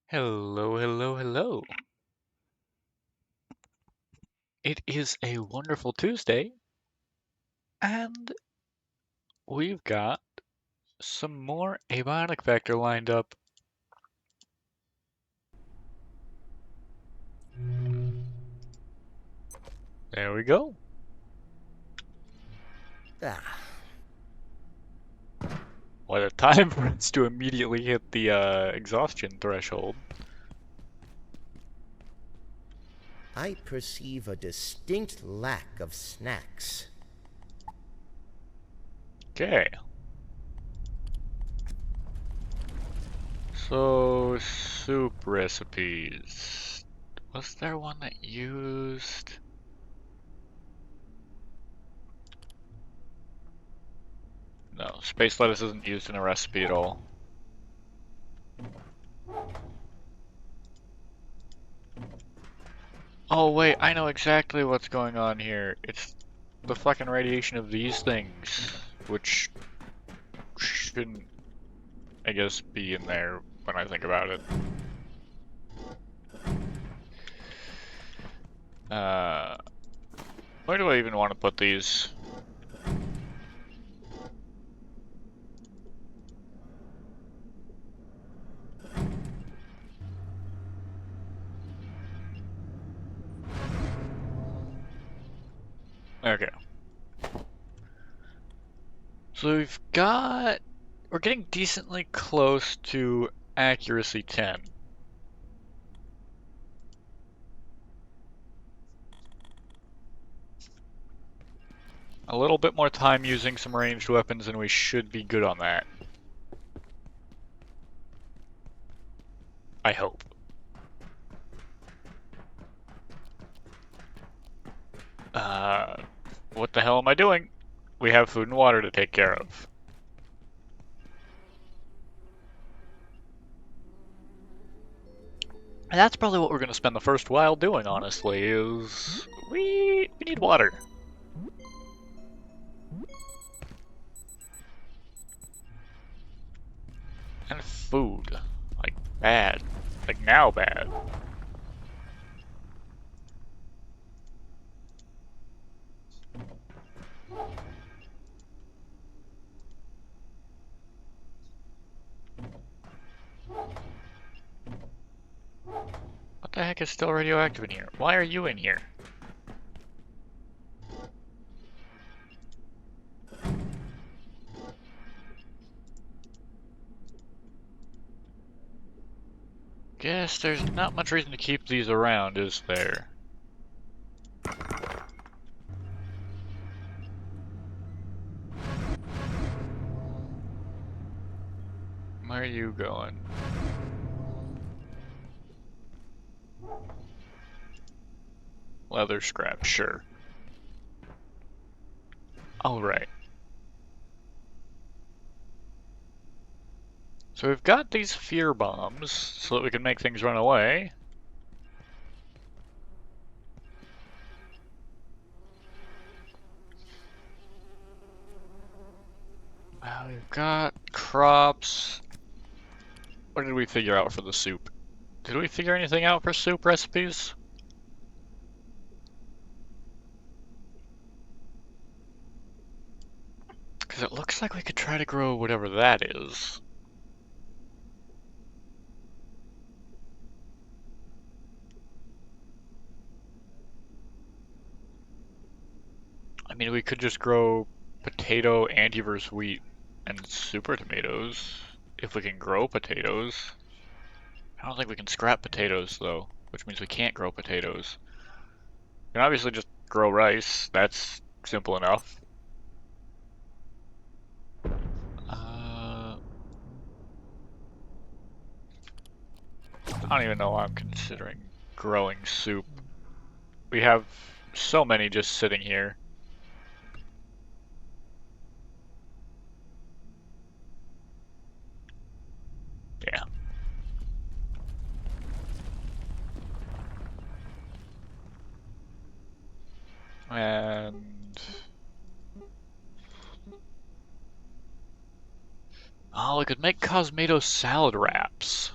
Hello, hello, hello. It is a wonderful Tuesday, and we've got some more Abionic Factor lined up. There we go. Ah, What a time for us to immediately hit the exhaustion threshold. I perceive a distinct lack of snacks. Okay. So, soup recipes. Was there one that used... No, space lettuce isn't used in a recipe at all. Oh wait, I know exactly what's going on here. It's the fucking radiation of these things, which shouldn't, I guess, be in there when I think about it. Uh, where do I even want to put these? Okay. So we're getting decently close to accuracy 10. A little bit more time using some ranged weapons and we should be good on that. I hope. Uh, what the hell am I doing? We have food and water to take care of. And that's probably what we're going to spend the first while doing, honestly, is we need water. And food. Like, bad. Like, now bad. What the heck is still radioactive in here? Why are you in here? Guess there's not much reason to keep these around, is there? Where are you going? Leather scrap, sure. Alright. So we've got these fear bombs so that we can make things run away. We've got crops. What did we figure out for the soup? Did we figure anything out for soup recipes? Because it looks like we could try to grow whatever that is. I mean, we could just grow potato, antiverse wheat, and super tomatoes. If we can grow potatoes. I don't think we can scrap potatoes, though, which means we can't grow potatoes. We can obviously just grow rice. That's simple enough. I don't even know why I'm considering growing soup. We have so many just sitting here. Yeah. And... oh, we could make Cosmato salad wraps.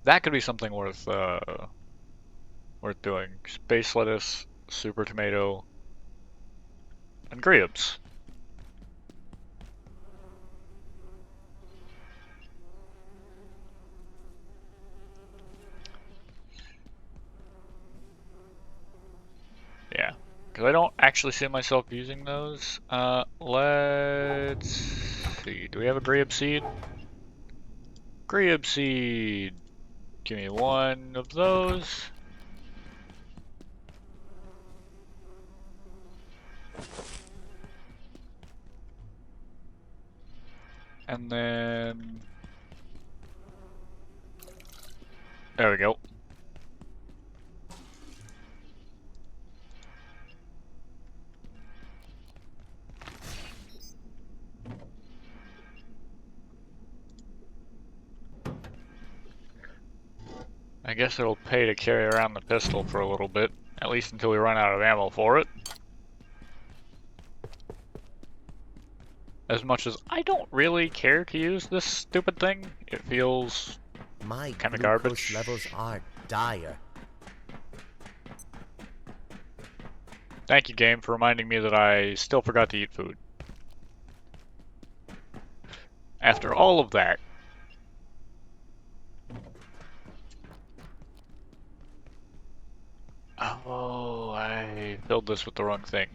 That could be something worth doing. Space lettuce, super tomato, and grapes. Yeah, because I don't actually see myself using those. Let's see. Do we have a grape seed? Grape seed. Give me one of those. And then there we go. I guess it'll pay to carry around the pistol for a little bit, at least until we run out of ammo for it. As much as I don't really care to use this stupid thing, it feels My kind of glucose garbage. levels are dire. Thank you, game, for reminding me that I still forgot to eat food. After all of that. Oh, I filled this with the wrong thing.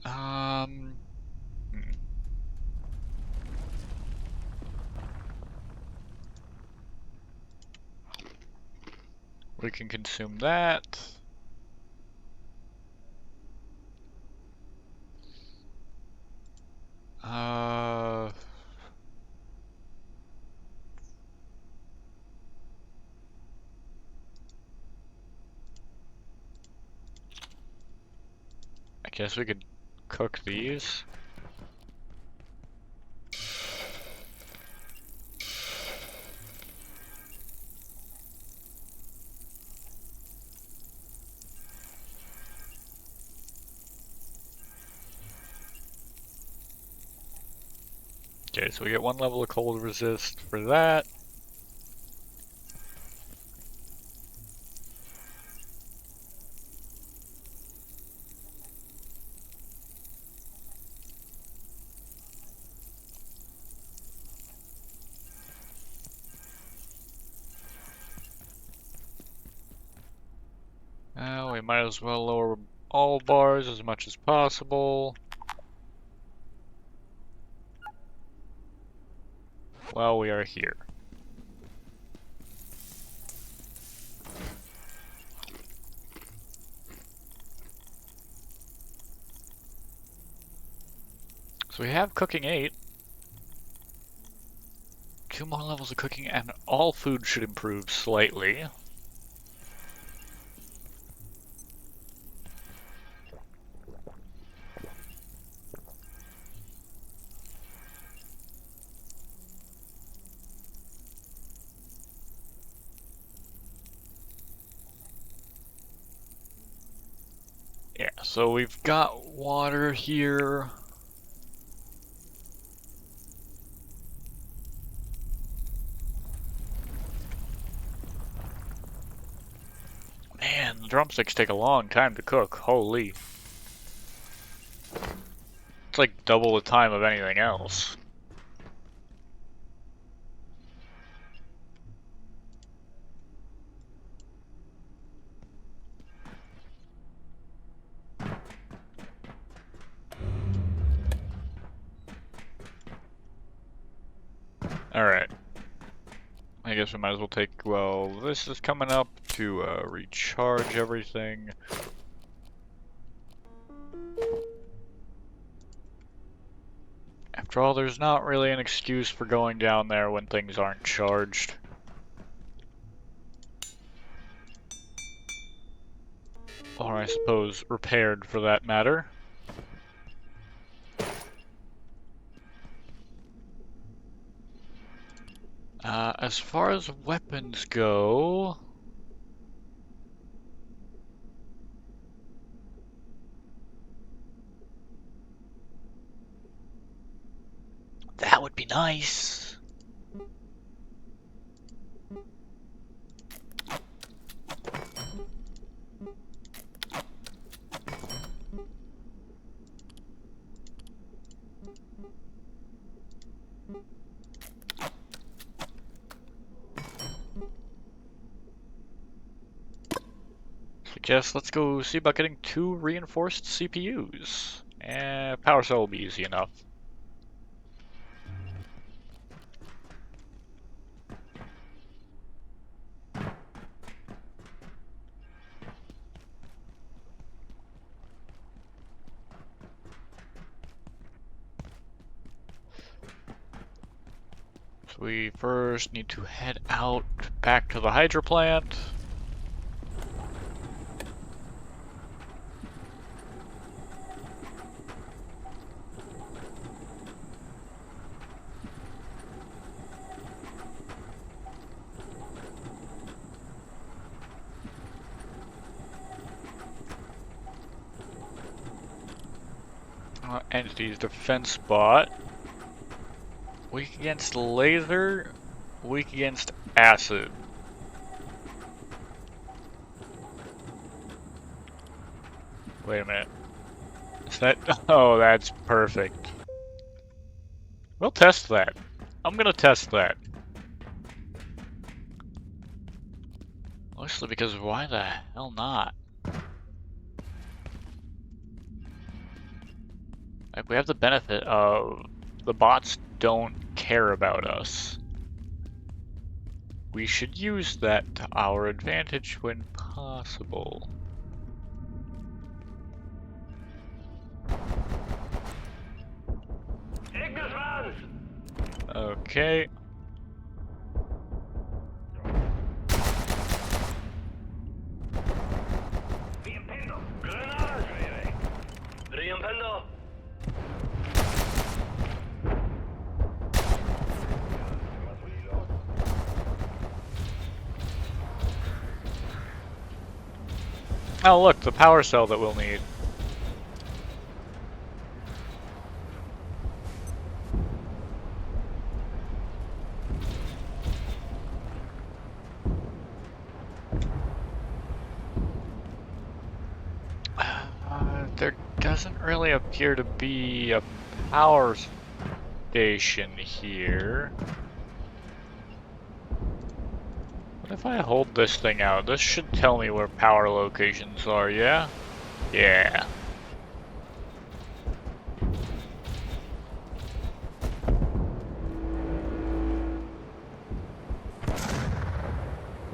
Um, hmm. We can consume that. Uh, I guess we could cook these. Okay, so we get one level of cold resist for that. We might as well lower all bars as much as possible while we are here. So we have cooking 8. 2 more levels of cooking and all food should improve slightly. Yeah, so we've got water here. Man, the drumsticks take a long time to cook. Holy. It's like double the time of anything else. Alright. I guess we might as well take, well, this is coming up to recharge everything. After all, there's not really an excuse for going down there when things aren't charged. Or I suppose repaired for that matter. As far as weapons go, that would be nice. guess let's go see about getting 2 reinforced CPUs. And power cell will be easy enough. So we first need to head out back to the Hydro plant. Entities defense spot. Weak against laser, weak against acid. Wait a minute. Is that? Oh, that's perfect. We'll test that. I'm gonna test that. Mostly because why the hell not? Like, we have the benefit of the bots don't care about us. We should use that to our advantage when possible. Okay. Oh look, the power cell that we'll need. There doesn't really appear to be a power station here. What if I hold this thing out? This should tell me where power locations are, yeah? Yeah.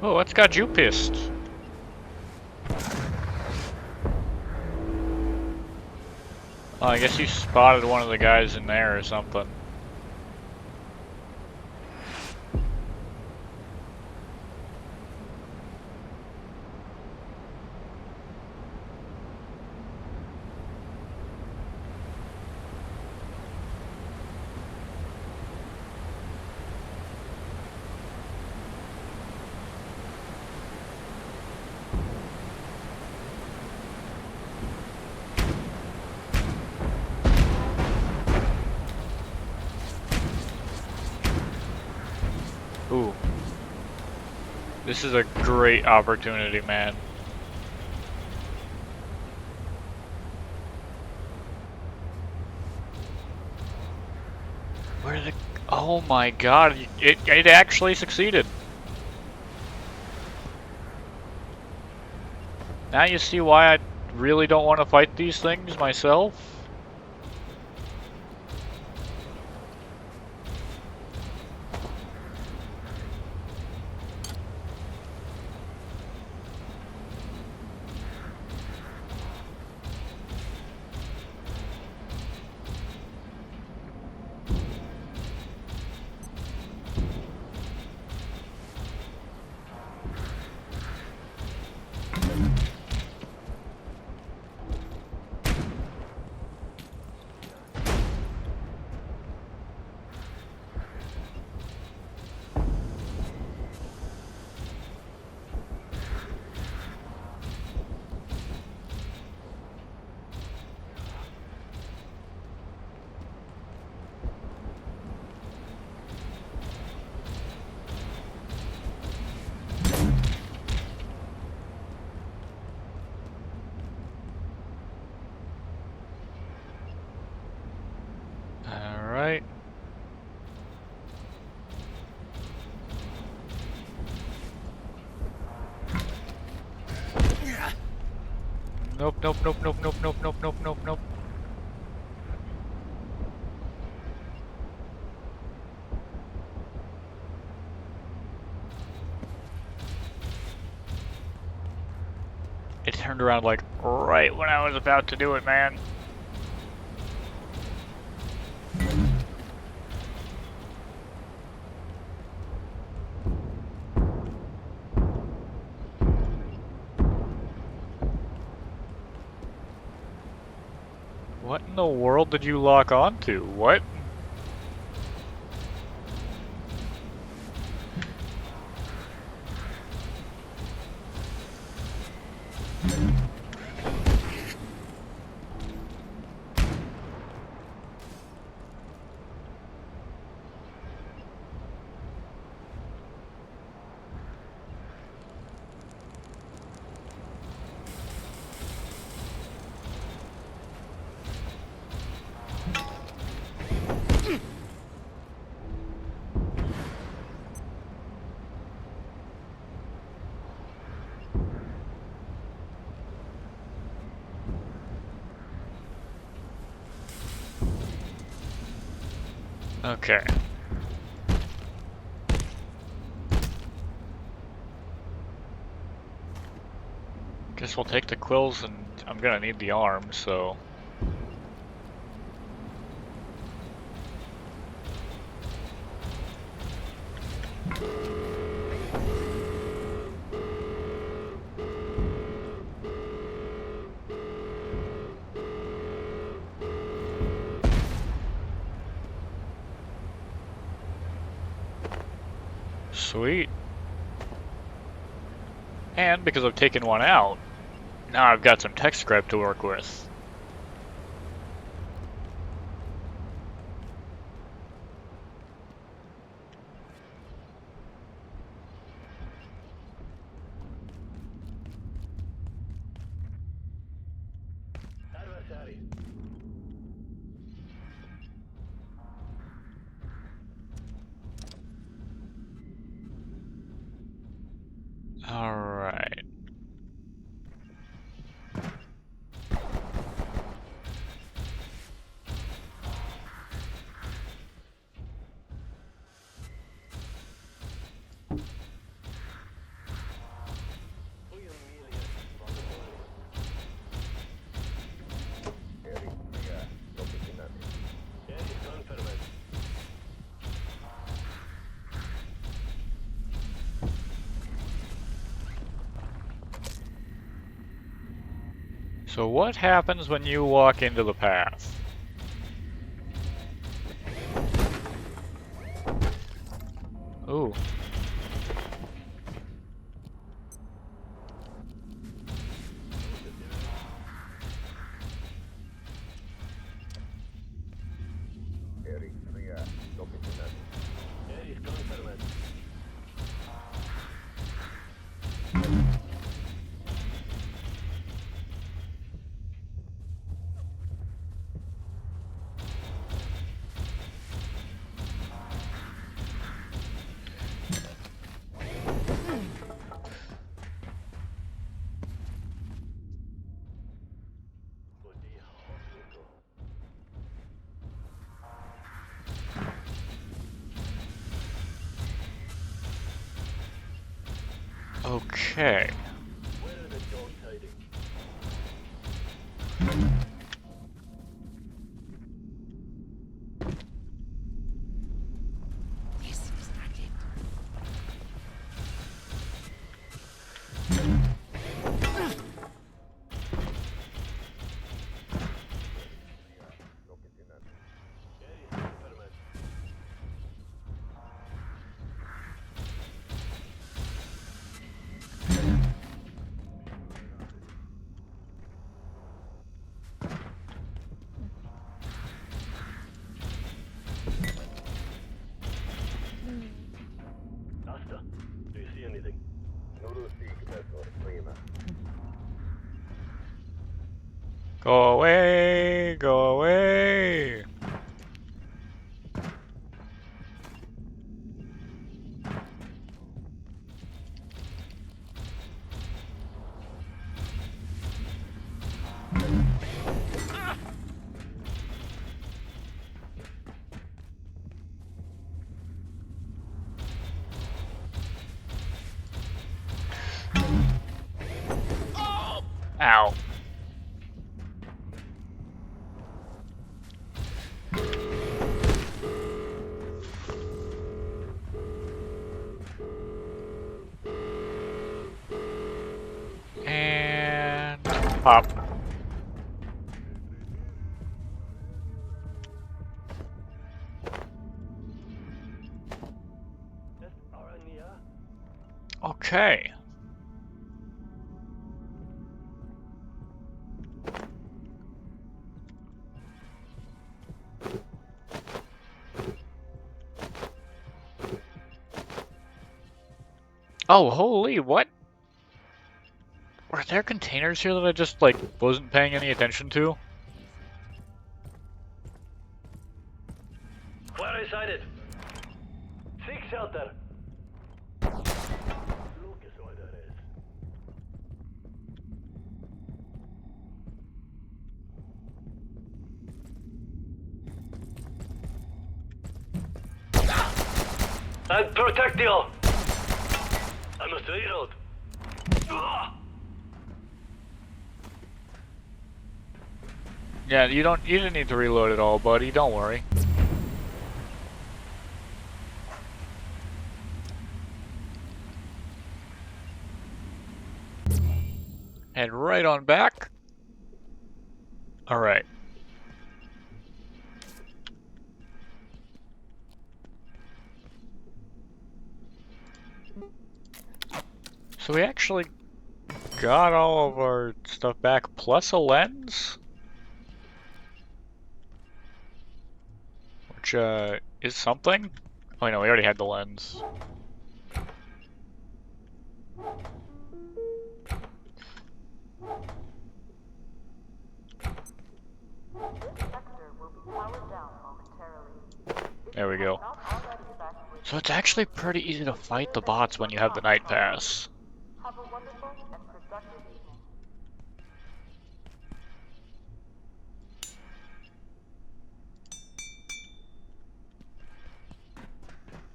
Oh, what's got you pissed? Oh, I guess you spotted one of the guys in there or something. Ooh. This is a great opportunity, man. Where did it... Oh my god, it actually succeeded. Now you see why I really don't want to fight these things myself? Nope, nope, nope, nope, nope, nope, nope, nope, nope, nope. It turned around like right when I was about to do it, man. What in the world did you lock onto? What? Okay. Guess we'll take the quills, and I'm gonna need the arm, so... Sweet. And because I've taken one out, now I've got some tech scrap to work with. Alright. So what happens when you walk into the path? Ooh. Okay. Go away! Go away! Ow. And pop. Okay. Oh, holy, what? Were there containers here that I just, like, wasn't paying any attention to? Flare sighted. Seek shelter. Look is what that is. And protect you. I must reload. Yeah, you didn't need to reload at all, buddy, don't worry. Head right on back. Alright. So we actually got all of our stuff back, plus a lens? Which, is something? Oh, no, we already had the lens. There we go. So it's actually pretty easy to fight the bots when you have the night pass.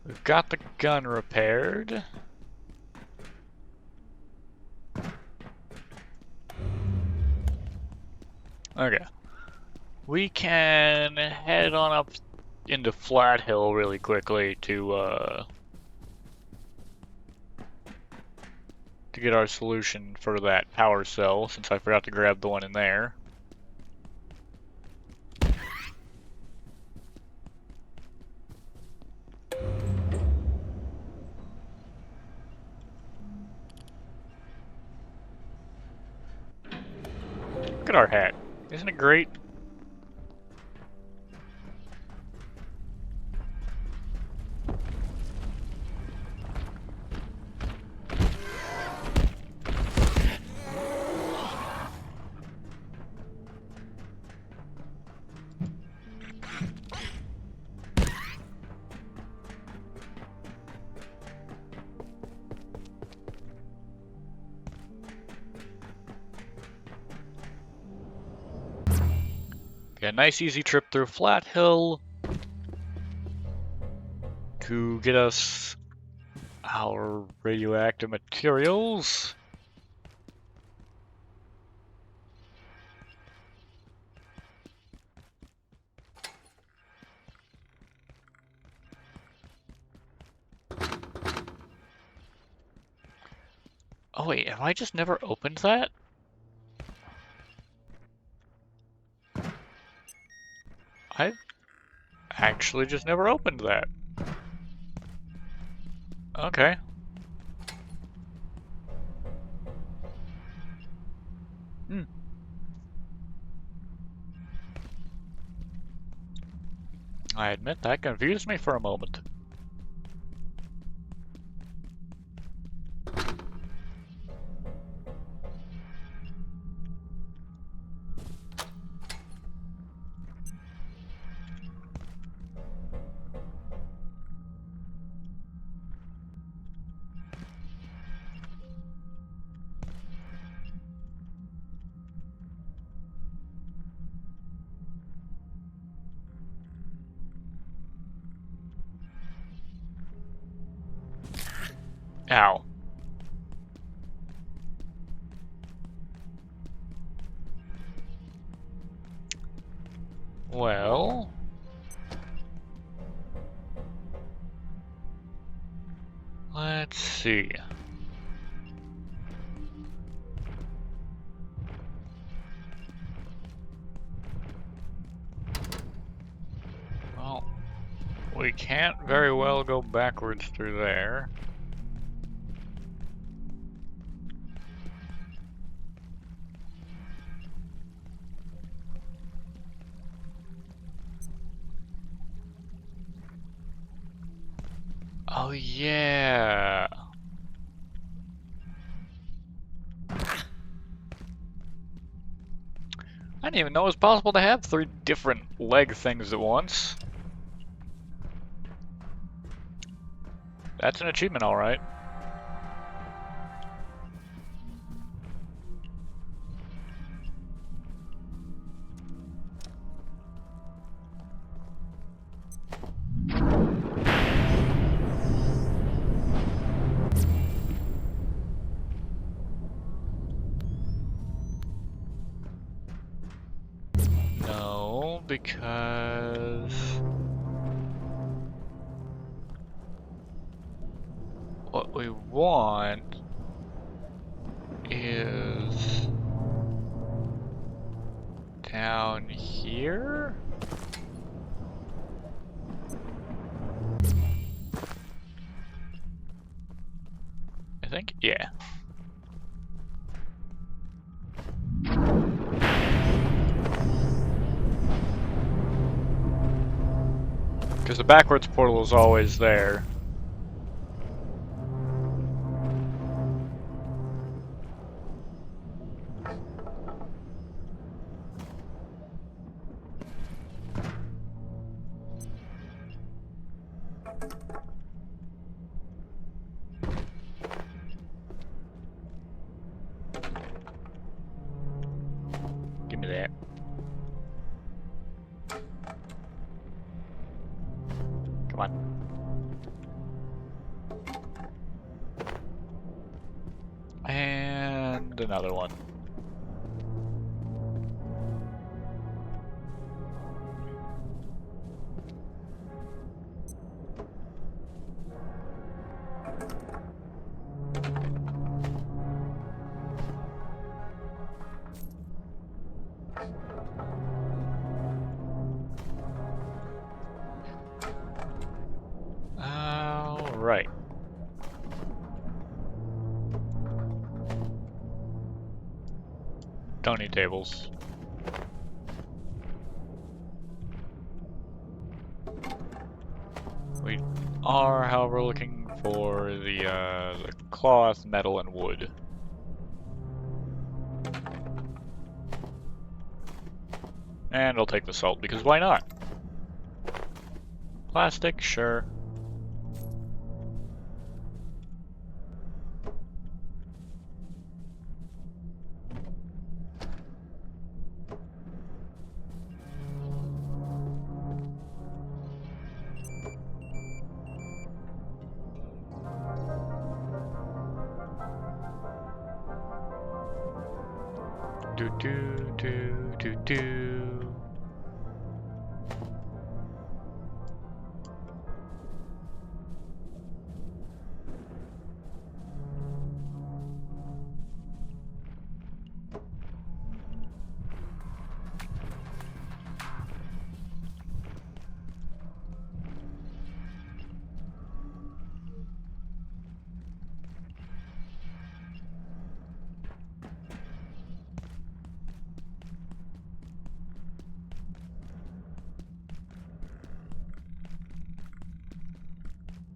We've got the gun repaired. Okay. We can head on up into Flat Hill really quickly to get our solution for that power cell, since I forgot to grab the one in there. Look at our hat. Isn't it great? Yeah, nice easy trip through Flat Hill to get us our radioactive materials. Oh wait, have I just never opened that? I've actually just never opened that. Okay. Hmm. I admit that confused me for a moment. Ow. Well... Let's see. Well, we can't very well go backwards through there. Oh yeah. I didn't even know it was possible to have 3 different leg things at once. That's an achievement, alright. No, because... what we want is... down here? I think, yeah. Because the backwards portal is always there. Give me that. Come on. And another one. Alright. Don't need tables. We are, however, looking for the cloth, metal, and wood. And I'll take the salt, because why not? Plastic, sure. Do do do do do.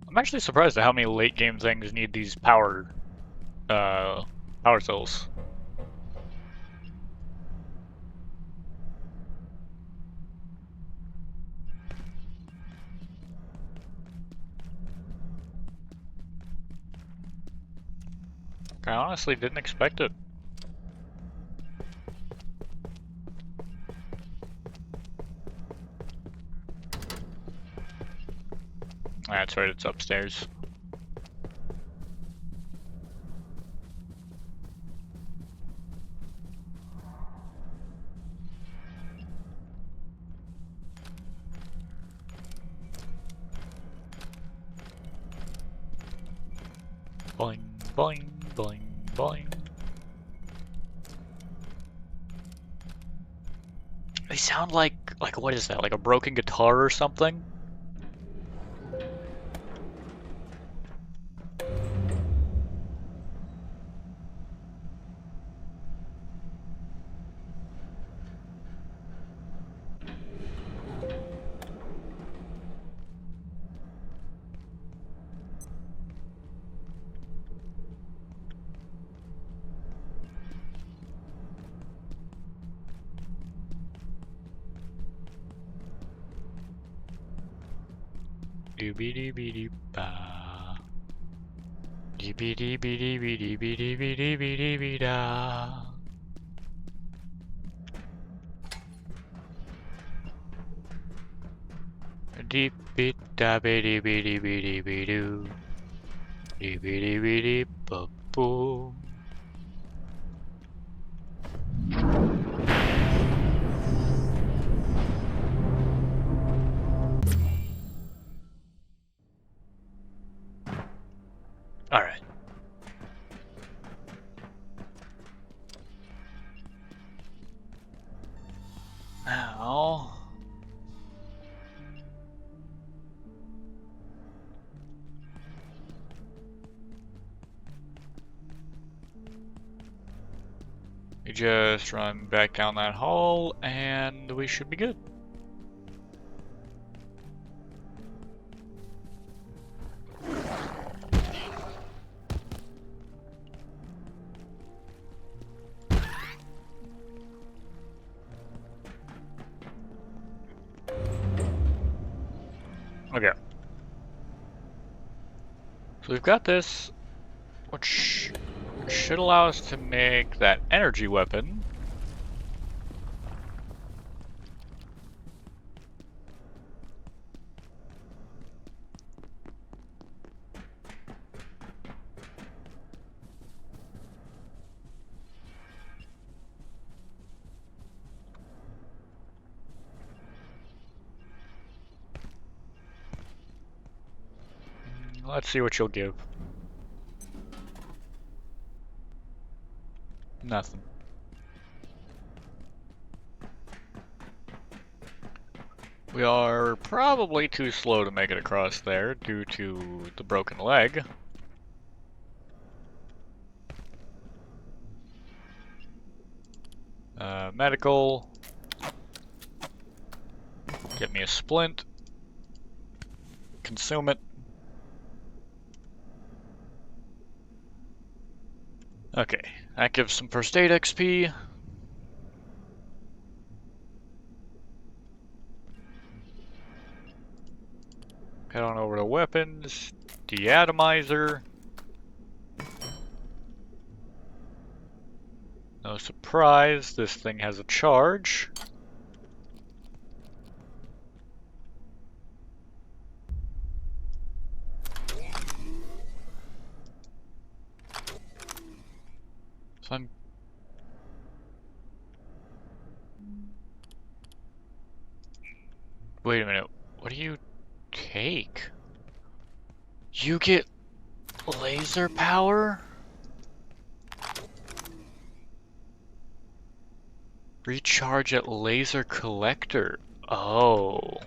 I'm actually surprised at how many late game things need these power cells. I honestly didn't expect it. That's right, it's upstairs. Boing, boing, boing, boing. They sound like what is that? Like a broken guitar or something? Doobie doobie doo ba. Doobie doobie doobie doobie doobie doobie doobie da. Deep beat da be dee be dee be dee be doo. Dee be dee be dee ba boo. Alright. Now we just run back down that hall and we should be good. Okay. So we've got this, which should allow us to make that energy weapon. Let's see what you'll give. Nothing. We are probably too slow to make it across there due to the broken leg. Medical. Get me a splint. Consume it. Okay, that gives some first aid XP. Head on over to weapons. Deatomizer. No surprise, this thing has a charge. So I'm... Wait a minute, what do you take? You get laser power? Recharge at laser collector. Oh.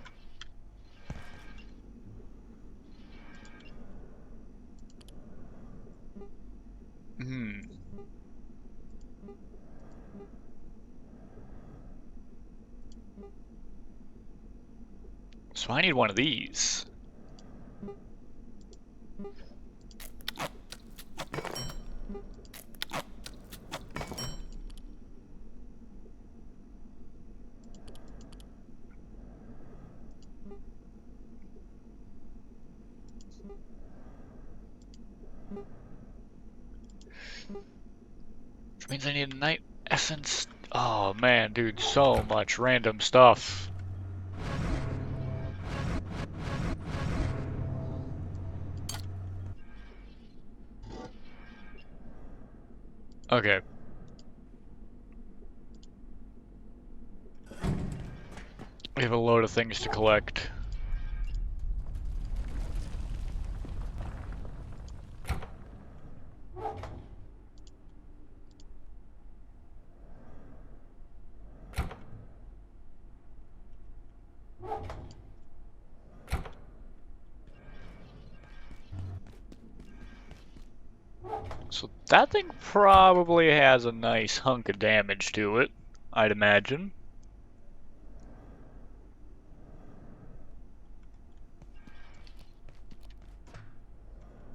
Hmm. So I need one of these. Which means I need a night essence. Oh man, dude, so much random stuff. Okay. We have a load of things to collect. So that thing probably has a nice hunk of damage to it, I'd imagine.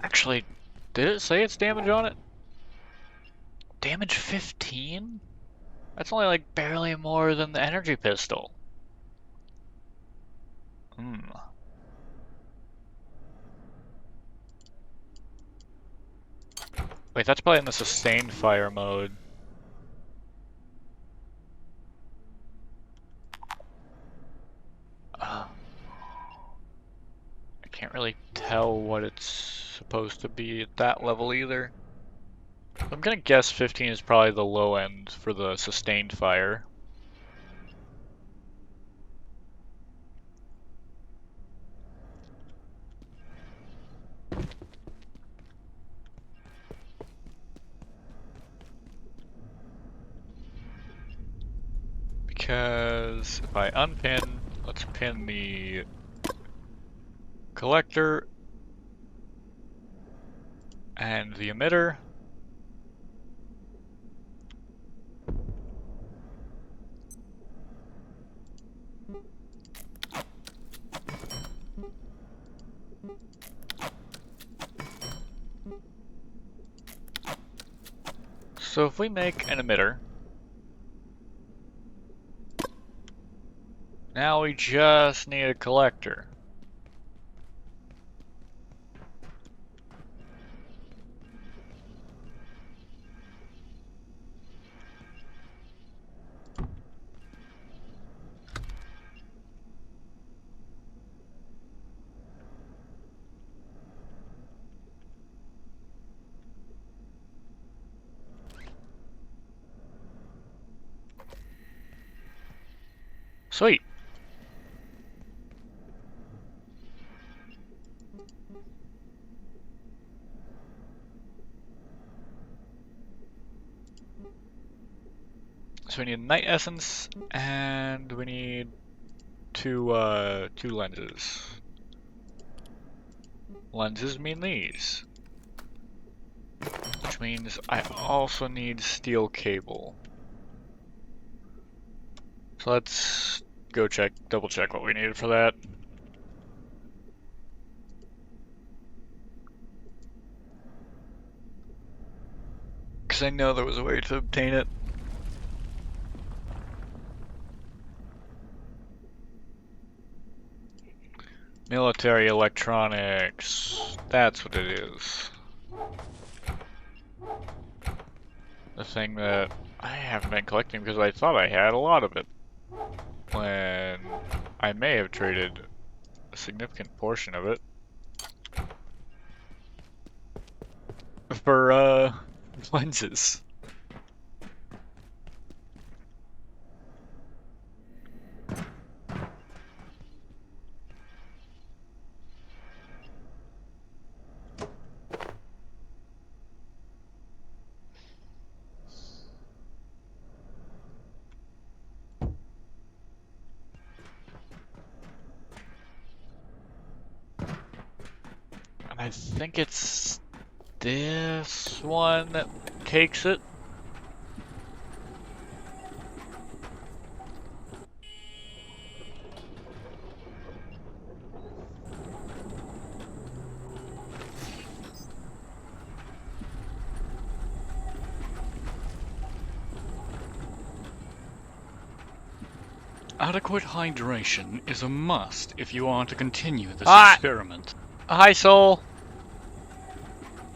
Actually, did it say its damage on it? Damage 15? That's only like barely more than the energy pistol. Hmm. Wait, that's probably in the sustained fire mode. I can't really tell what it's supposed to be at that level either. I'm gonna guess 15 is probably the low end for the sustained fire. Because if I unpin, let's pin the collector and the emitter. So if we make an emitter, now we just need a collector. Sweet. So we need night essence, and we need two lenses. Lenses mean these, which means I also need steel cable. So let's go double check what we needed for that. Because I know there was a way to obtain it. Military electronics. That's what it is. The thing that I haven't been collecting because I thought I had a lot of it. When I may have traded a significant portion of it for lenses. And I think it's this one that takes it. Adequate hydration is a must if you want to continue this Ah! experiment. Hi, Soul.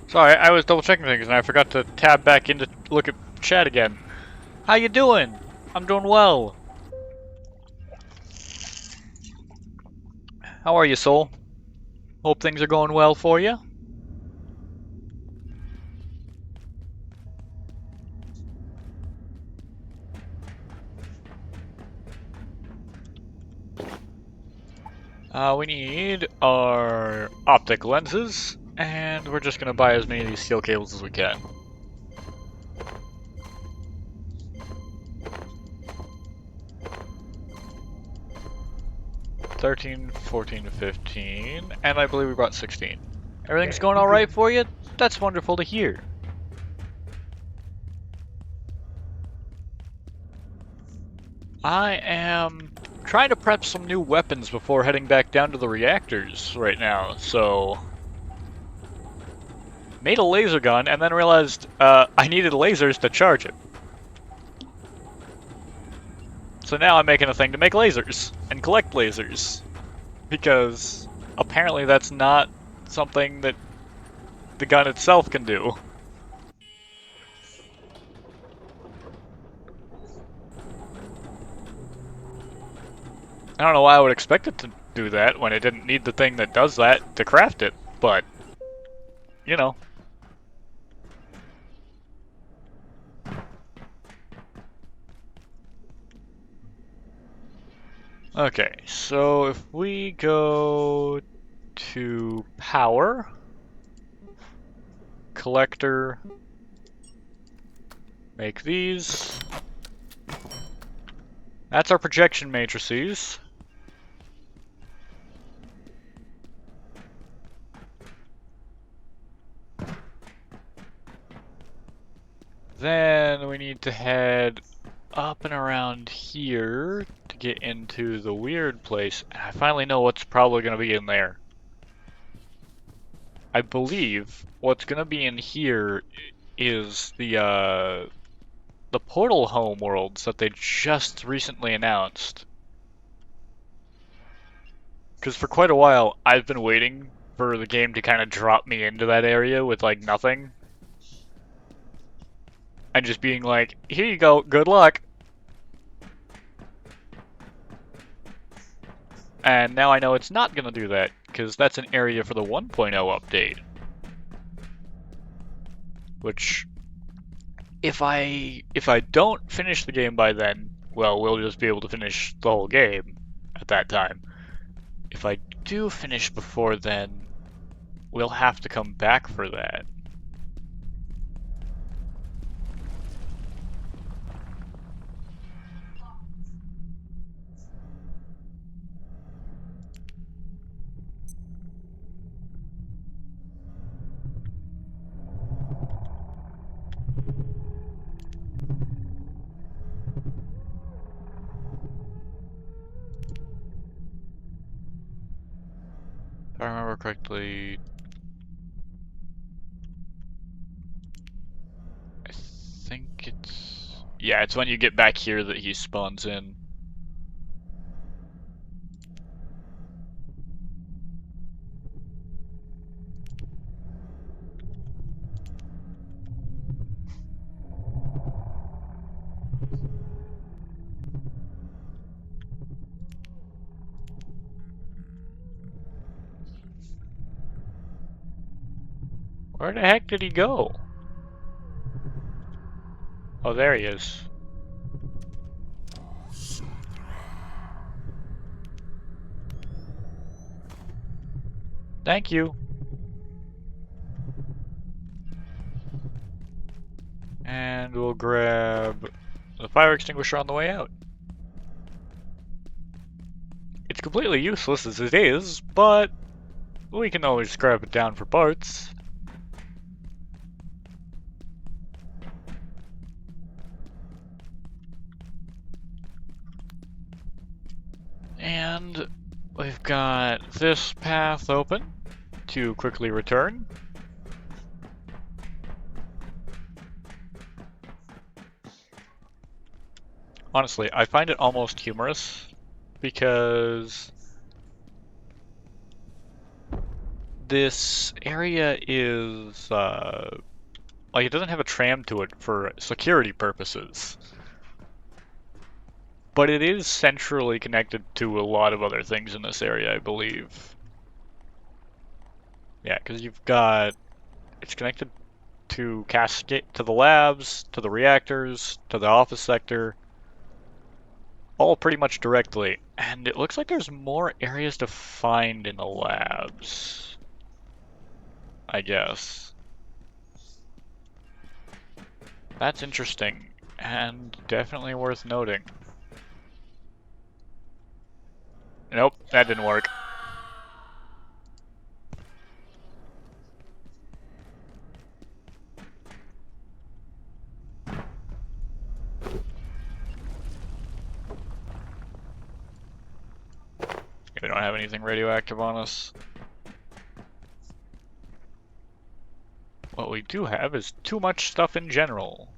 Sorry, I was double checking things and I forgot to tab back in to look at chat again. How you doing? I'm doing well. How are you, Soul? Hope things are going well for you. We need our optic lenses, and we're just gonna buy as many of these steel cables as we can. $13, $14, $15, and I believe we brought $16. Everything's going alright for you? That's wonderful to hear. I am trying to prep some new weapons before heading back down to the reactors right now, so... Made a laser gun and then realized I needed lasers to charge it. So now I'm making a thing to make lasers and collect lasers. Because apparently that's not something that the gun itself can do. I don't know why I would expect it to do that when it didn't need the thing that does that to craft it, but, you know. Okay, so if we go to power, collector, make these. That's our projection matrices. Then we need to head up and around here to get into the weird place. And I finally know what's probably going to be in there. I believe what's going to be in here is the portal home worlds that they just recently announced. Because for quite a while, I've been waiting for the game to kind of drop me into that area with like nothing. And just being like, here you go, good luck. And now I know it's not going to do that, because that's an area for the 1.0 update. Which, if I don't finish the game by then, well, we'll just be able to finish the whole game at that time. If I do finish before then, we'll have to come back for that. If I remember correctly, I think it's... Yeah, it's when you get back here that he spawns in. Where the heck did he go? Oh, there he is. Thank you. And we'll grab the fire extinguisher on the way out. It's completely useless as it is, but we can always scrap it down for parts. And we've got this path open to quickly return. Honestly, I find it almost humorous because this area is, like, it doesn't have a tram to it for security purposes. But it is centrally connected to a lot of other things in this area, I believe. Yeah, because you've got... It's connected to Cascade, to the labs, to the reactors, to the office sector. All pretty much directly. And it looks like there's more areas to find in the labs, I guess. That's interesting, and definitely worth noting. Nope, that didn't work. don't have anything radioactive on us. What we do have is too much stuff in general.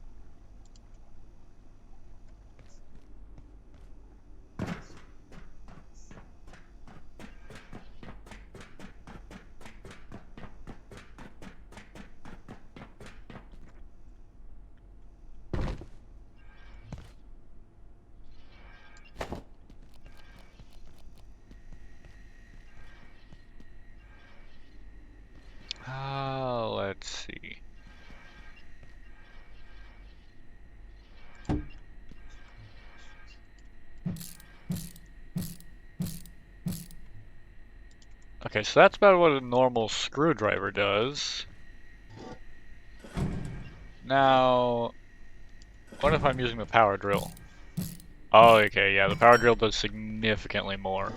Let's see. Okay, so that's about what a normal screwdriver does. Now, what if I'm using the power drill? Oh, okay, yeah, the power drill does significantly more.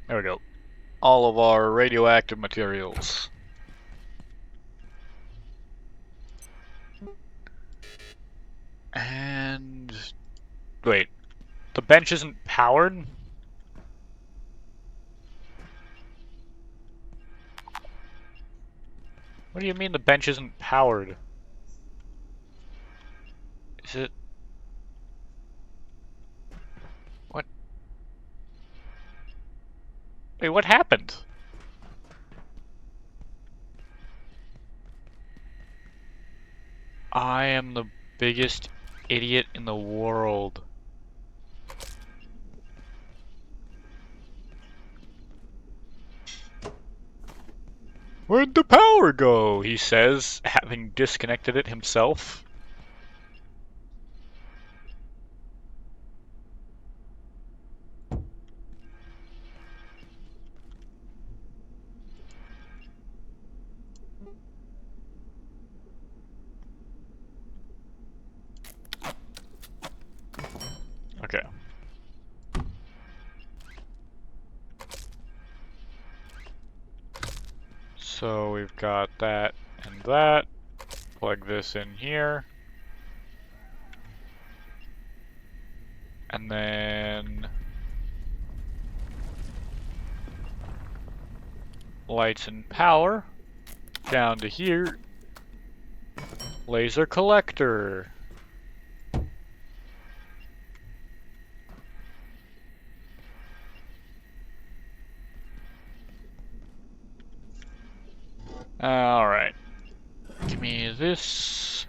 There we go. All of our radioactive materials. And... wait, the bench isn't powered? What do you mean the bench isn't powered? Is it... what? Wait, what happened? I am the biggest idiot in the world. Where'd the power go? He says, having disconnected it himself. Okay. So we've got that and that. Plug this in here. And then lights and power down to here. Laser collector. Alright. Give me this.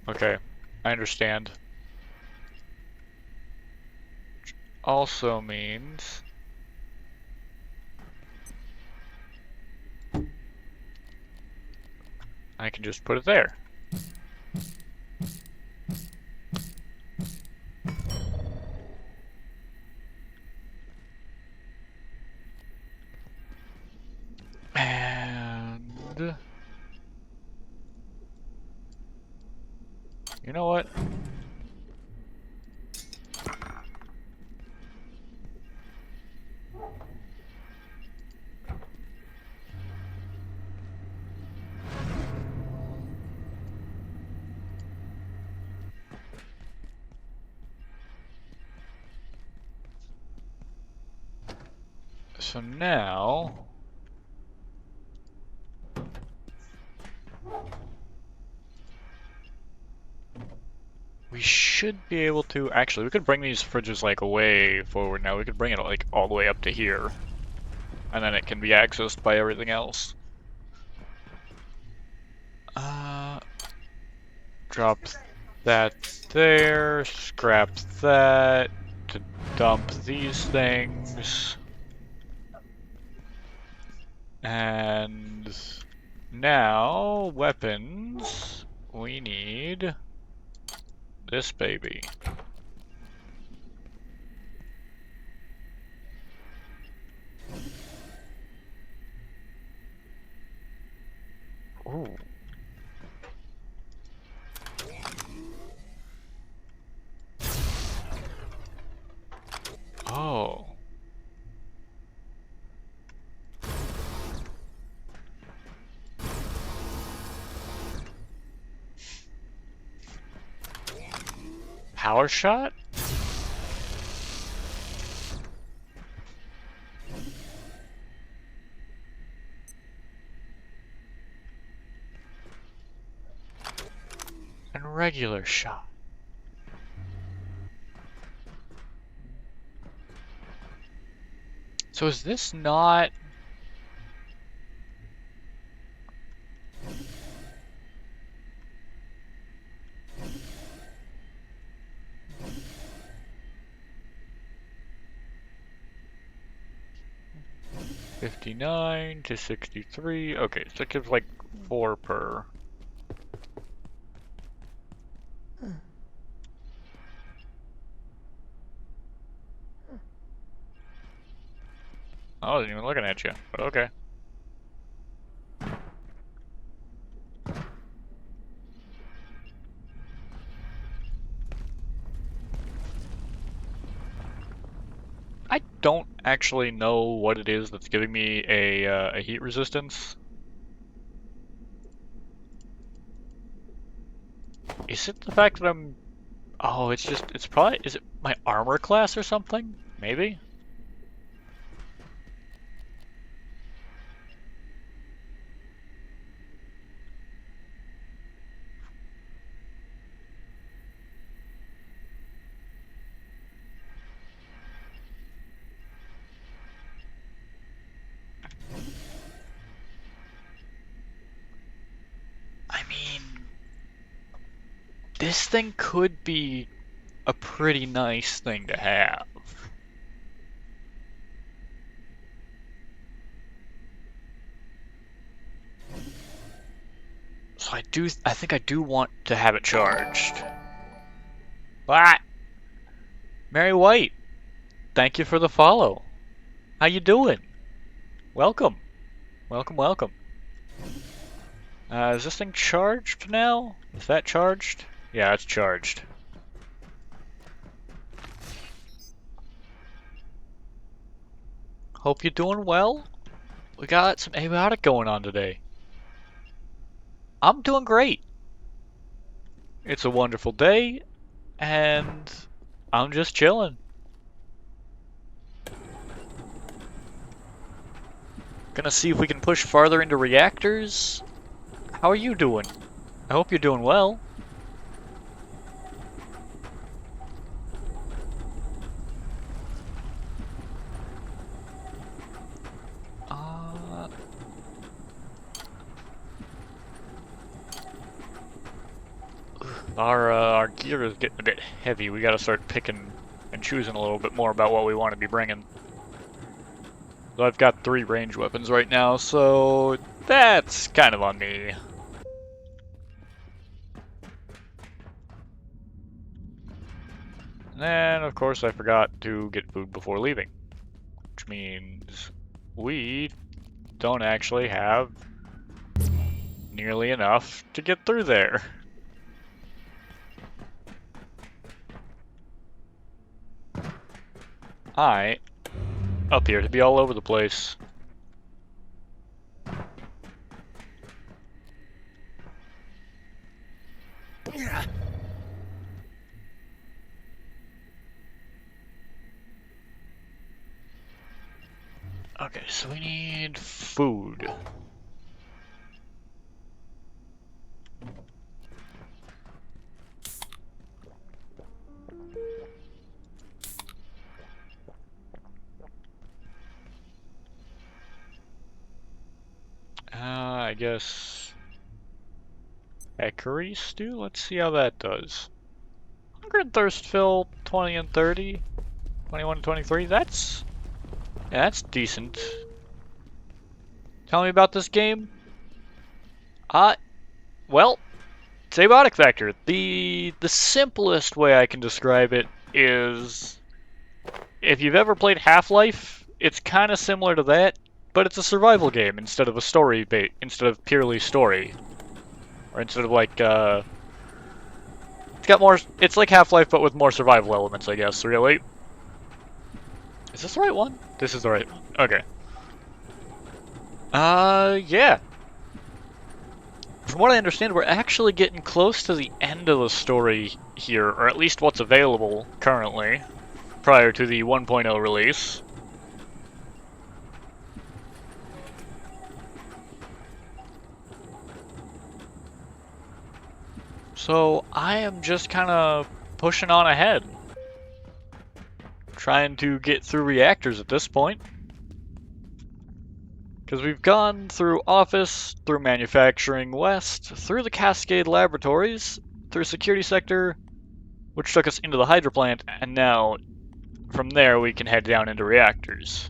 Okay, I understand. Which also means I can just put it there. And you know what? So now we should be able to actually we could bring these fridges like way forward now. We could bring it like all the way up to here. And then it can be accessed by everything else. Drop that there, scrap that to dump these things. And now, weapons, we need this baby. Ooh. Power shot? And regular shot. So is this not... $59 to $63. Okay, so it gives like 4 per. I wasn't even looking at you, but okay. I don't actually know what it is that's giving me a heat resistance. Is it the fact that I'm... Oh, it's just, it's probably, is it my armor class or something? Maybe? I mean, this thing could be a pretty nice thing to have. So I think I do want to have it charged. What? Mary White, thank you for the follow. How you doing? Welcome. Welcome, welcome. Is this thing charged now? Is that charged? Yeah, it's charged. Hope you're doing well. We got some abiotic going on today. I'm doing great. It's a wonderful day, and I'm just chilling. Gonna see if we can push farther into reactors. How are you doing? I hope you're doing well. Our gear is getting a bit heavy. We gotta start picking and choosing a little bit more about what we want to be bringing. So I've got 3 range weapons right now, so that's kind of on me. And then, of course, I forgot to get food before leaving, which means we don't actually have nearly enough to get through there. I appear to be all over the place. Okay, so we need food. I guess peccary stew? Let's see how that does. Hunger and thirst fill 20 and 30. 21 and 23. Yeah, that's decent. Tell me about this game. Well, it's abiotic factor. The simplest way I can describe it is if you've ever played Half-Life, it's kind of similar to that, but it's a survival game instead of a story instead of purely story. Or instead of like it's got more, it's like Half-Life but with more survival elements, I guess, really. Is this the right one? This is the right one. Okay. Yeah. From what I understand, we're actually getting close to the end of the story here, or at least what's available currently, prior to the 1.0 release. So I am just kind of pushing on ahead, trying to get through reactors at this point. Because we've gone through office, through manufacturing west, through the Cascade Laboratories, through security sector, which took us into the Hydra plant, and now from there we can head down into reactors.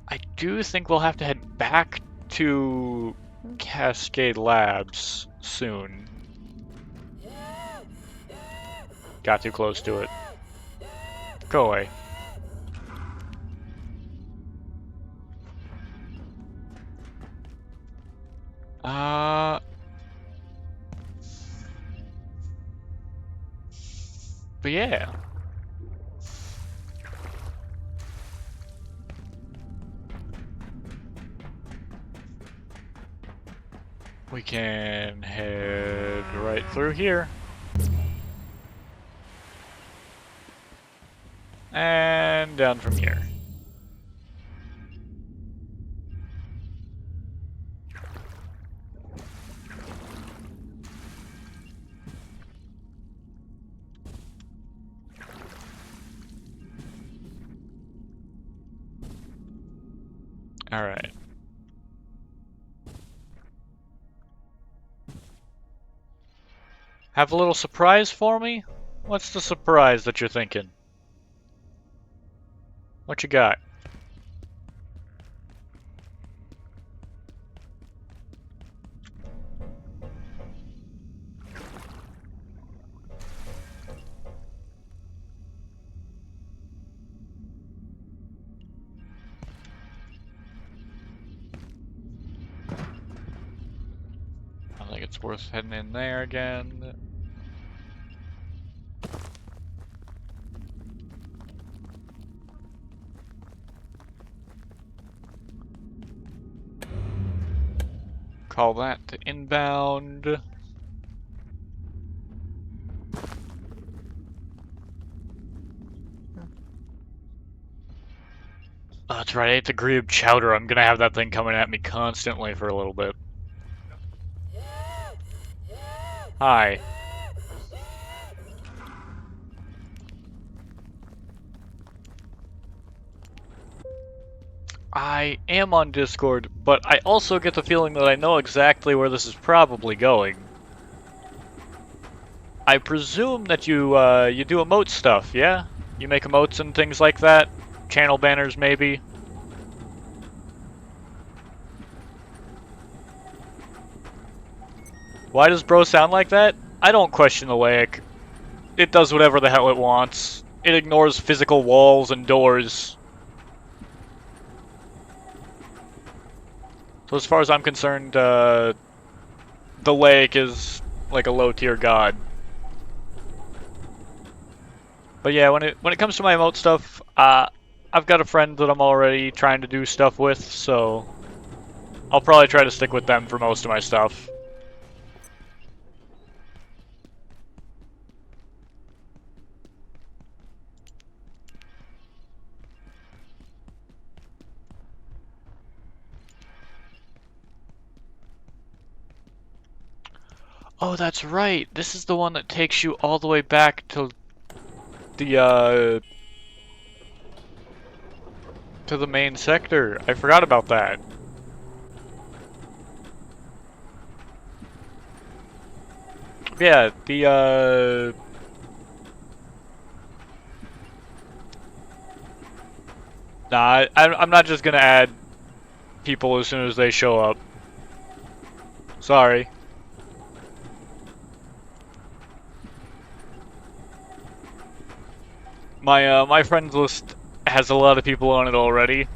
I do think we'll have to head back to Cascade Labs soon. Got too close to it. Go away. But yeah. We can head right through here. And down from here. Alright. Have a little surprise for me? What's the surprise that you're thinking? What you got? I think it's worth heading in there again. Call that to inbound. Oh, that's right, I ate the grebe chowder. I'm gonna have that thing coming at me constantly for a little bit. Hi. I am on Discord, but I also get the feeling that I know exactly where this is probably going. I presume that you do emote stuff, yeah? You make emotes and things like that? Channel banners, maybe? Why does bro sound like that? I don't question the Laic. It does whatever the hell it wants. It ignores physical walls and doors. So as far as I'm concerned, the Laic is like a low-tier god. But yeah, when it comes to my emote stuff, I've got a friend that I'm already trying to do stuff with, so I'll probably try to stick with them for most of my stuff. Oh, that's right. This is the one that takes you all the way back the to the main sector. I forgot about that. Yeah, Nah, I'm not just gonna add people as soon as they show up. Sorry. My friends list has a lot of people on it already.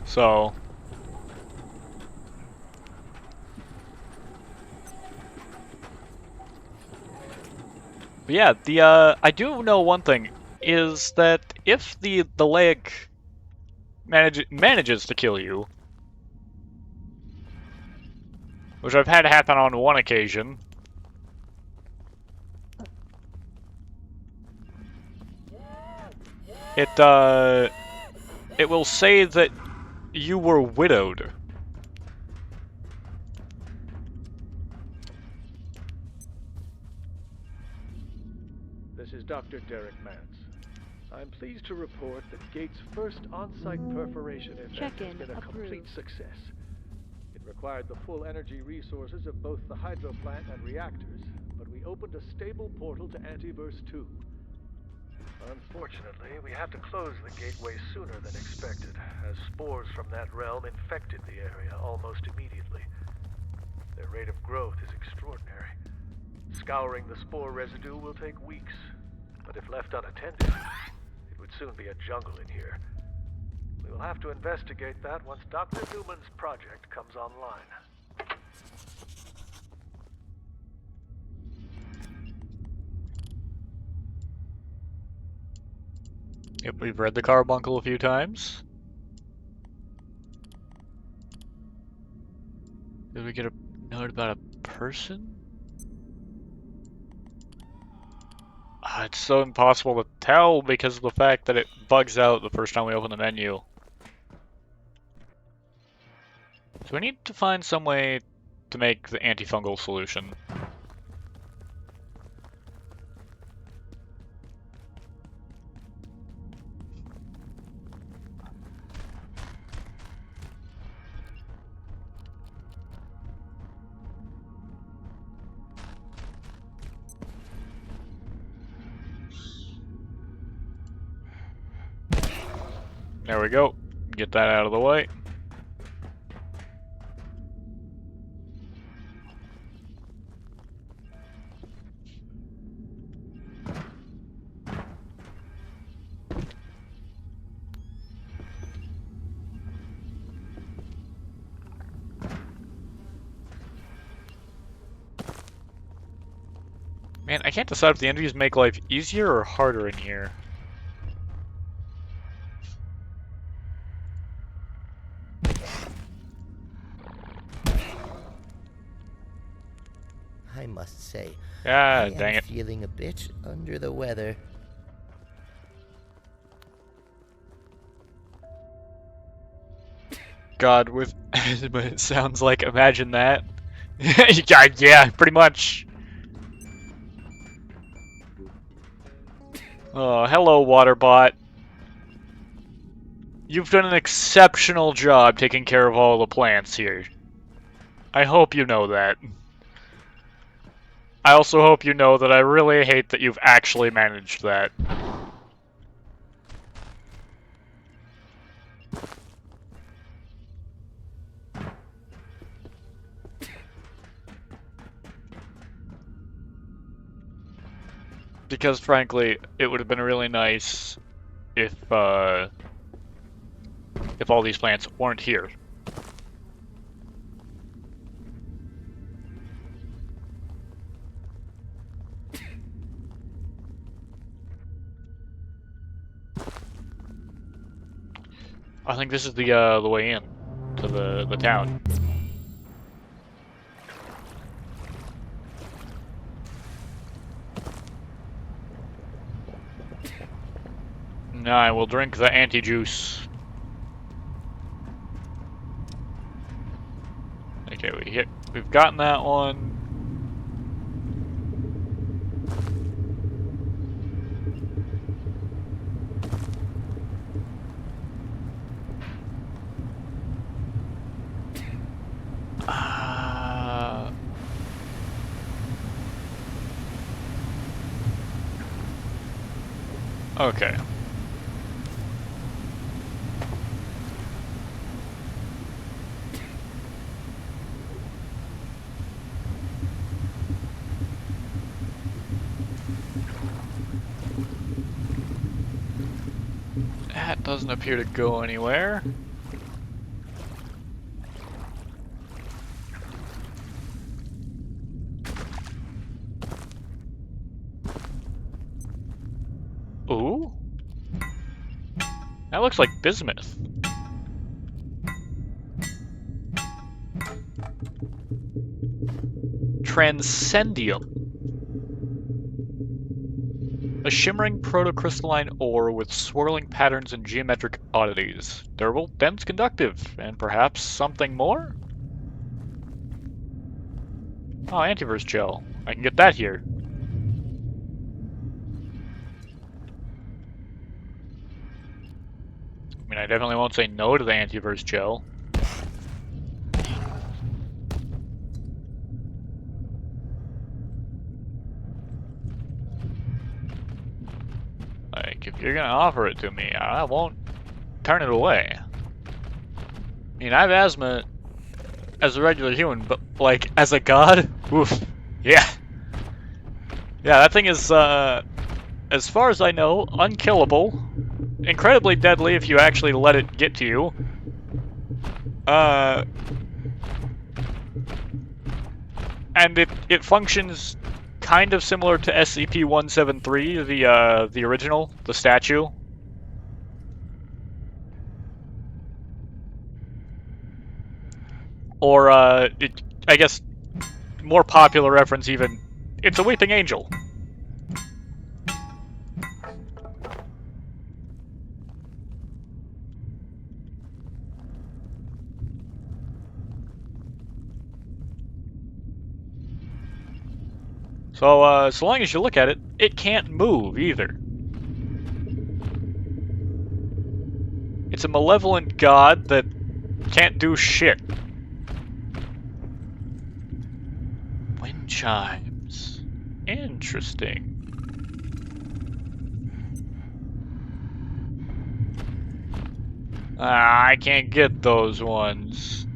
So but yeah, I do know one thing is that if the Laic manages to kill you, which I've had happen on one occasion. It will say that you were widowed. This is Dr. Derek Mance. I'm pleased to report that Gates' first on-site perforation event has Check-in been a complete approved. success. It required the full energy resources of both the hydro plant and reactors, but we opened a stable portal to Antiverse 2. Unfortunately, we had to close the gateway sooner than expected, as spores from that realm infected the area almost immediately. Their rate of growth is extraordinary. Scouring the spore residue will take weeks, but if left unattended, it would soon be a jungle in here. We will have to investigate that once Dr. Newman's project comes online. Yep, we've read the carbuncle a few times. Did we get a note about a person? It's so impossible to tell because of the fact that it bugs out the first time we open the menu. So we need to find some way to make the antifungal solution. There we go. Get that out of the way. Man, I can't decide if the enemies make life easier or harder in here. I must say, Ah, I dang am it. feeling a bit under the weather. God, with but it sounds like imagine that. Yeah, yeah, pretty much. Oh, hello, Waterbot. You've done an exceptional job taking care of all the plants here. I hope you know that. I also hope you know that I really hate that you've actually managed that. Because frankly, it would have been really nice if all these plants weren't here. I think this is the way in to the town. Now I will drink the anti-juice. Okay, we've gotten that one. Okay. That doesn't appear to go anywhere. Ooh. That looks like bismuth. transcendium. A shimmering protocrystalline ore with swirling patterns and geometric oddities. Durable, dense, conductive, and perhaps something more? Oh, antivirus gel. I can get that here. I mean, I definitely won't say no to the antivirus gel. Like, if you're gonna offer it to me, I won't turn it away. I mean, I have asthma as a regular human, but, like, as a god? Oof. Yeah. Yeah, that thing is, as far as I know, unkillable. Incredibly deadly if you actually let it get to you. And it functions kind of similar to SCP-173, the original, the statue. Or, I guess, more popular reference even, it's a weeping angel. So, so long as you look at it, it can't move either. It's a malevolent god that can't do shit. Wind chimes. Interesting. I can't get those ones.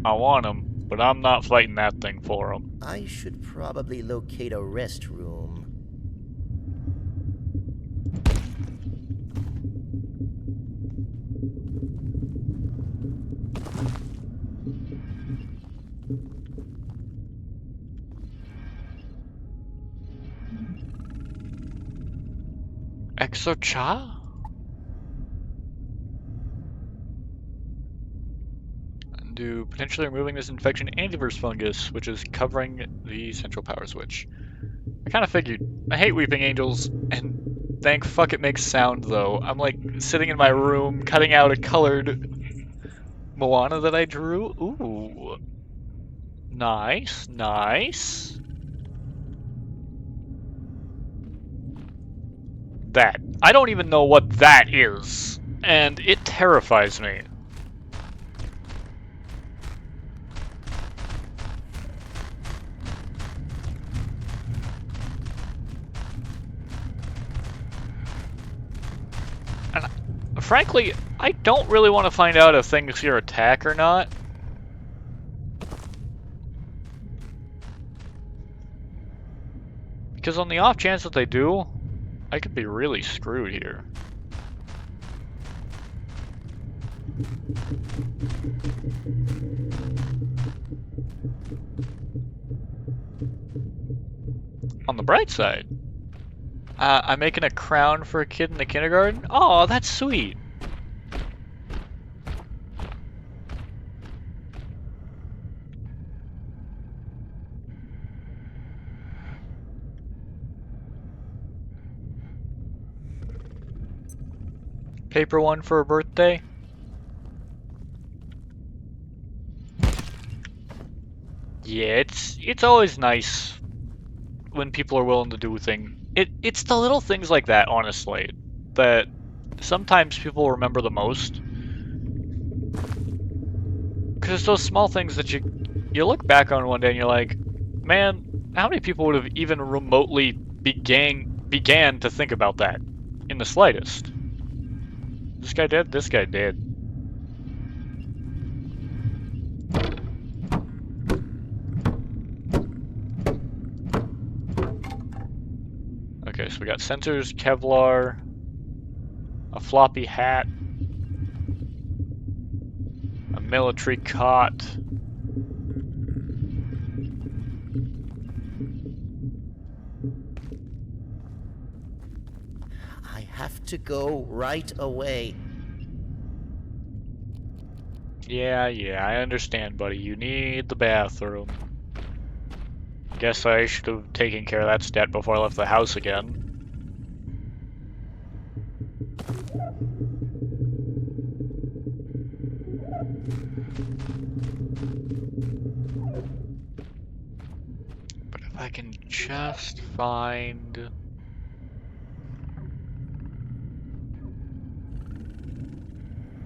I want them, but I'm not fighting that thing for them. I should probably locate a rest room. Exocha? Do potentially removing this infection antivirus fungus, which is covering the central power switch. I kind of figured. I hate weeping angels, and thank fuck it makes sound though. I'm like sitting in my room cutting out a colored Moana that I drew. Ooh. Nice, nice. That. I don't even know what that is, and it terrifies me. And frankly, I don't really want to find out if things here attack or not. Because on the off chance that they do, I could be really screwed here. On the bright side, I'm making a crown for a kid in the kindergarten. Oh, that's sweet. Paper one for a birthday. Yeah, it's always nice when people are willing to do things. It's the little things like that, honestly, that sometimes people remember the most. Because it's those small things that you look back on one day and you're like, man, how many people would have even remotely began to think about that in the slightest? This guy dead? This guy dead. Okay, so we got sensors, Kevlar, a floppy hat, a military cot. I have to go right away. Yeah, I understand, buddy. You need the bathroom. Guess I should have taken care of that stat before I left the house again. But if I can just find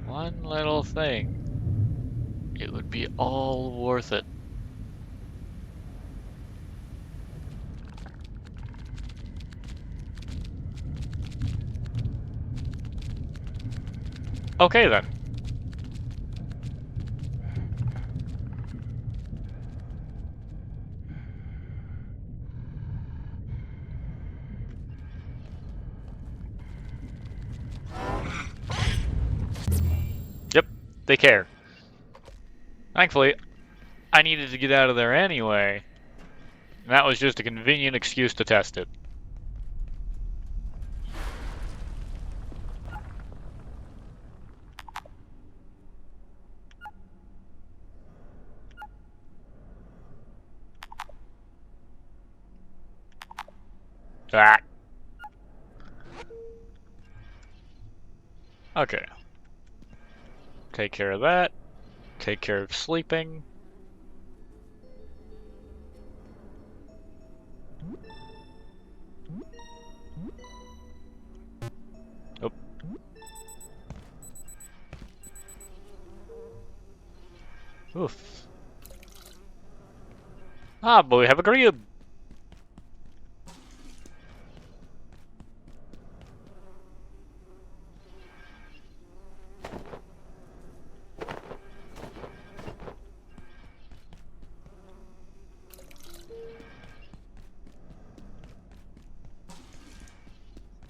one little thing, it would be all worth it. Okay then. Yep, they care. Thankfully, I needed to get out of there anyway. And that was just a convenient excuse to test it. Ah. Okay. Take care of that. Take care of sleeping. Oh. Oof. Ah, but we have a grib.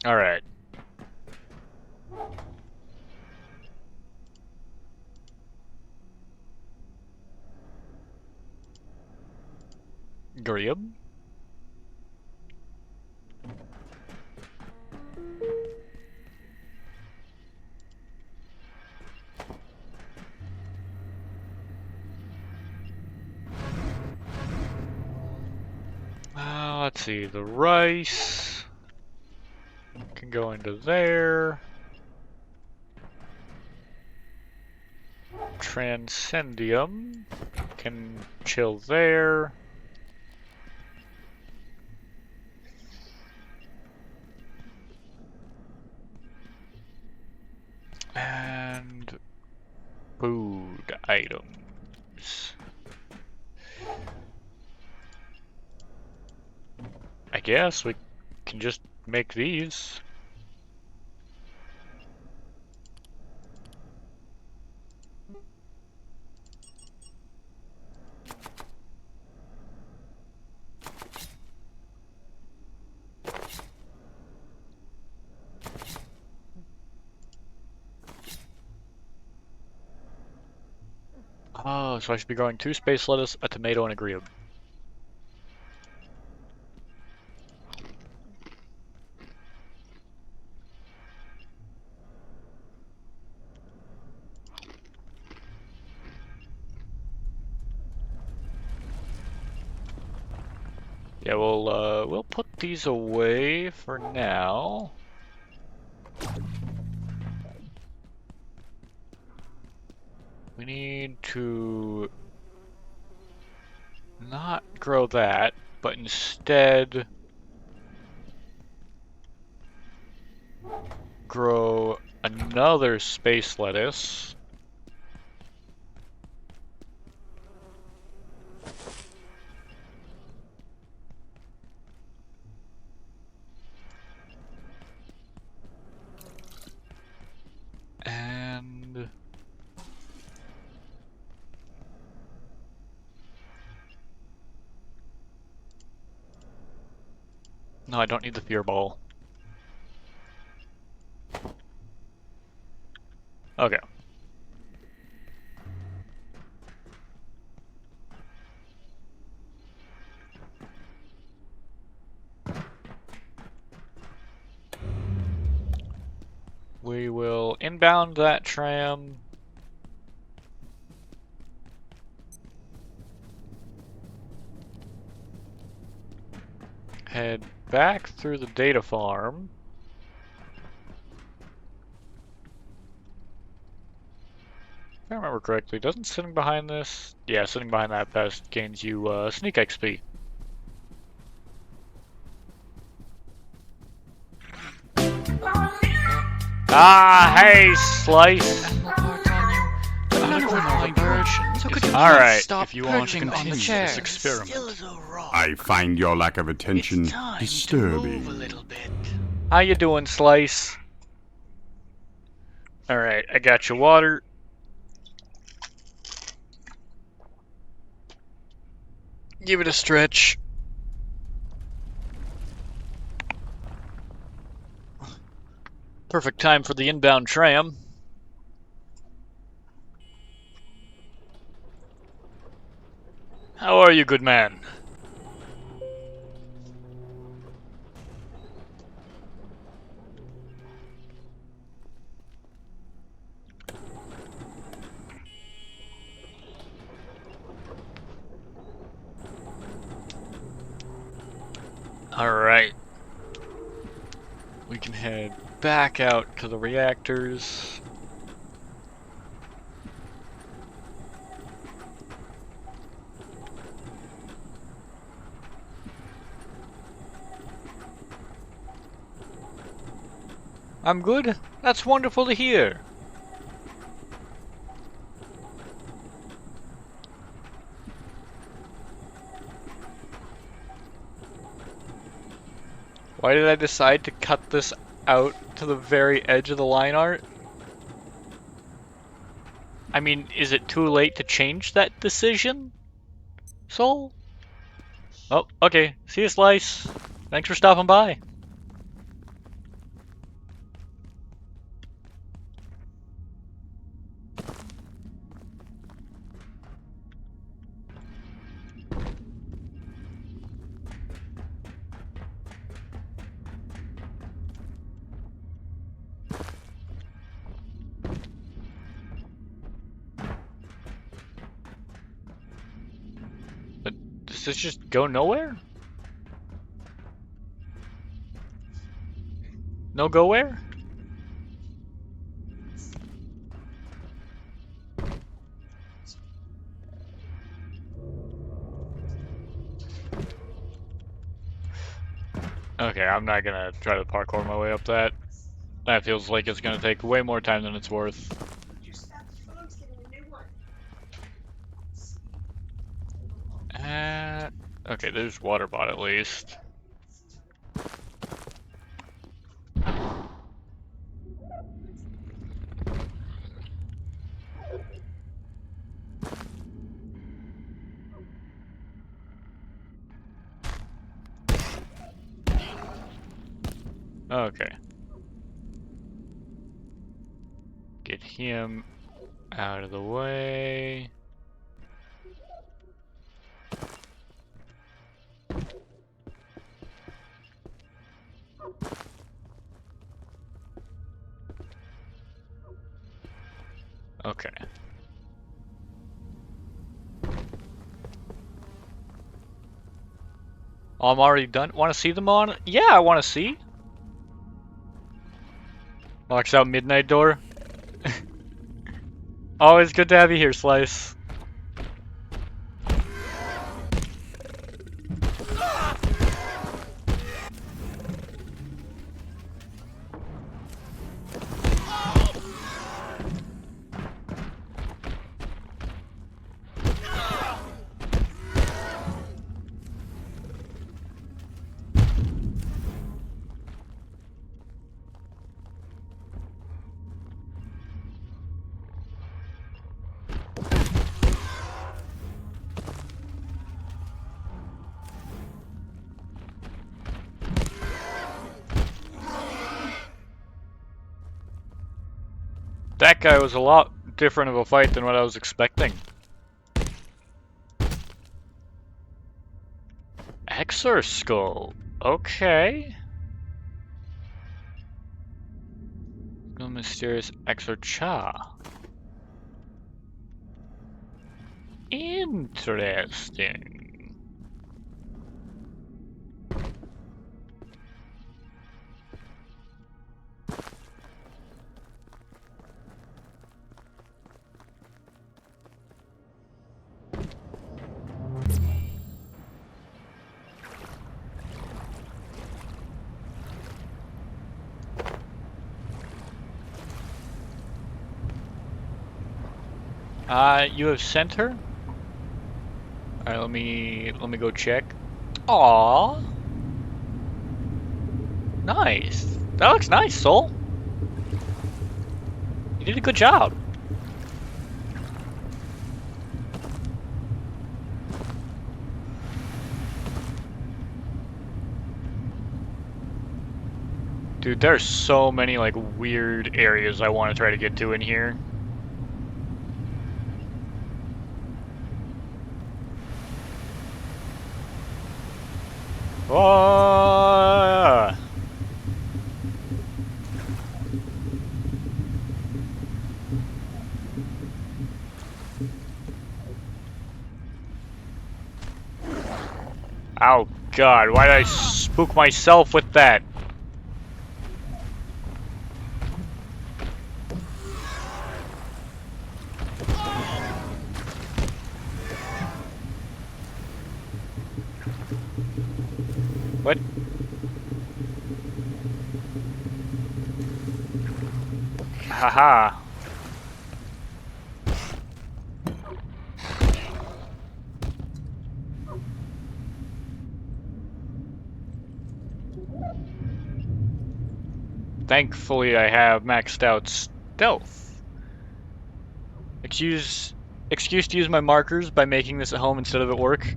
Alright. Grib. Let's see, the rice can go into there. Transcendium can chill there. And food items. I guess we can just make these. Oh, so I should be growing 2 space lettuce, a tomato, and a grebe. Yeah, we'll put these away for now. We need to not grow that, but instead grow another space lettuce. And no, I don't need the fear ball. Okay. We will inbound that tram. head back through the data farm. If I remember correctly, doesn't sitting behind this? Yeah, sitting behind that vest gains you sneak XP. Ah, hey, Slice! But none of them are vibrations. So could you please Alright, stop if you want to perching on the continue this chairs? experiment. Still as a rock. I find your lack of attention It's time to disturbing. move a little bit. How you doing, Slice? Alright, I got your water. Give it a stretch. Perfect time for the inbound tram. How are you, good man? Alright. We can head back out to the reactors. I'm good. That's wonderful to hear. Why did I decide to cut this out to the very edge of the line art? I mean, is it too late to change that decision, Soul? Oh, okay. See you, Slice. Thanks for stopping by. But does this just go nowhere? No go where? Okay, I'm not gonna try to parkour my way up that. That feels like it's gonna take way more time than it's worth. Okay, there's water bot at least. Okay. Get him out of the way. Okay. Oh, I'm already done. Want to see them on? Yeah, I want to see. Locks out midnight door. Always good to have you here, Slice. That guy was a lot different of a fight than what I was expecting. Exor Skull. Okay. No mysterious Exor Cha. Interesting. You have sent her? Alright, let me go check. Aww. Nice. That looks nice, Soul. You did a good job. Dude, there's so many like weird areas I want to try to get to in here. Oh! Oh God, why did I spook myself with that? What? Haha. Thankfully, I have maxed out stealth. Excuse to use my markers by making this at home instead of at work.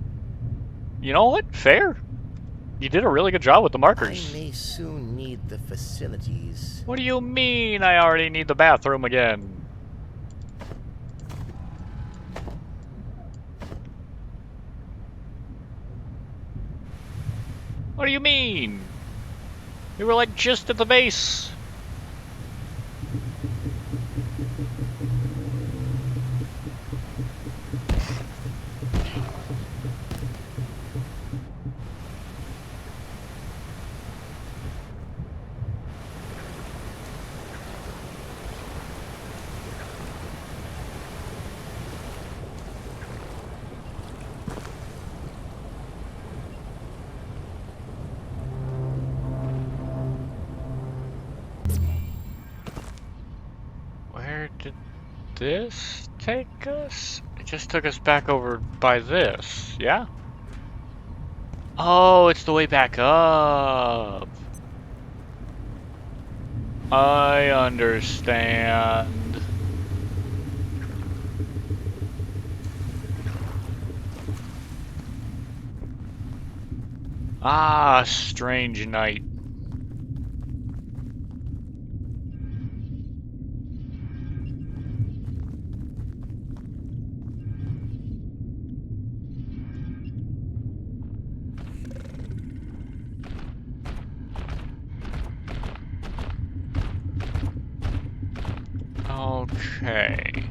You know what? Fair. You did a really good job with the I markers. may soon need the facilities. What do you mean I already need the bathroom again? What do you mean? We were like just at the base. Where did this take us? It just took us back over by this, yeah? Oh, it's the way back up. I understand. Ah, strange night. Okay.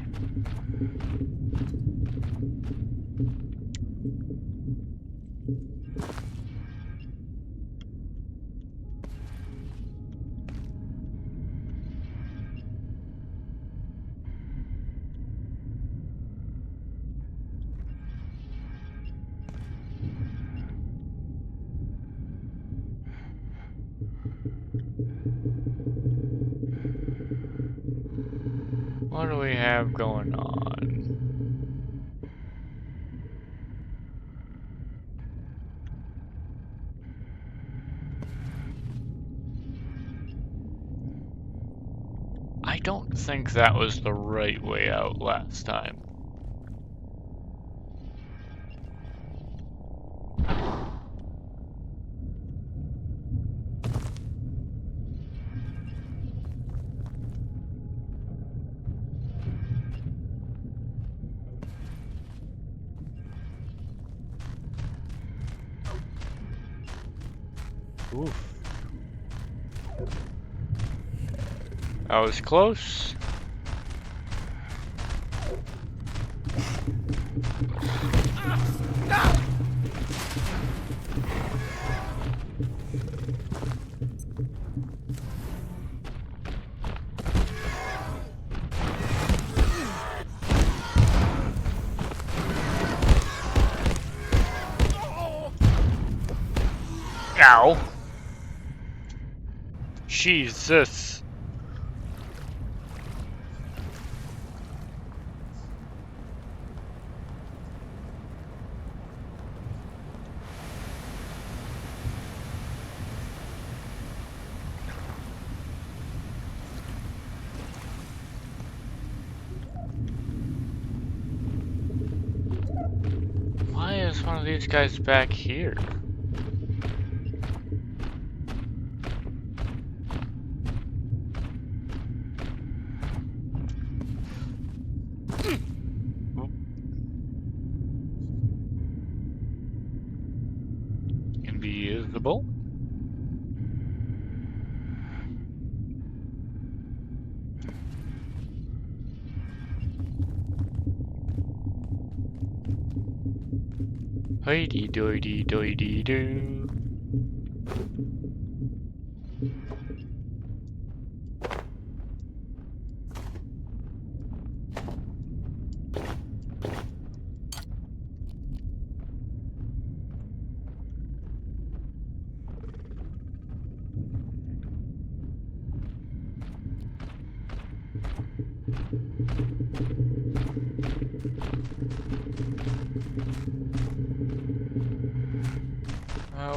What do we have going on? I don't think that was the right way out last time. Oof. That was close. Ow. Jesus. one of these guys back here? Invisible. Hoity doity doity doo.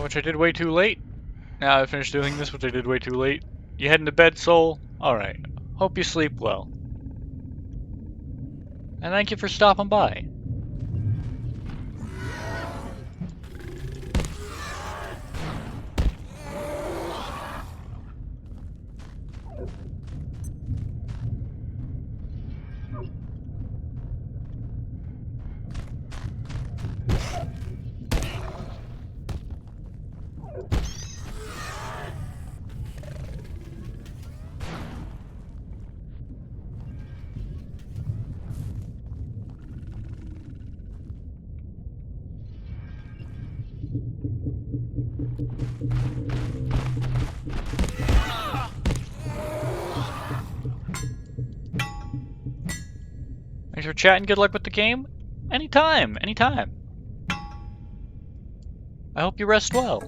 Which I did way too late. Now I finished doing this, which I did way too late. You heading to bed, Soul? Alright. Hope you sleep well. And thank you for stopping by. Thanks for chatting. Good luck with the game. Anytime, anytime. I hope you rest well.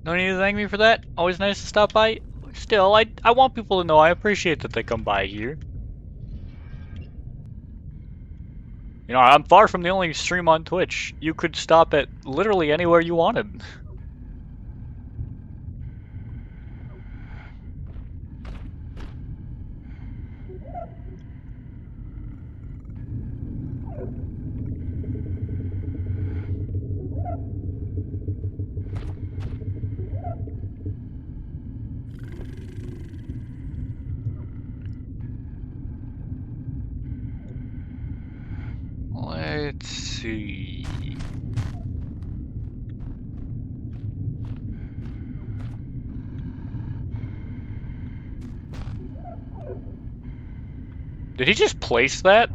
No need to thank me for that. Always nice to stop by. Still, I want people to know I appreciate that they come by here. You know, I'm far from the only stream on Twitch. You could stop at literally anywhere you wanted. Let's see. Did he just place that?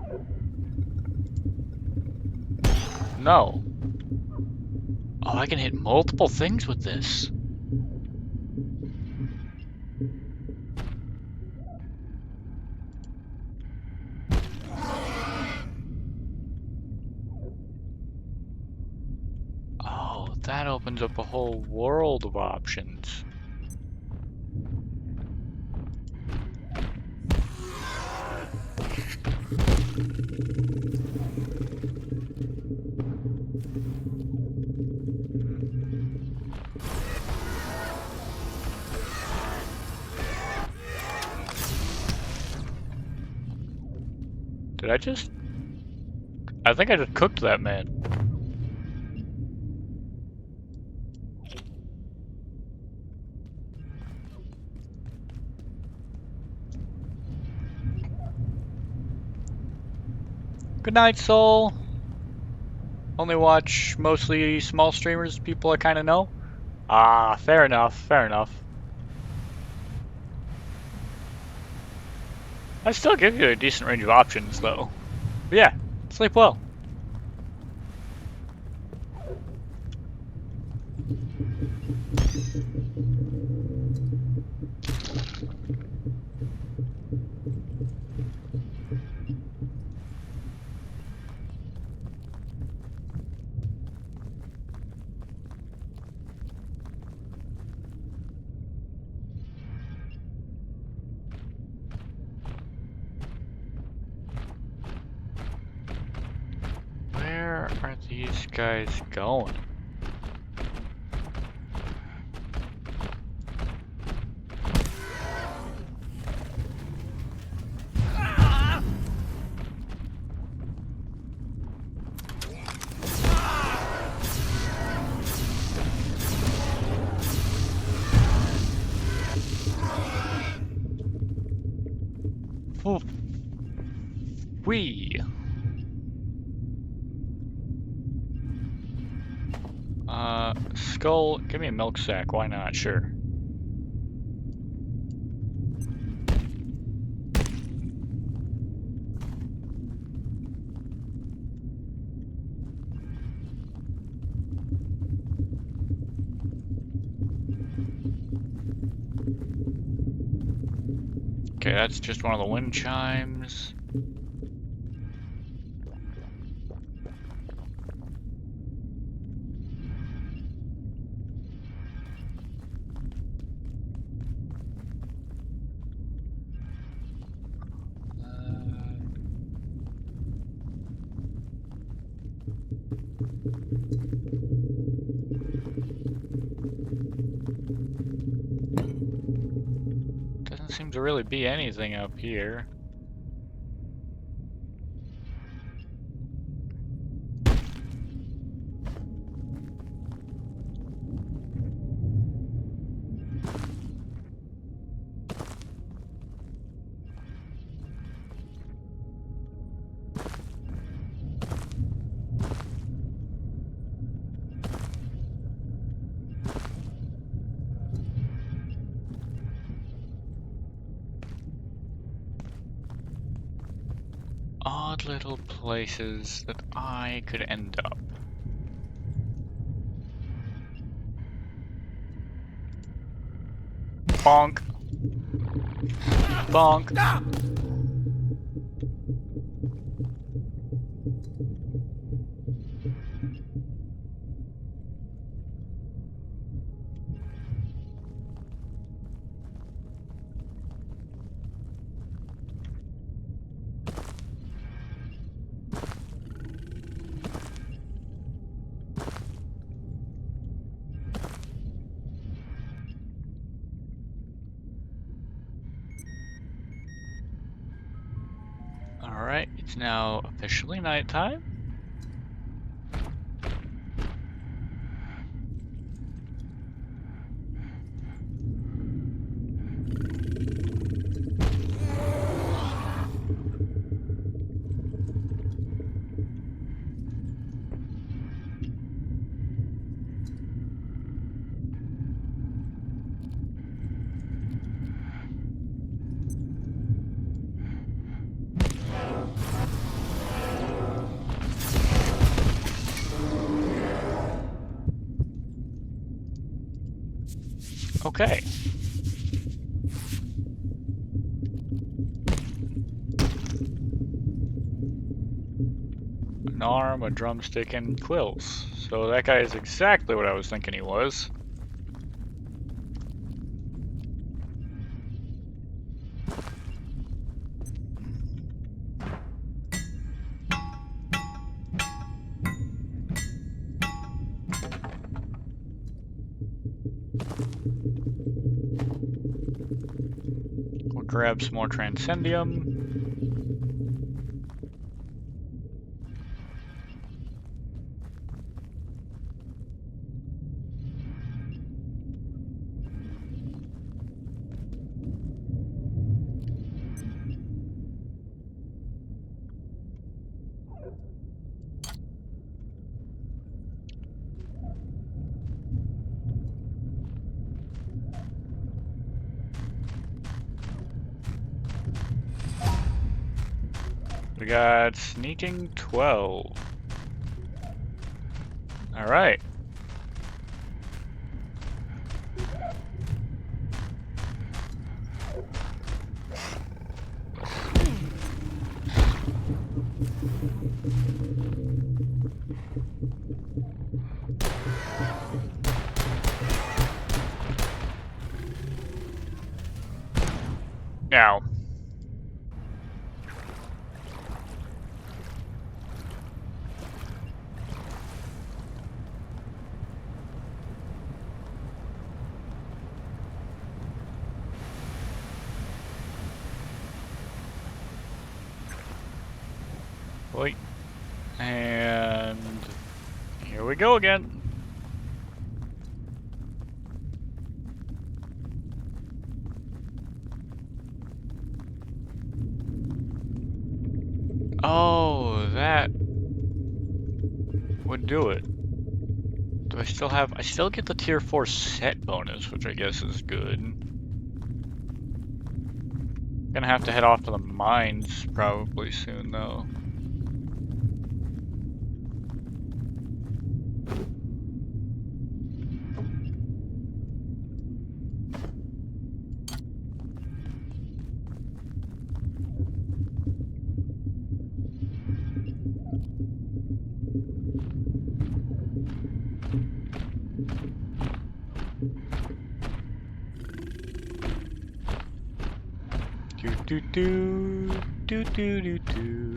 No. Oh, I can hit multiple things with this. Oh, that opens up a whole world of options. Did I just... I think I just cooked that man. Good night, Soul. Only watch mostly small streamers, people I kind of know. Ah, fair enough, fair enough. I still give you a decent range of options, though. But yeah, sleep well. Where are these guys going? Oof. Wee. Skull, give me a milk sack, why not? Sure. Okay, that's just one of the wind chimes. Doesn't seem to really be anything up here. Odd little places that I could end up. Bonk. Bonk. Alright, it's now officially nighttime. Okay. An arm, a drumstick, and quills. So that guy is exactly what I was thinking he was. We'll grab some more Transcendium. We got sneaking 12. Alright. Now. Wait. And here we go again. Oh, that would do it. Do I still have... I still get the tier 4 set bonus, which I guess is good. Gonna have to head off to the mines probably soon, though. Do do do do do do do.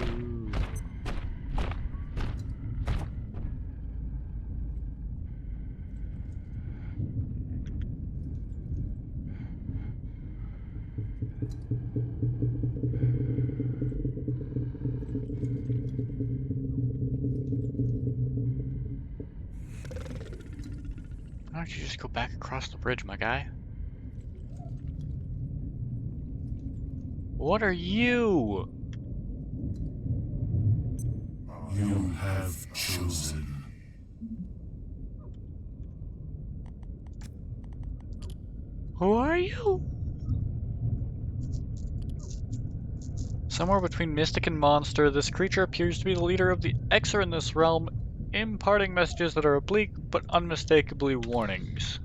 Why don't you just go back across the bridge, my guy? What are you? You have chosen. Who are you? Somewhere between mystic and monster, this creature appears to be the leader of the Exer in this realm, imparting messages that are oblique but unmistakably warnings.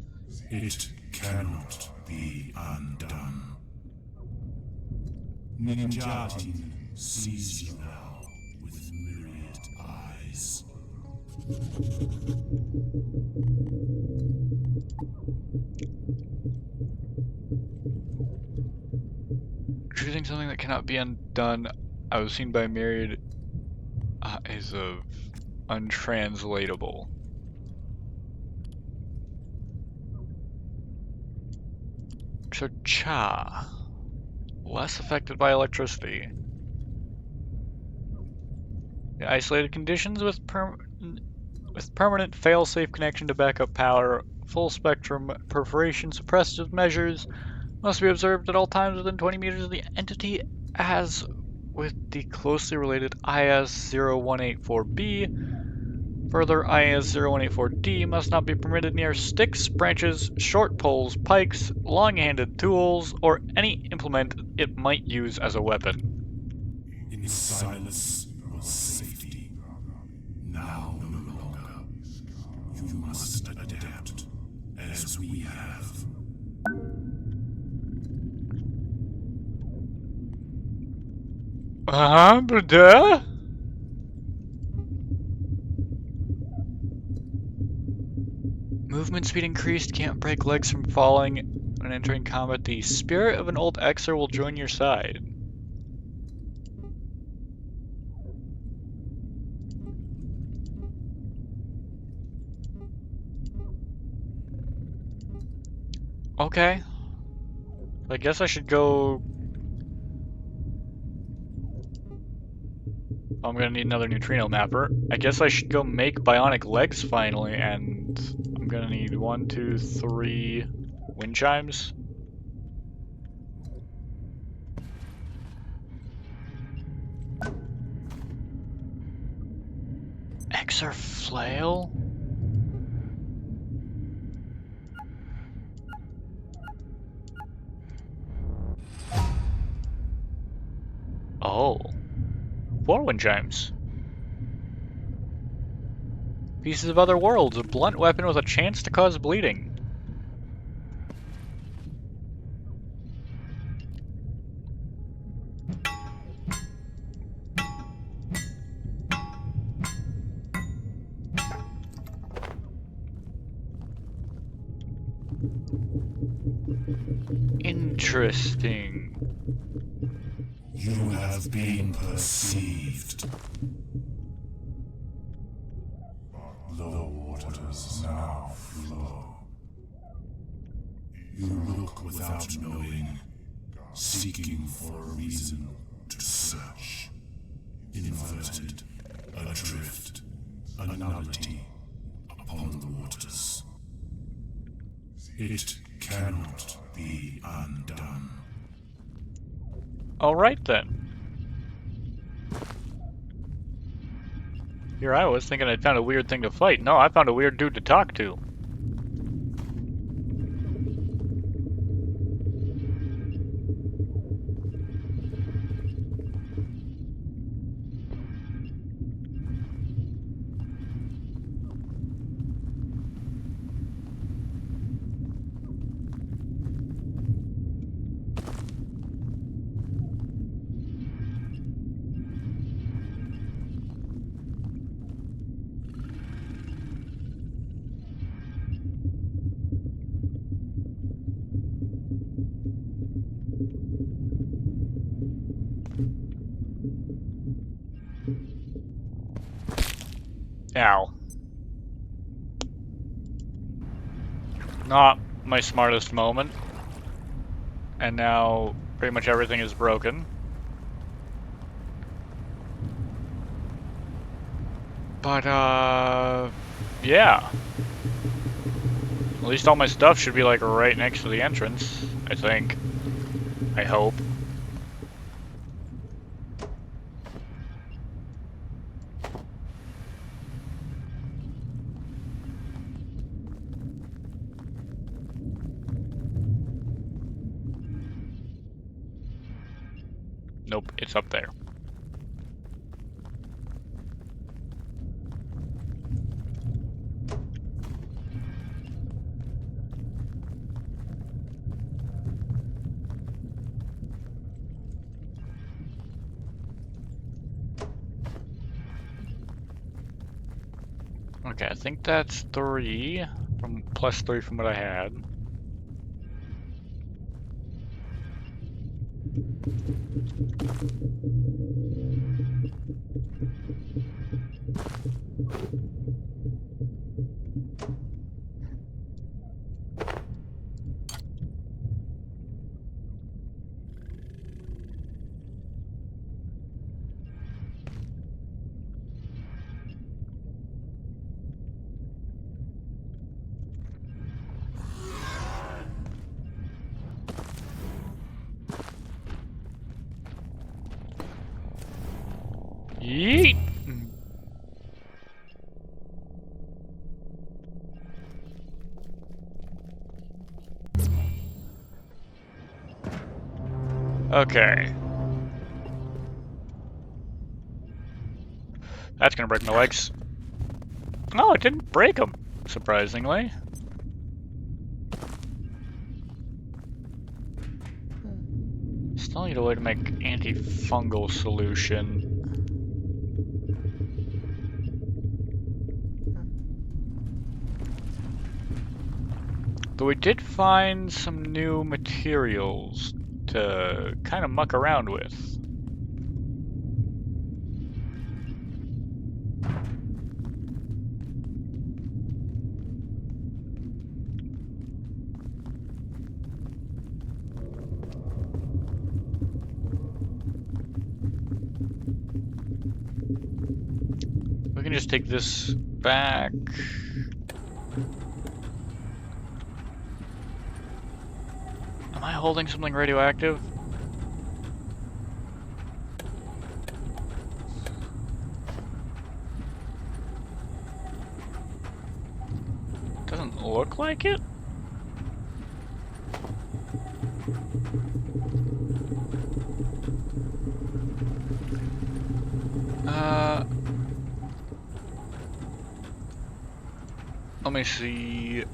It cannot be undone. Ninjatin sees you now with myriad eyes. Choosing something that cannot be undone, I was seen by myriad eyes of untranslatable. So Cha, less affected by electricity. The isolated conditions with permanent fail-safe connection to backup power, full spectrum perforation suppressive measures must be observed at all times within 20 meters of the entity, as with the closely related IS-0184B. Further, IS-0184D must not be permitted near sticks, branches, short poles, pikes, long-handed tools, or any implement it might use as a weapon. In silence was safety. Now no longer. You must adapt, as we have. Bruh? Movement speed increased, can't break legs from falling. When entering combat, the spirit of an old Xer will join your side. Okay. I guess I should go... I'm gonna need another neutrino mapper. I guess I should go make bionic legs finally, and I'm gonna need 1, 2, 3 wind chimes. Xer flail? Oh. 4 wind chimes. Pieces of other worlds, a blunt weapon with a chance to cause bleeding. Interesting. You have been perceived. Low waters now flow. You look without knowing, seeking for a reason to search. Inverted, adrift, a nullity upon the waters. It cannot be undone. Alright then. Here I was thinking I'd found a weird thing to fight. No, I found a weird dude to talk to. Ow. Not my smartest moment. And now pretty much everything is broken. But, yeah. At least all my stuff should be, like, right next to the entrance, I think. I hope. Nope, it's up there. Okay, I think that's 3 from +3 from what I had. Yeet! Okay. That's gonna break my legs. Oh, it didn't break them, surprisingly. Still need a way to make antifungal solution. Though we did find some new materials to kind of muck around with. We can just take this back. Am I holding something radioactive? Doesn't look like it. Let me see.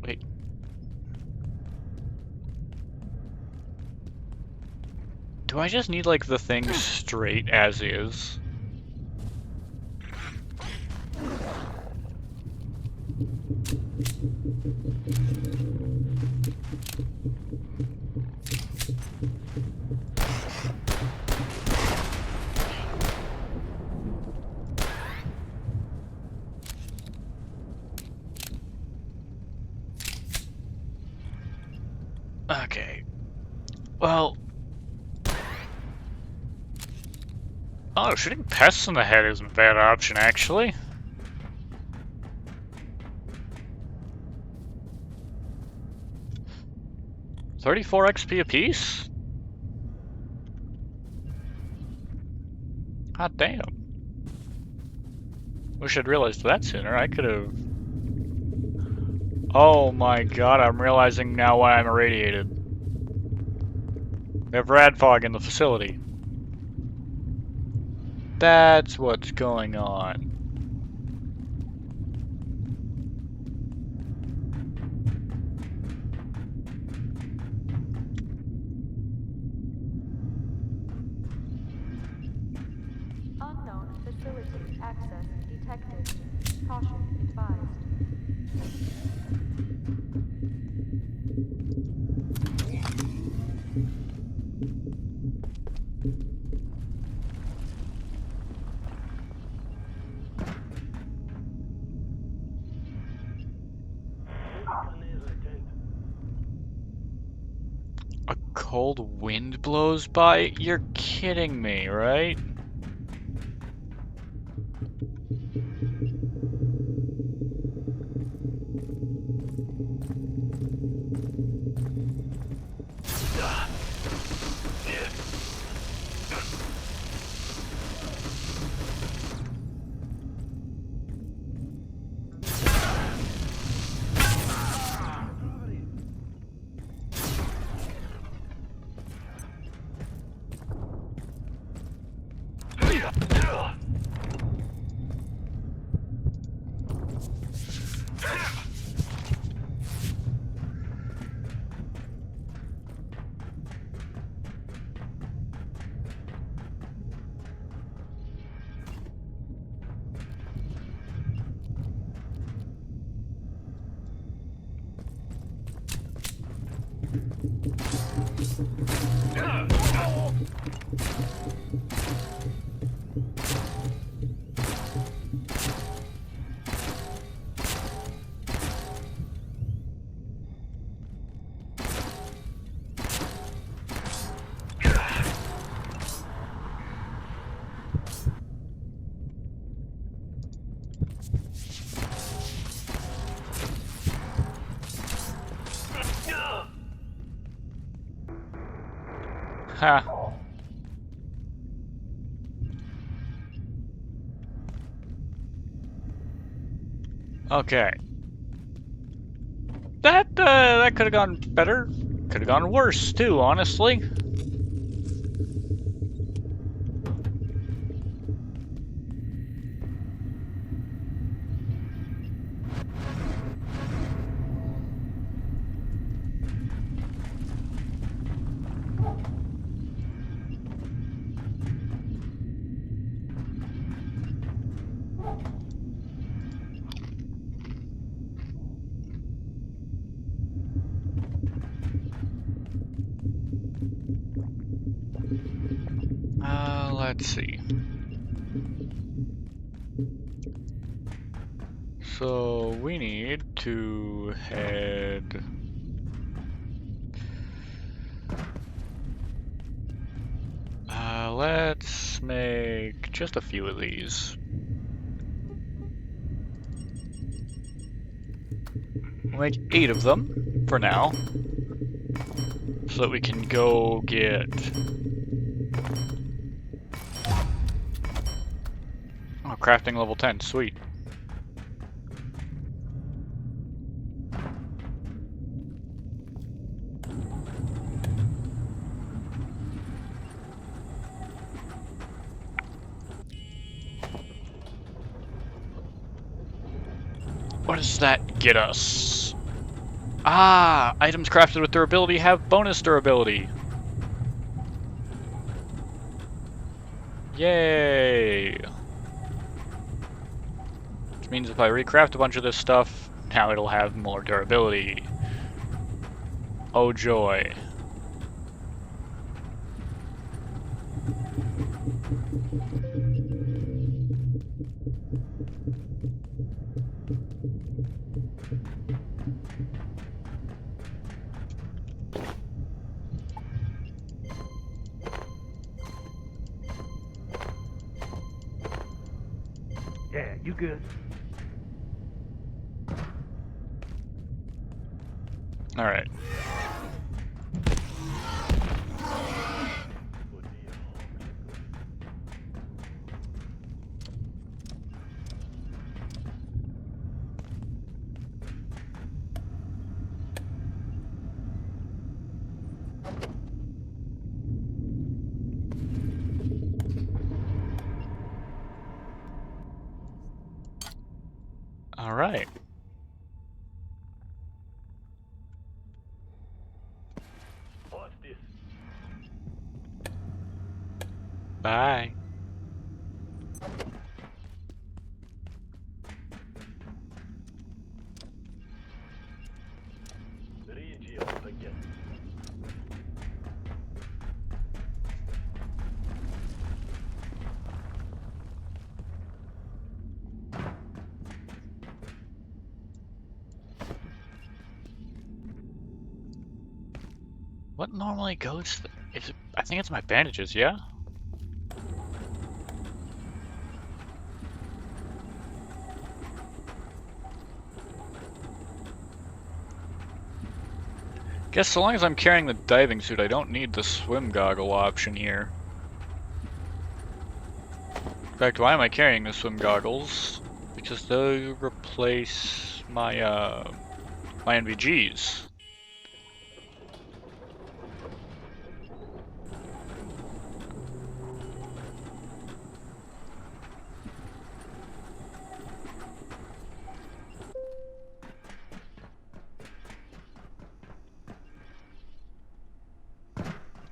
Wait. Do I just need, like, the thing straight as is? Okay. Well... Oh, shooting pests in the head isn't a bad option, actually. $34 XP apiece? Hot damn. Wish I'd realized that sooner. I could have... Oh my god, I'm realizing now why I'm irradiated. We have rad fog in the facility. That's what's going on. Unknown facility access detected. Caution advised. A cold wind blows by? You're kidding me, right? Ha. Okay. That could have gone better. Could have gone worse too, honestly. Let's see. So we need to head... let's make just a few of these. We'll make 8 of them for now, so that we can go get... Oh, crafting level 10, sweet. What does that get us? Ah, items crafted with durability have bonus durability. Yay! Which means if I recraft a bunch of this stuff, now it'll have more durability. Oh joy. Yeah, you good? All right. All right. What's this? Bye. Reactors again. What normally goes? Is it, I think it's my bandages. Yeah. Guess so long as I'm carrying the diving suit, I don't need the swim goggle option here. In fact, why am I carrying the swim goggles? Because they replace my my NVGs.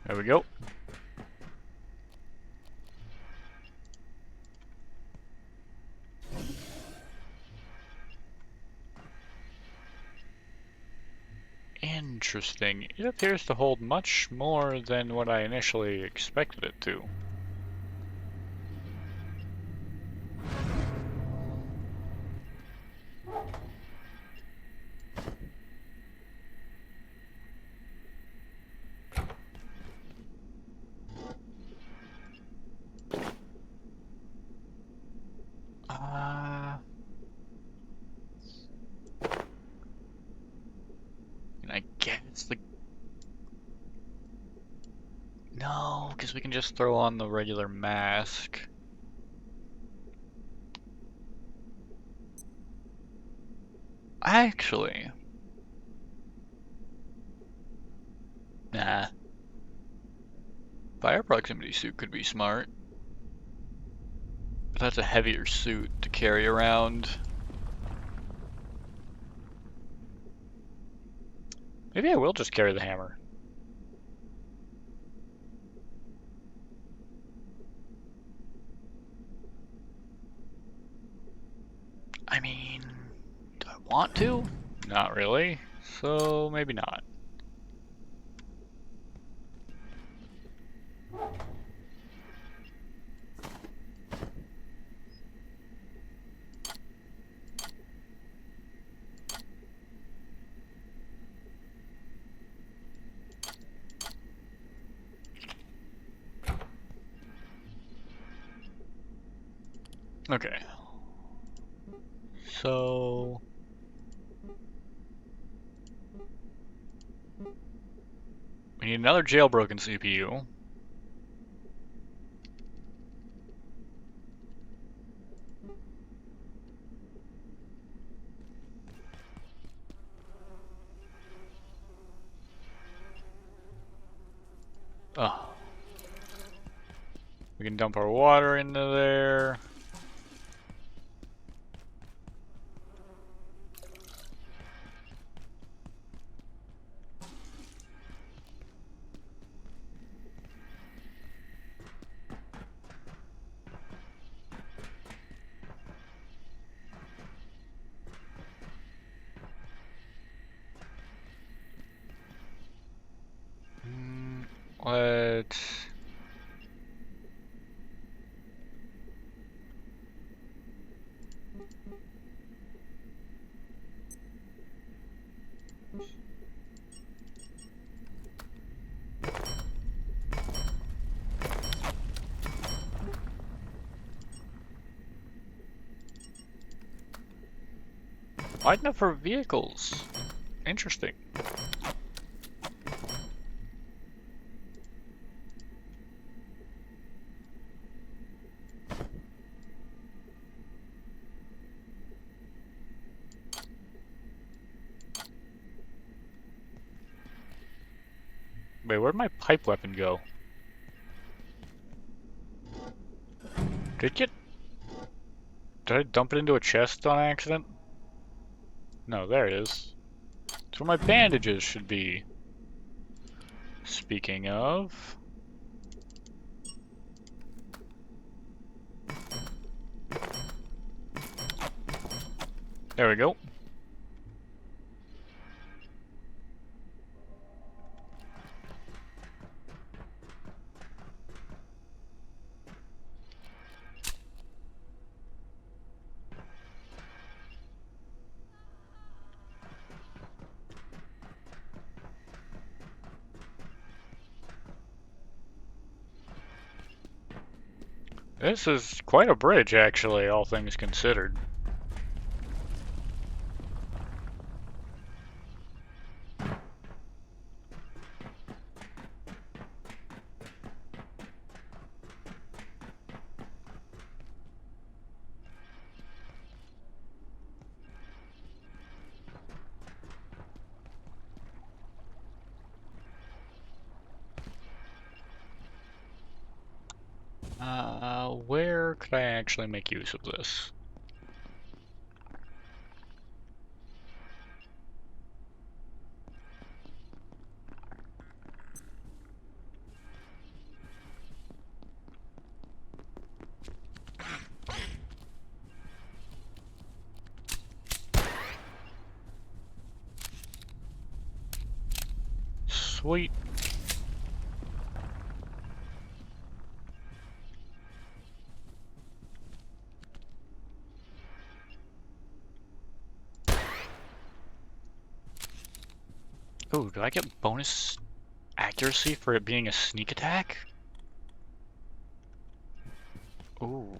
There we go. Interesting. It appears to hold much more than what I initially expected it to. And I guess the... No, because we can just throw on the regular mask. Actually... Nah. Fire proximity suit could be smart. But that's a heavier suit to carry around. Maybe I will just carry the hammer. I mean, do I want to? Not really. So maybe not. Okay. So... we need another jailbroken CPU. Oh. We can dump our water into there. Let's... Wide enough for vehicles. Interesting. Wait, where'd my pipe weapon go? Did I dump it into a chest on accident? No, there it is. That's where my bandages should be. Speaking of... There we go. This is quite a bridge, actually, all things considered. Where could I actually make use of this? Sweet. Ooh, do I get bonus accuracy for it being a sneak attack? Ooh.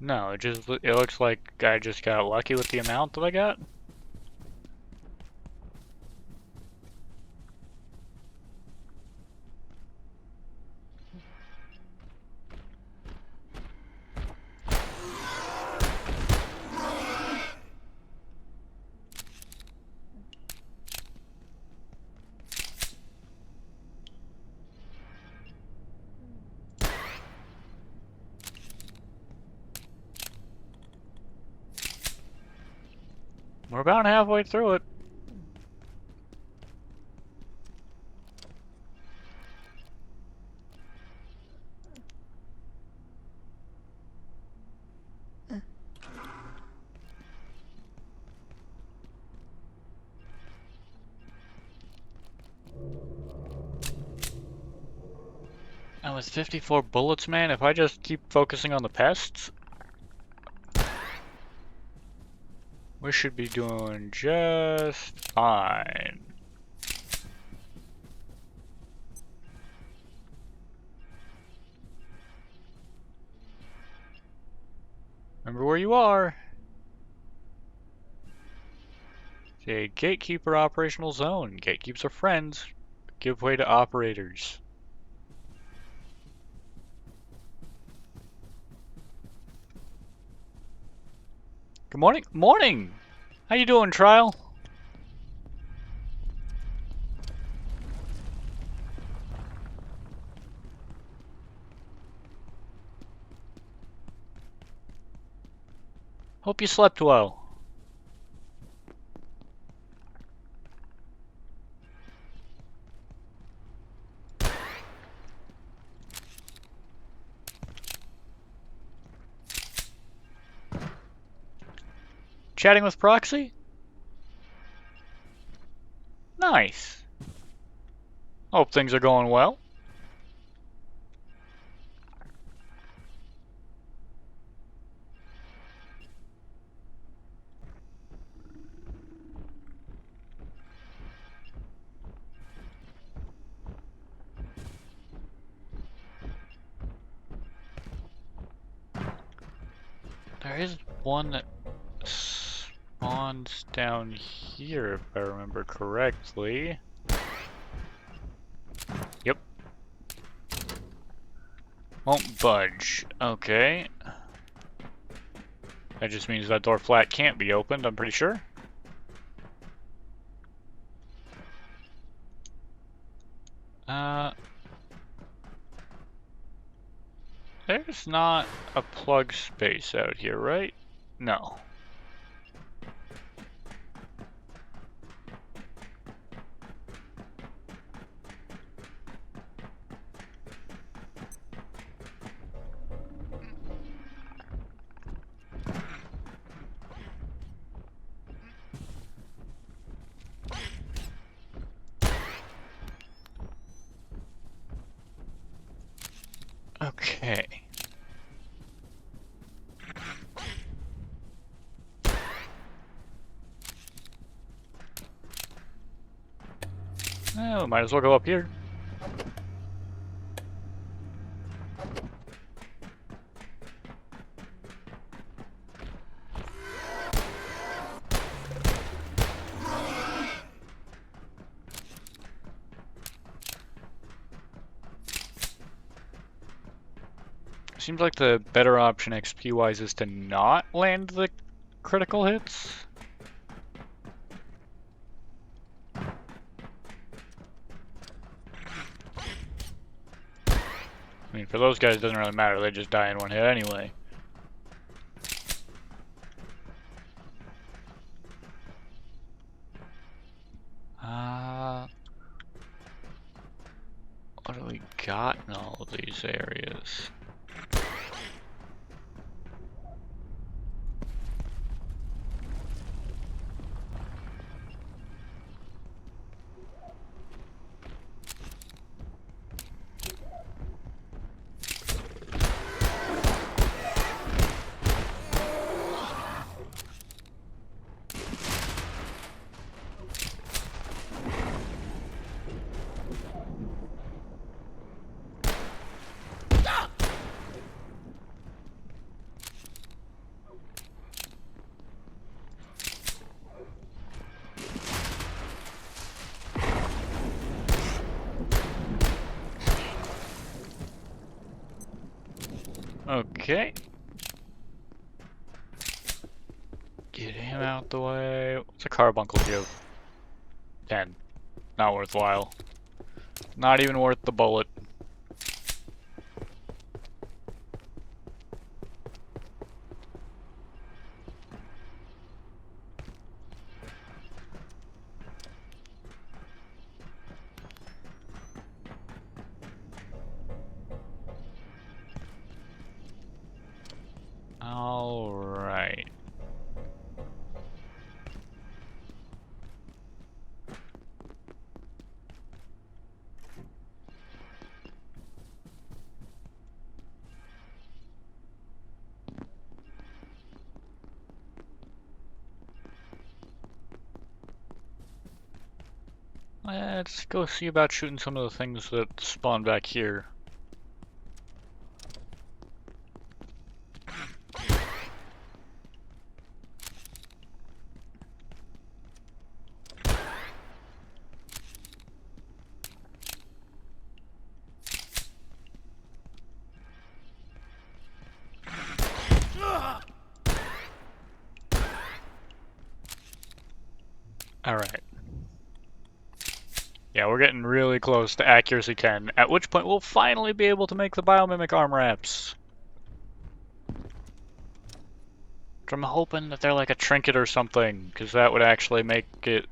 No, it looks like I just got lucky with the amount that I got. We're about halfway through it. And with 54 bullets, man, if I just keep focusing on the pests, we should be doing just fine. Remember where you are. Okay, gatekeeper operational zone. Gatekeepers are friends. Give way to operators. Good morning. Morning! How you doing, Trial? Hope you slept well. Chatting with Proxy? Nice. Hope things are going well. There is one that spawns down here, if I remember correctly. Yep. Won't budge. Okay. That just means that door flat can't be opened, I'm pretty sure. There's not a plug space out here, right? No. Okay. Well, we might as well go up here. Seems like the better option XP-wise is to not land the critical hits. I mean, for those guys, it doesn't really matter. They just die in one hit anyway. What do we got in all of these areas? Okay. Get him out the way. What's a carbuncle give? 10. Not worthwhile. Not even worth the bullet. Alright. Let's go see about shooting some of the things that spawn back here. Alright. Yeah, we're getting really close to accuracy 10, at which point we'll finally be able to make the biomimic arm wraps. Which I'm hoping that they're like a trinket or something, because that would actually make it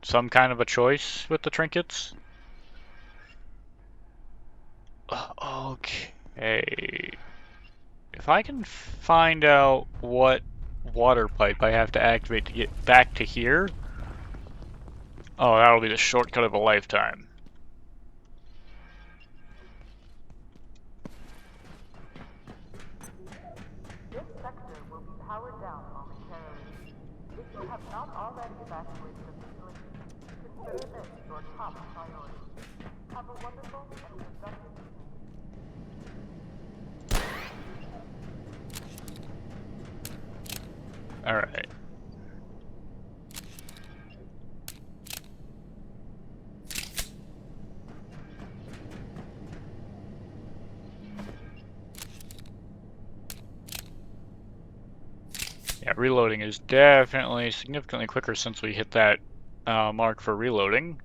some kind of a choice with the trinkets. Okay. If I can find out what water pipe I have to activate to get back to here, oh, that'll be the shortcut of a lifetime. This sector will be powered down momentarily. If you have not already evacuated the facility, consider this your top priority. Have a wonderful and productive evening. Alright. Yeah, reloading is definitely significantly quicker since we hit that mark for reloading.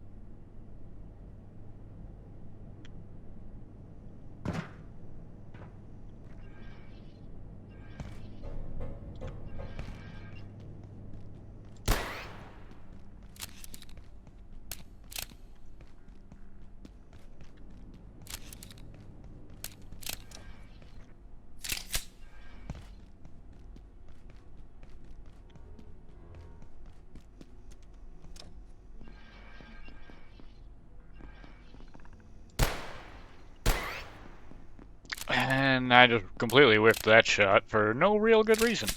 And I just completely whiffed that shot for no real good reason.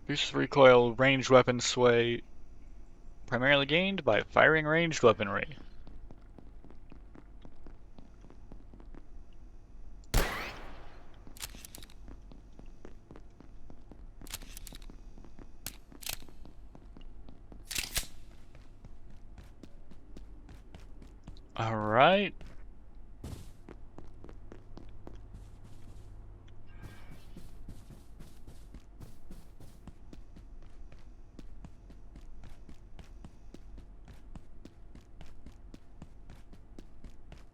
Boost recoil, ranged weapon sway, primarily gained by firing ranged weaponry. Alright.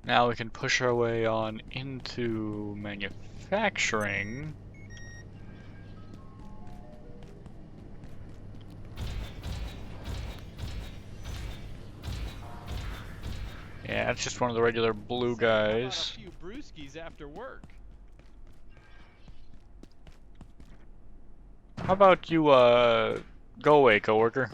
Now we can push our way on into manufacturing. Yeah, it's just one of the regular blue guys. A few brewskis after work. How about you, go away, coworker?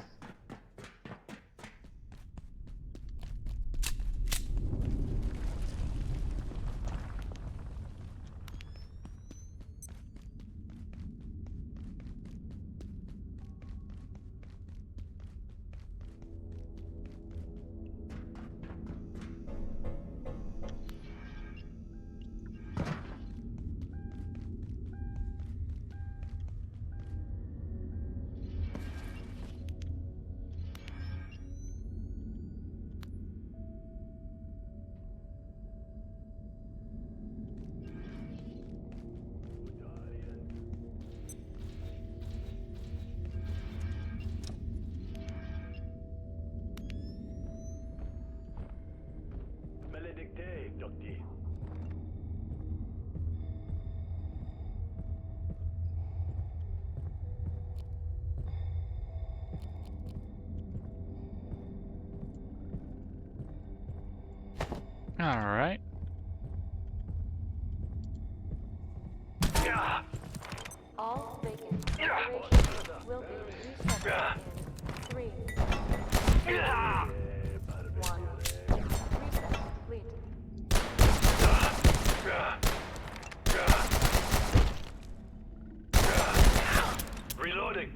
Alright. All vacant operations will be reset in 3, 2, 1. Reset complete. Reloading.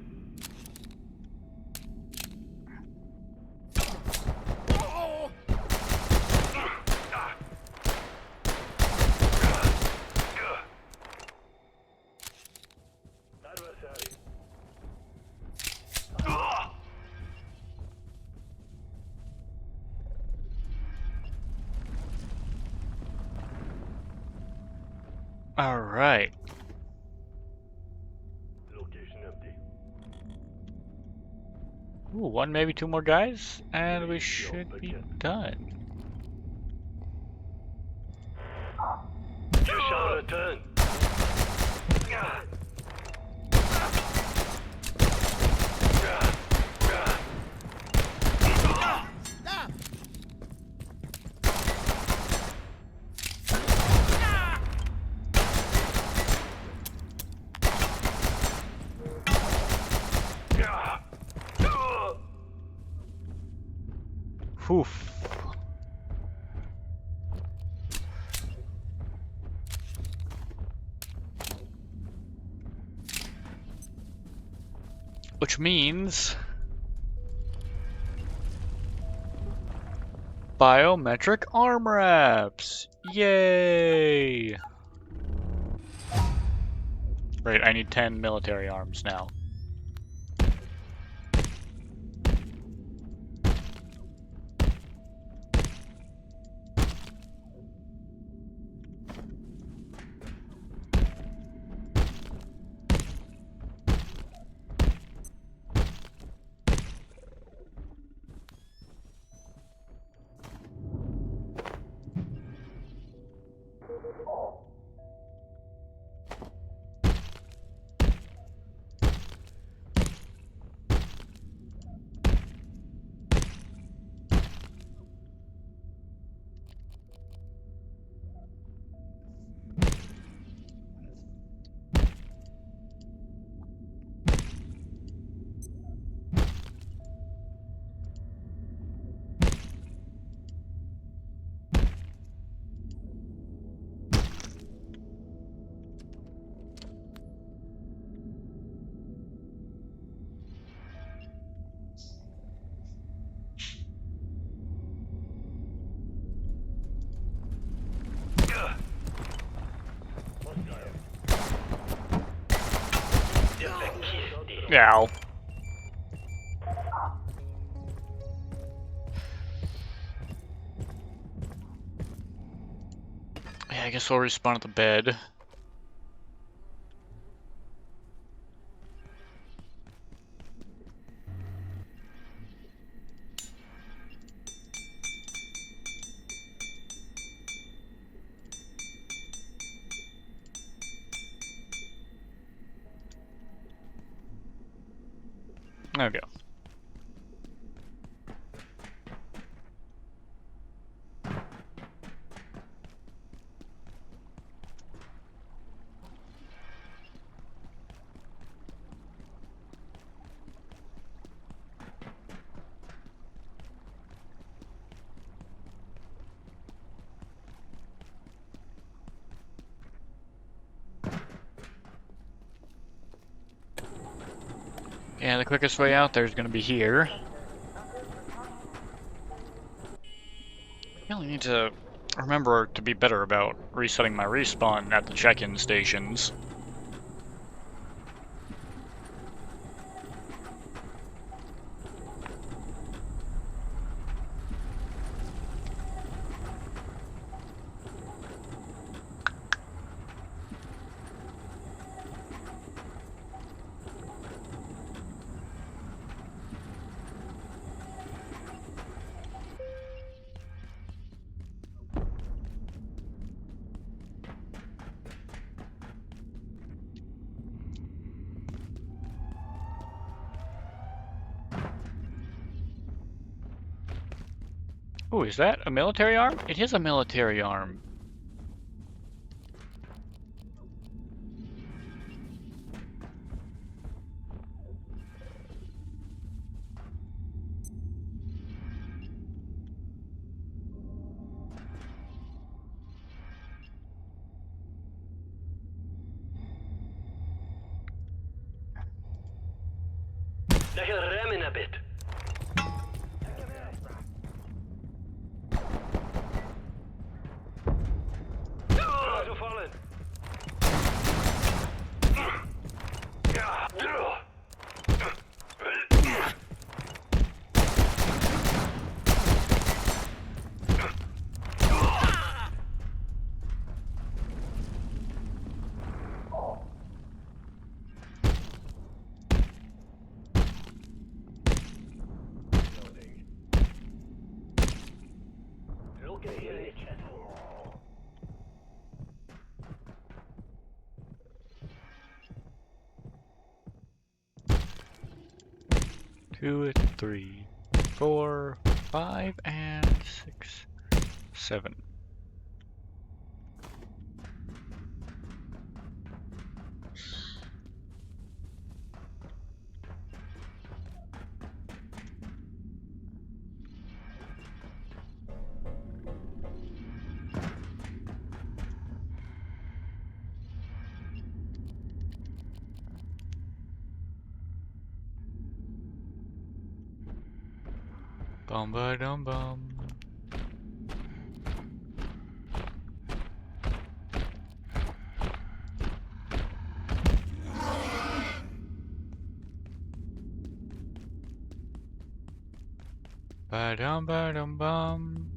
Adversary. Alright. Location empty. Ooh, one, maybe two more guys, and we should be done. You shall return. Oof. Which means biometric arm wraps. Yay! Right, I need 10 military arms now. Yeah. Yeah, I guess we'll respawn at the bed. There we go. Yeah, the quickest way out there is going to be here. I really need to remember to be better about resetting my respawn at the check-in stations. Oh, is that a military arm? It is a military arm. Leg je rem in een bit. Zo vallen. Two, three, 4, 5, and 6, 7. Bum ba dum bum. Ba dum bum.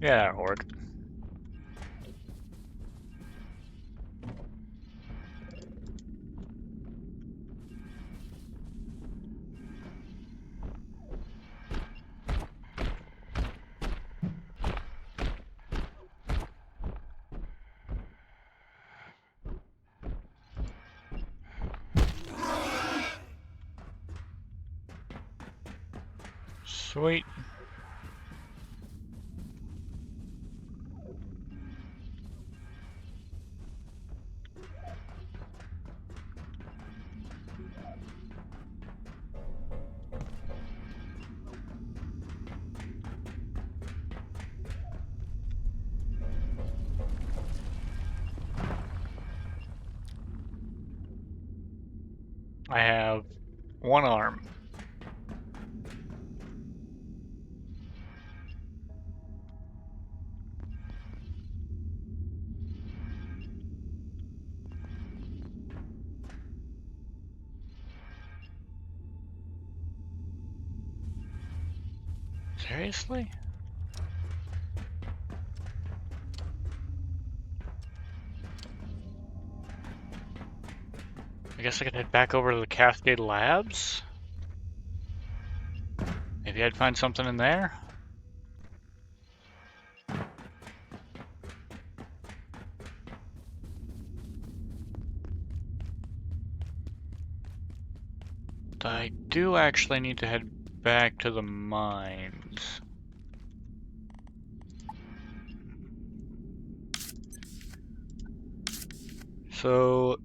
Yeah, that'll work. Sweet. I have one arm. Seriously? I guess I could head back over to the Cascade Labs. Maybe I'd find something in there. I do actually need to head back to the mines. So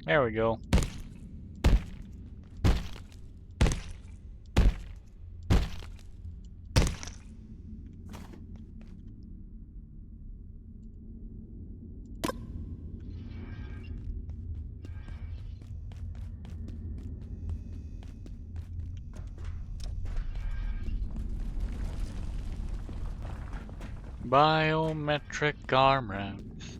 there we go. Biometric arm rounds.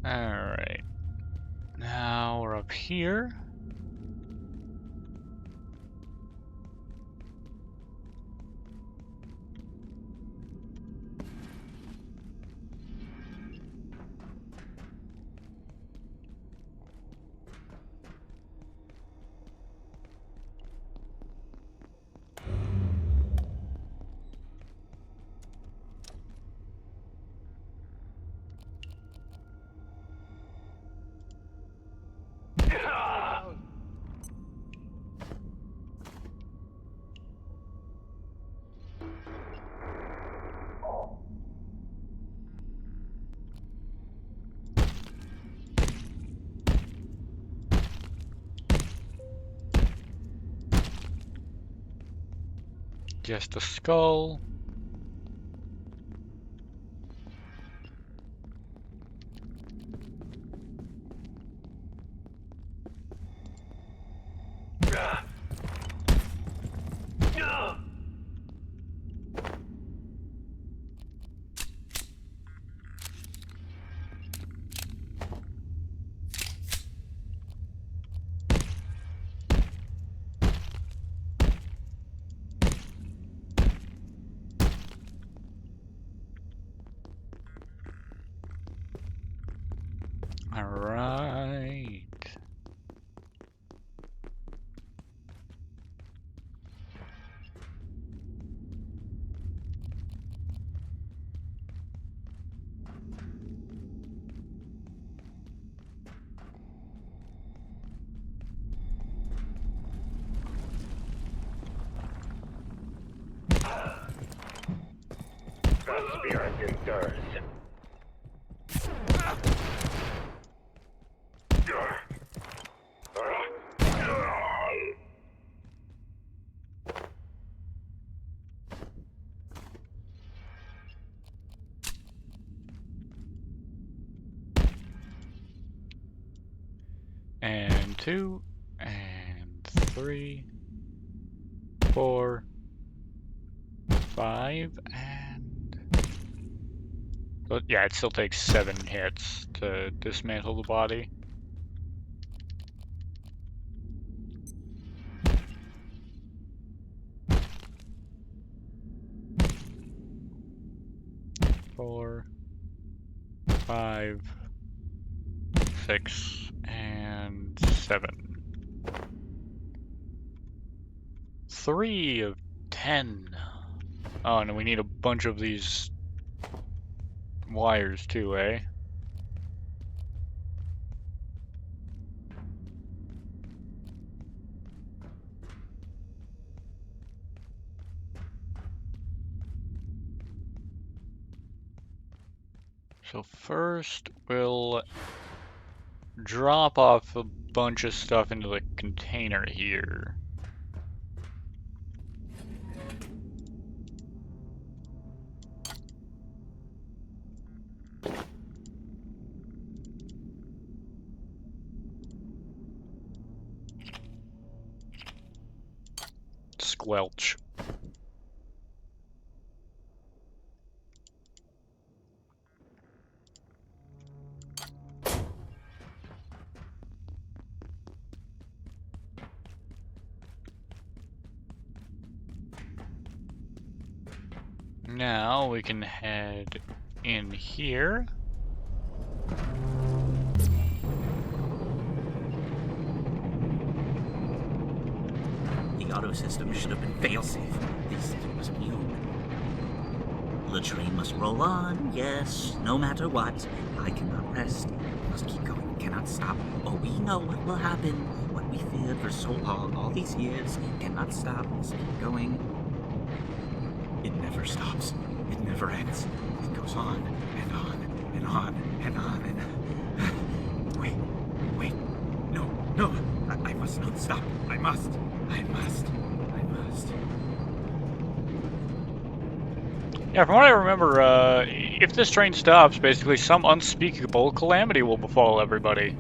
Alright. Now we're up here. Just a skull. Alright. The spirit endures. And 2, and 3, 4, 5, and... But yeah, it still takes 7 hits to dismantle the body. 4, 5, 6, and 7. 3 of 10. Oh, and we need a bunch of these wires too, eh? So first we'll drop off a bunch of stuff into the container here. Squelch. Now we can head in here. The auto system should have been fail-safe. This was immune. The train must roll on, yes, no matter what. I cannot rest. We must keep going, cannot stop. Oh, we know what will happen. What we feared for so long, all these years, cannot stop. Must keep going. It never stops. It never ends. It goes on and on and on and on and... Wait. No. I must not stop. I must. Yeah, from what I remember, if this train stops, basically some unspeakable calamity will befall everybody.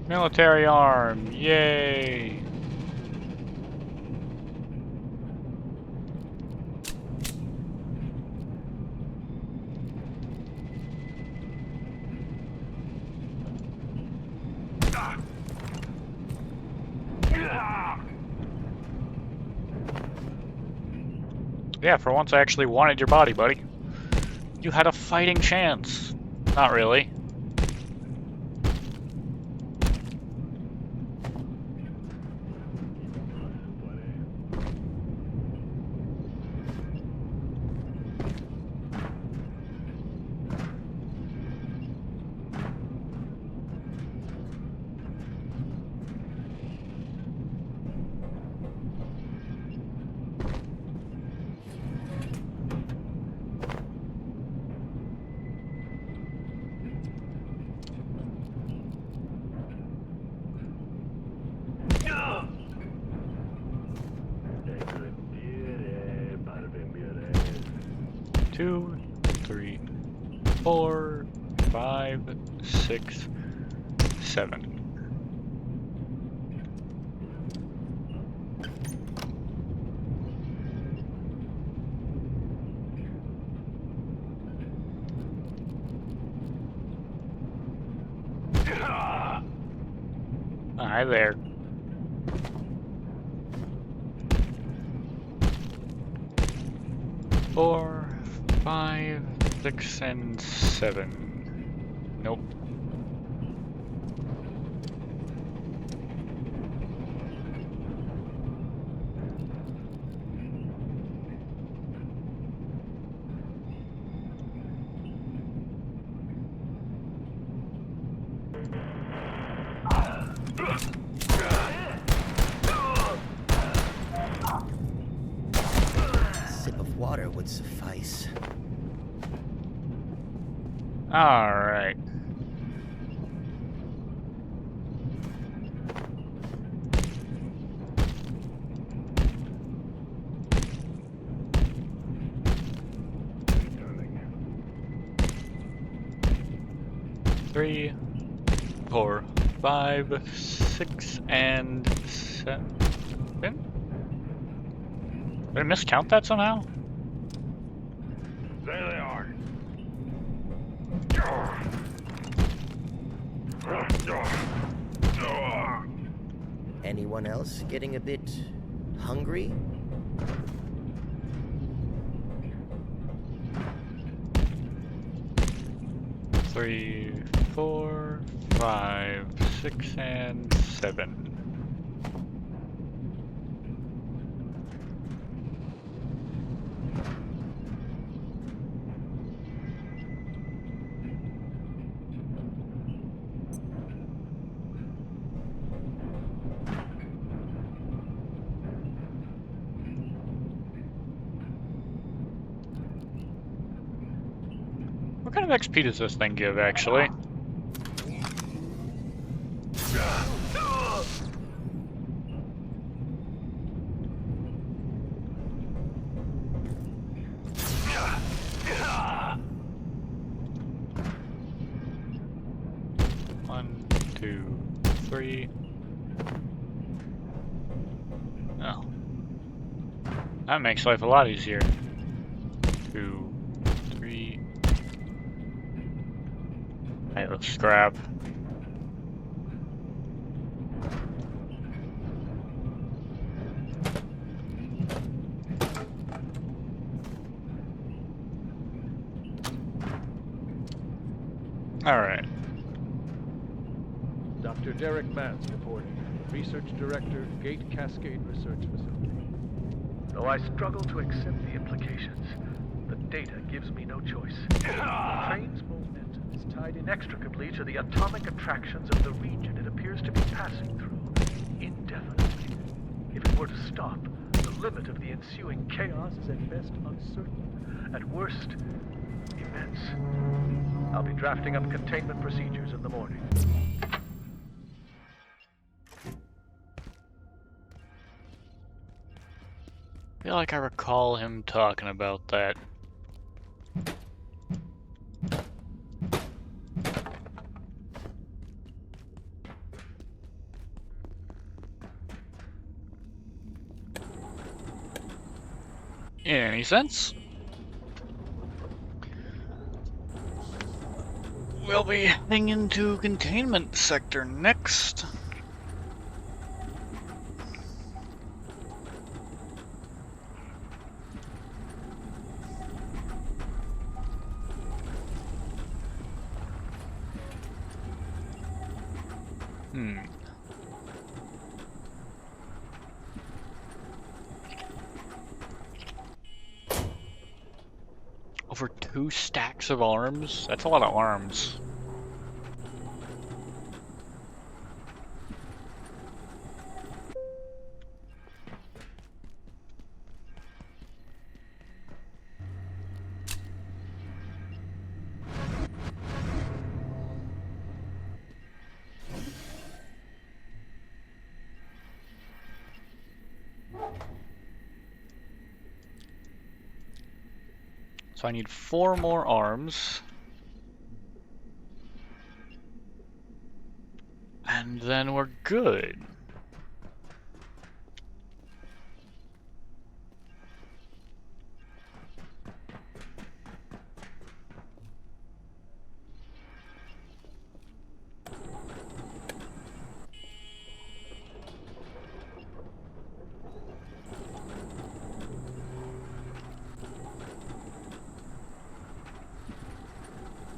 Military arm, yay! Yeah, for once I actually wanted your body, buddy. You had a fighting chance. Not really. Two, 3, 4, 5, 6, 7. Hi there. Four, 5, 6, and 7. Nope. A sip of water would suffice. Alright. 3, 4, 5, 6, and 7. Did I miscount that somehow? There they are. Anyone else getting a bit hungry? Three, 4, 5, 6, and 7. What kind of XP does this thing give, actually? One, 2, 3. Oh. That makes life a lot easier. 2, 3. Alright, let's scrap. Alright. Dr. Derek Mance reporting. Research Director, Gate Cascade Research Facility. Though I struggle to accept the implications, the data gives me no choice. The train's momentum is tied inextricably to the atomic attractions of the region it appears to be passing through, indefinitely. If it were to stop, the limit of the ensuing chaos is at best uncertain, at worst, immense. I'll be drafting up containment procedures in the morning. I feel like I recall him talking about that. In any sense? We'll be heading into containment sector next. Over 2 stacks of arms? That's a lot of arms. So I need 4 more arms. And then we're good.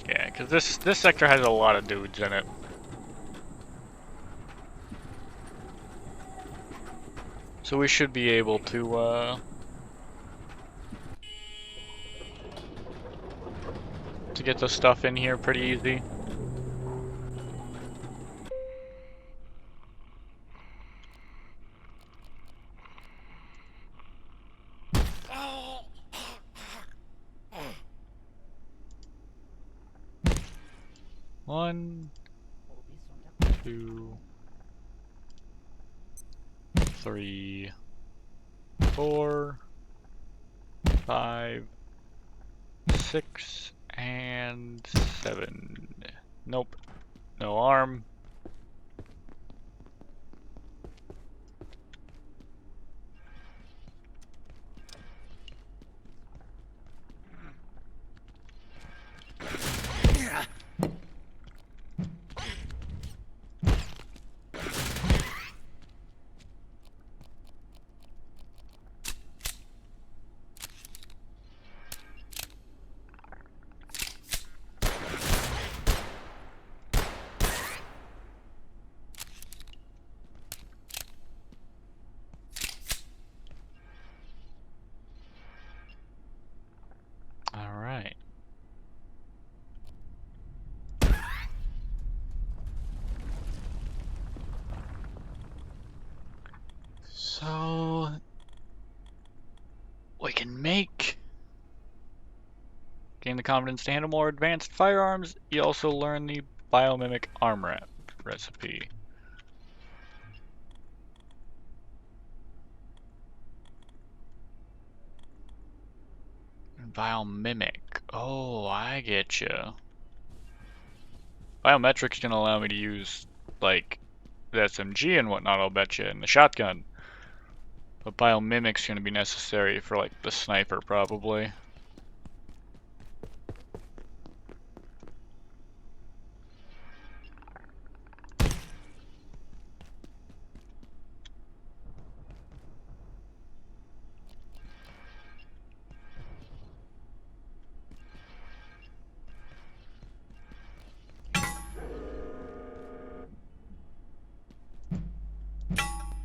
Yeah, because this sector has a lot of dudes in it. So we should be able to get the stuff in here pretty easy. One, 2, 3, 4, 5, 6, and 7. Nope. No arm. Alright. So we can gain the confidence to handle more advanced firearms. You also learn the biomimic armor recipe. Biomimic. Oh, I get you. Biometric's gonna allow me to use like the SMG and whatnot, I'll bet you, and the shotgun. But biomimic's gonna be necessary for like the sniper probably.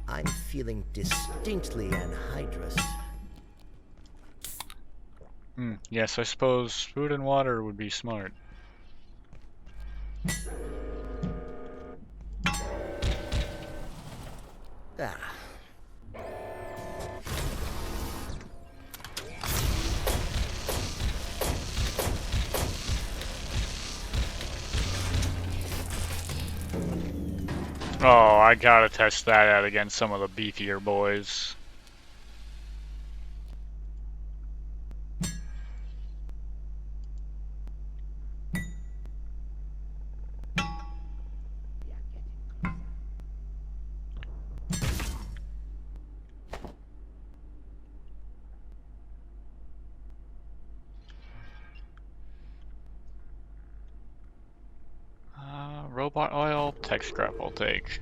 I'm feeling distinctly anhydrous. Yes, I suppose food and water would be smart. Ah. Oh, I gotta test that out against some of the beefier boys. Robot oil, tech scrap I'll take.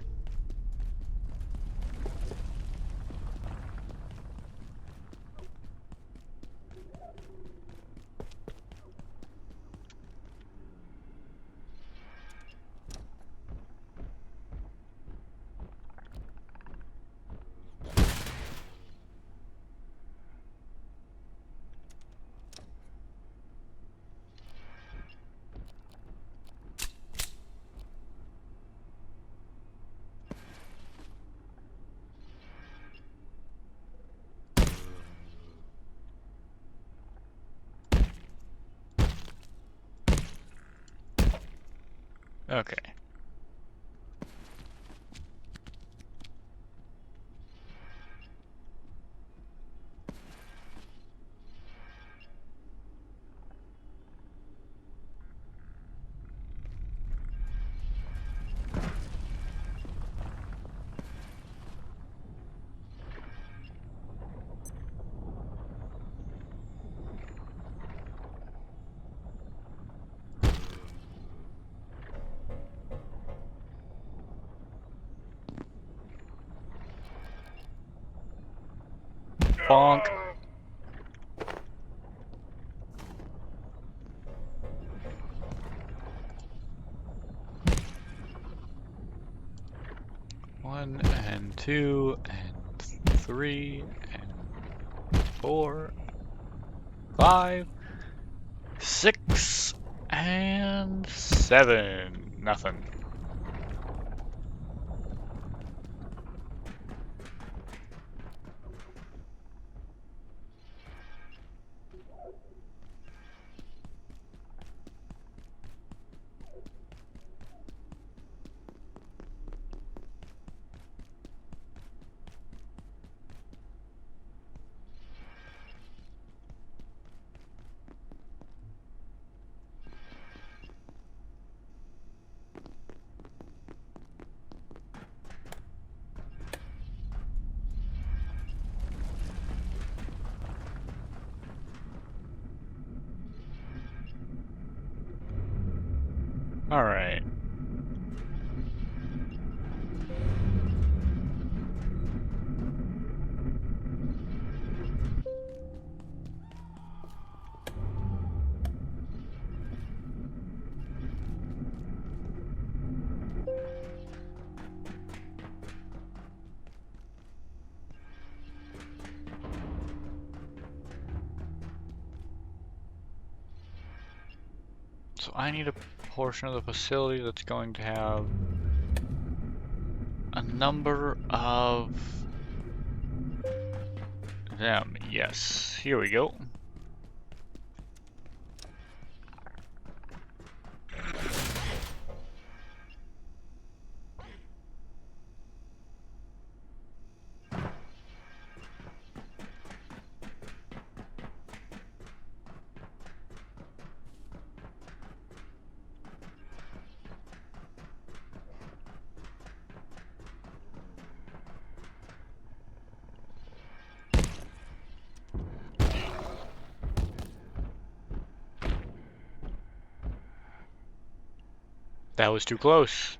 Okay. Bonk. One and two and three and 4, 5, 6, and 7. Nothing. Alright. So I need a portion of the facility that's going to have a number of them. Yes, here we go. That was too close.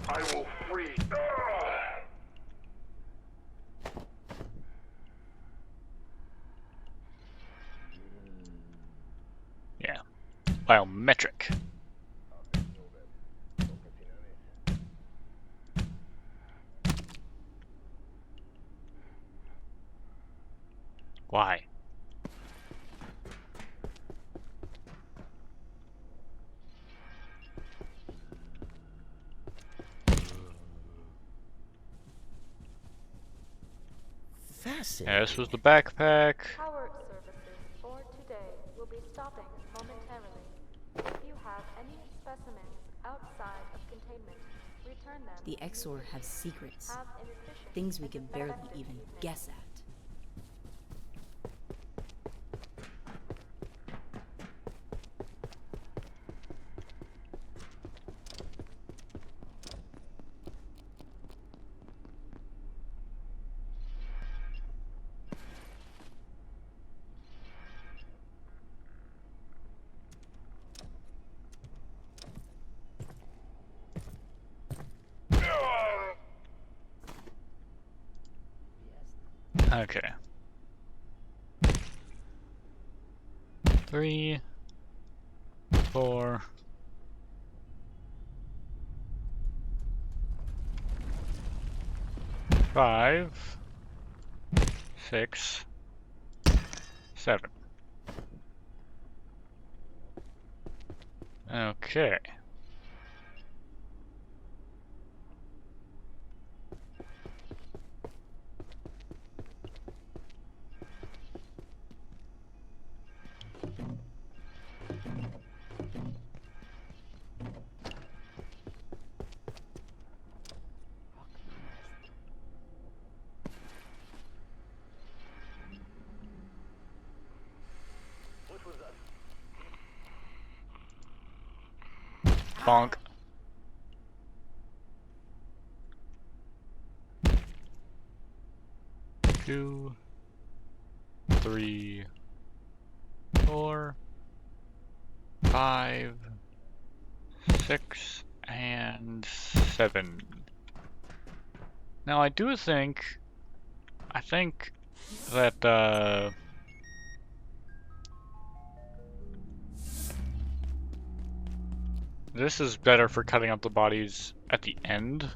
I will free. Yeah. Biometric. Why? Fascinating. Yeah, this was the backpack. Power services for today will be stopping momentarily. If you have any specimens outside of containment, return them. The Exor have secrets. Have inefficient Things we can and barely effective even usage. guess at. Okay. 3, 4. 5, 6, 7. Okay. Bonk. Two, 3, 4, 5, 6, and 7. Now I do think, I think that this is better for cutting up the bodies at the end.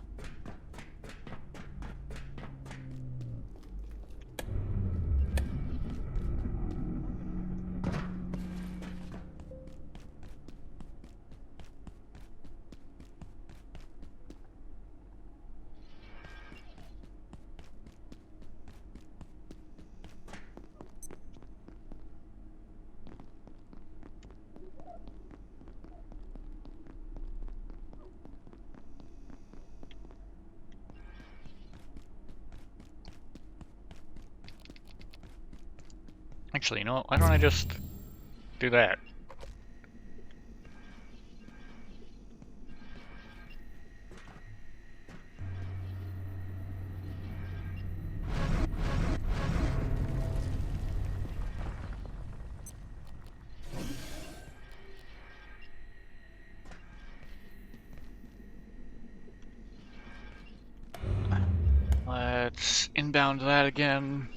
Actually, you know what? Why don't I just do that? Let's inbound that again.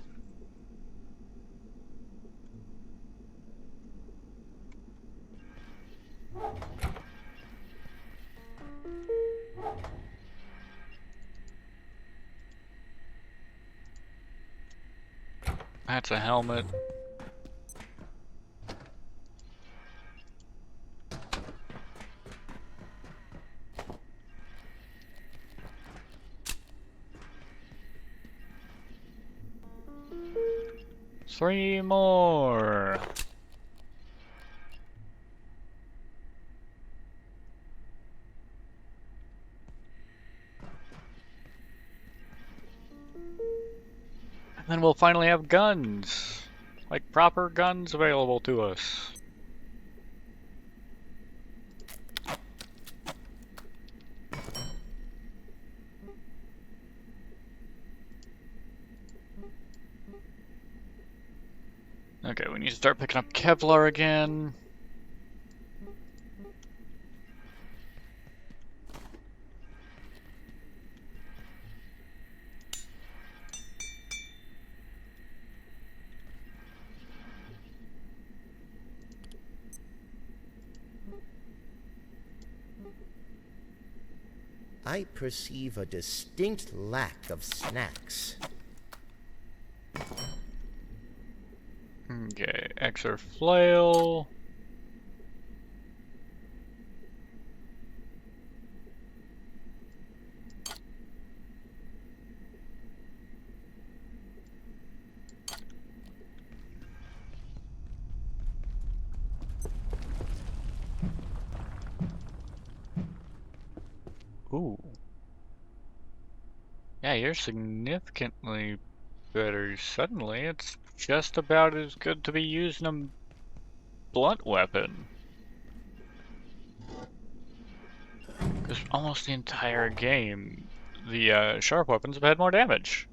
That's a helmet. Three more. And then we'll finally have guns. Like proper guns available to us. Okay, we need to start picking up Kevlar again. I perceive a distinct lack of snacks. Okay, Xer flail. Ooh. Yeah, you're significantly better suddenly. It's just about as good to be using a blunt weapon. Because almost the entire game, the sharp weapons have had more damage.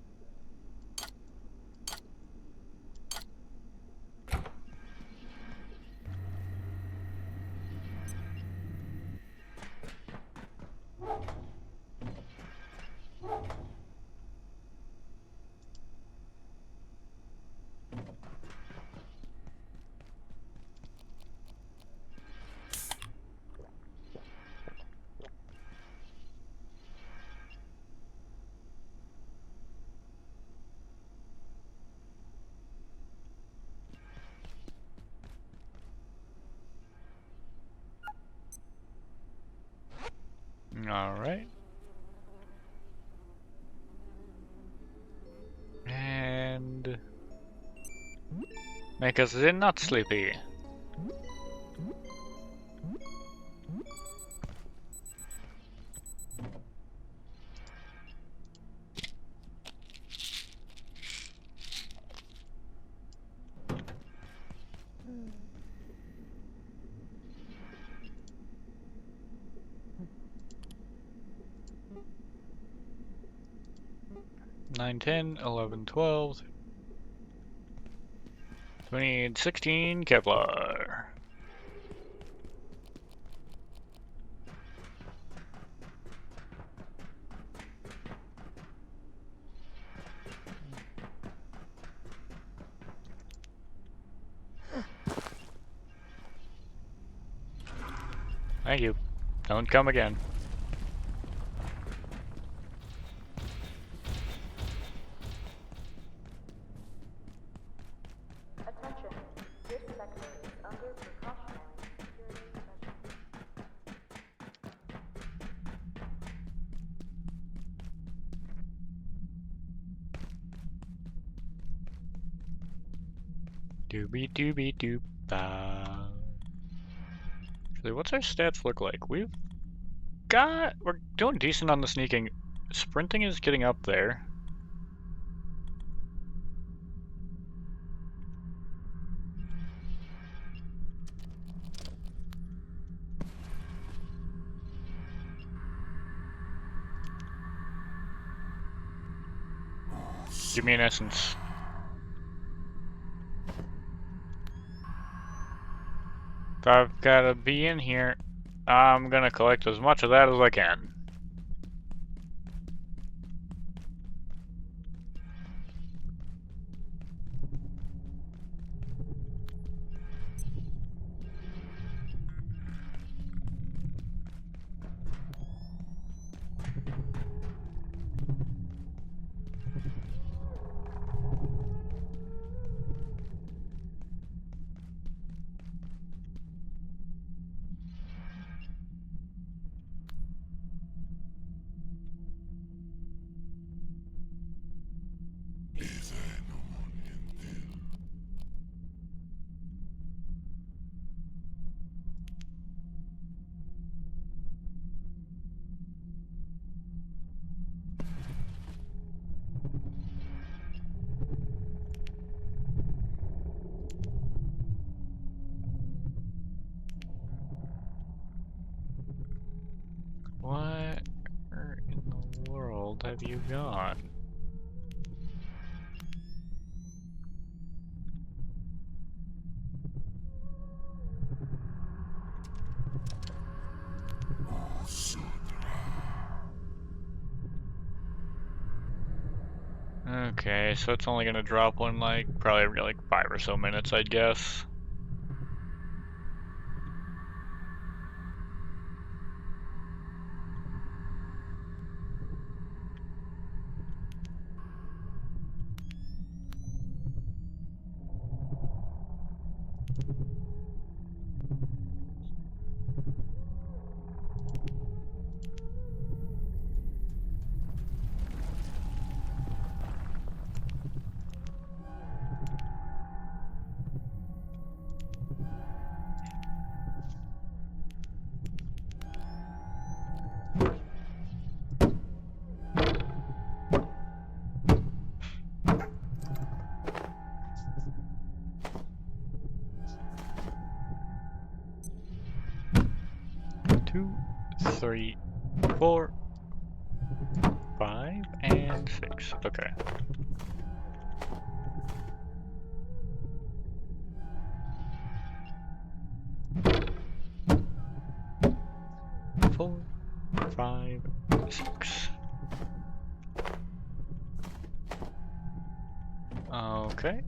Alright. And make us not sleepy. Nine, 10, 11, 12. We need 16 Kevlar. Thank you. Don't come again. Attention. This sector is under precautionary security measures. Doobie doobie doop ba. Actually, what's our stats look like? We're doing decent on the sneaking. Sprinting is getting up there. Give me an essence. If I've gotta be in here, I'm gonna collect as much of that as I can. What in the world have you got? Okay, so it's only gonna drop one like probably every like 5 or so minutes, I'd guess. Two, three, 4, 5, and 6. Okay. Four, 5, 6. Okay.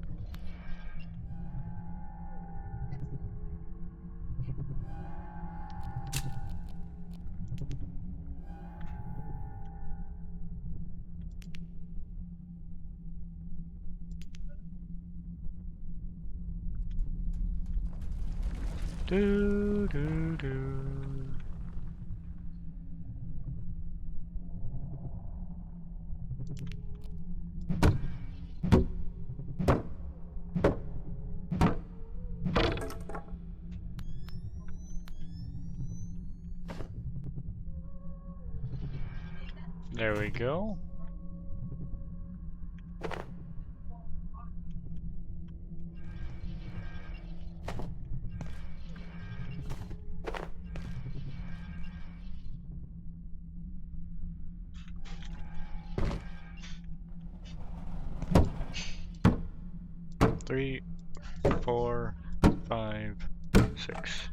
Do do do. There we go. Three, 4, 5, 6.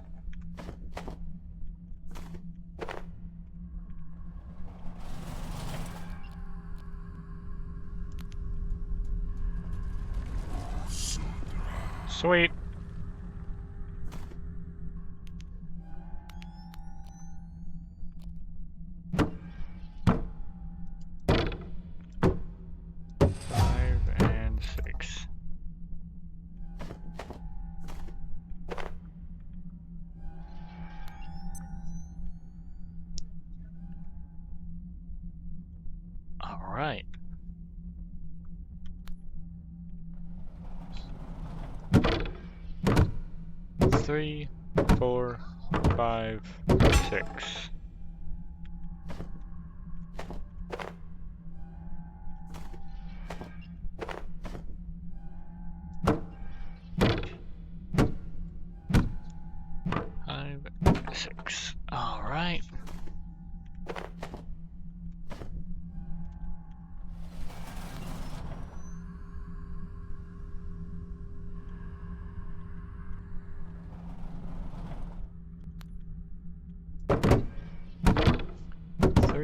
Sweet. Five and 6. All right. Three, 4, 5, 6. Five, 6. All right.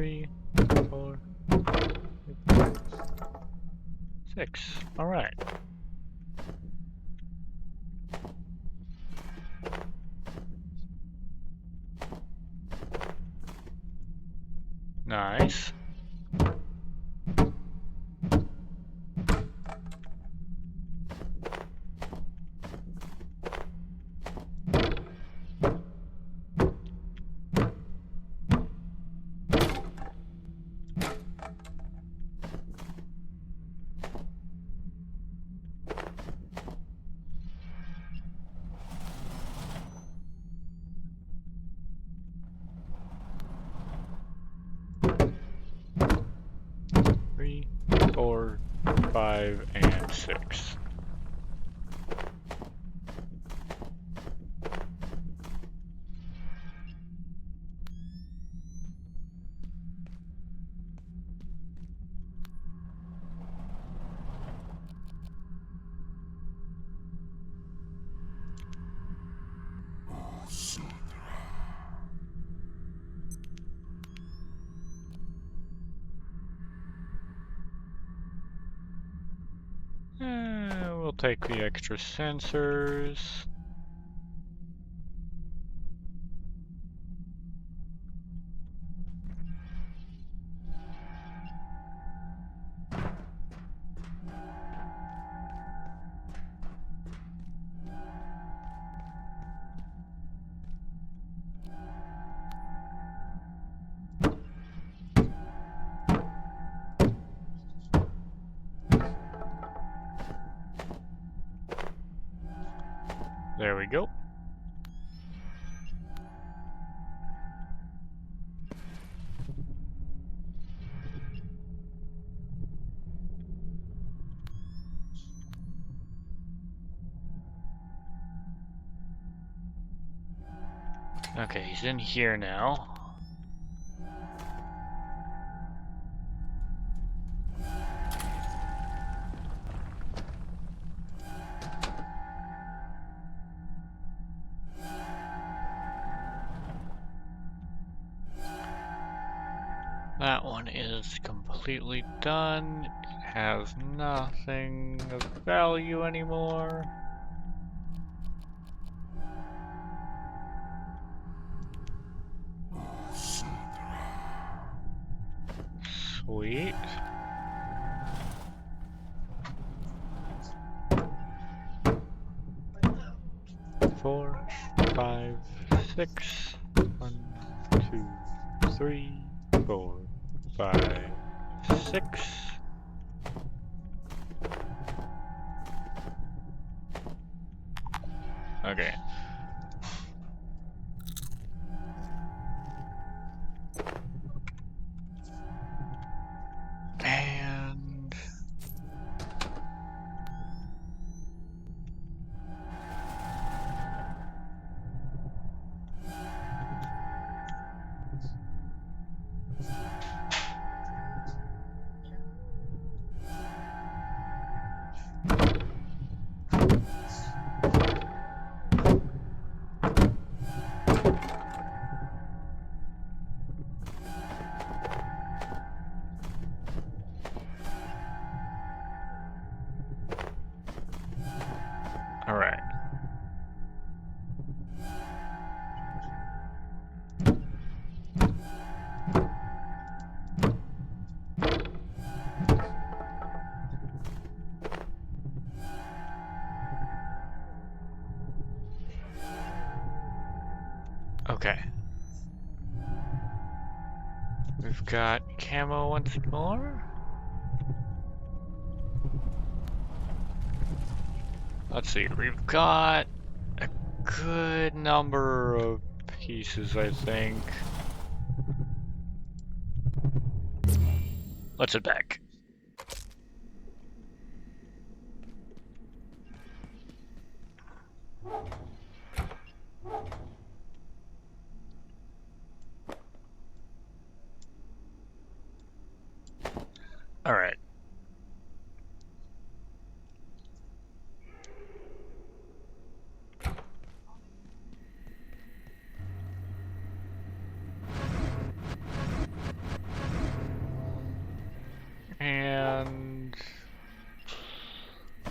3, 4, 6. All right. Nice. Three, 4, 5, and 6. We'll take the extra sensors. There we go. Okay, he's in here now. That one is completely done. It has nothing of value anymore. Sweet. Four, 5, 6. 1, 2, 3, 4, 5, 6. Okay. And all right. Okay. We've got camo once more. Let's see, we've got a good number of pieces, I think. Let's head back. All right.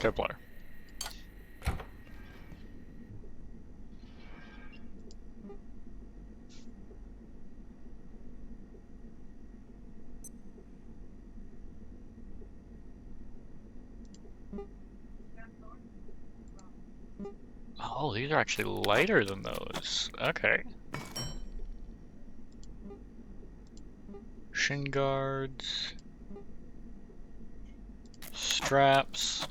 Templar. Oh, these are actually lighter than those. Okay. Shin guards. Straps.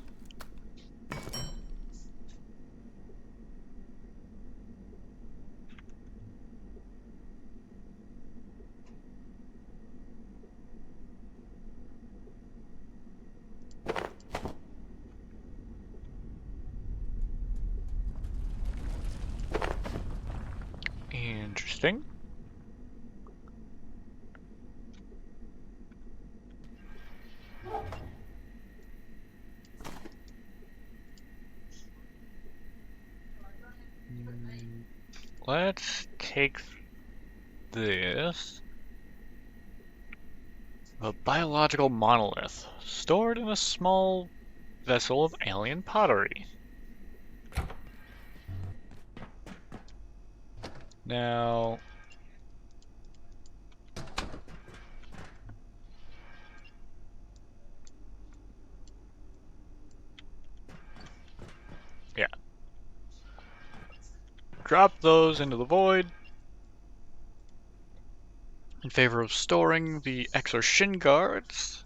Interesting. Let's take this. A biological monolith, stored in a small vessel of alien pottery. Now, yeah. Drop those into the void in favor of storing the Exor Shin guards.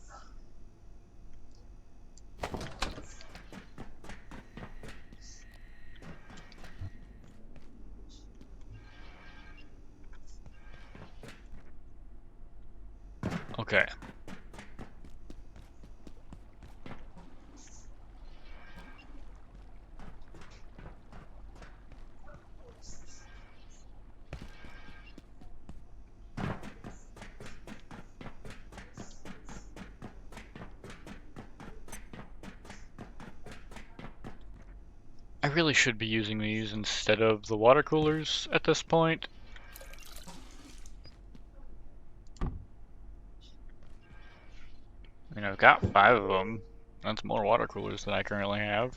Okay. I really should be using these instead of the water coolers at this point. I mean, I've got 5 of them. That's more water coolers than I currently have.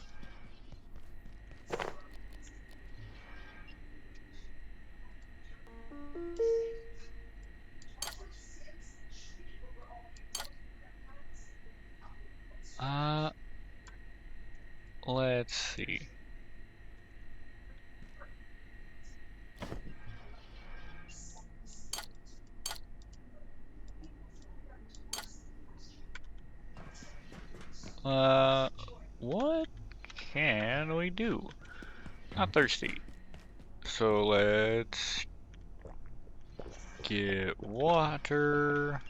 Let's see. What can we do? Not thirsty. So let's get water.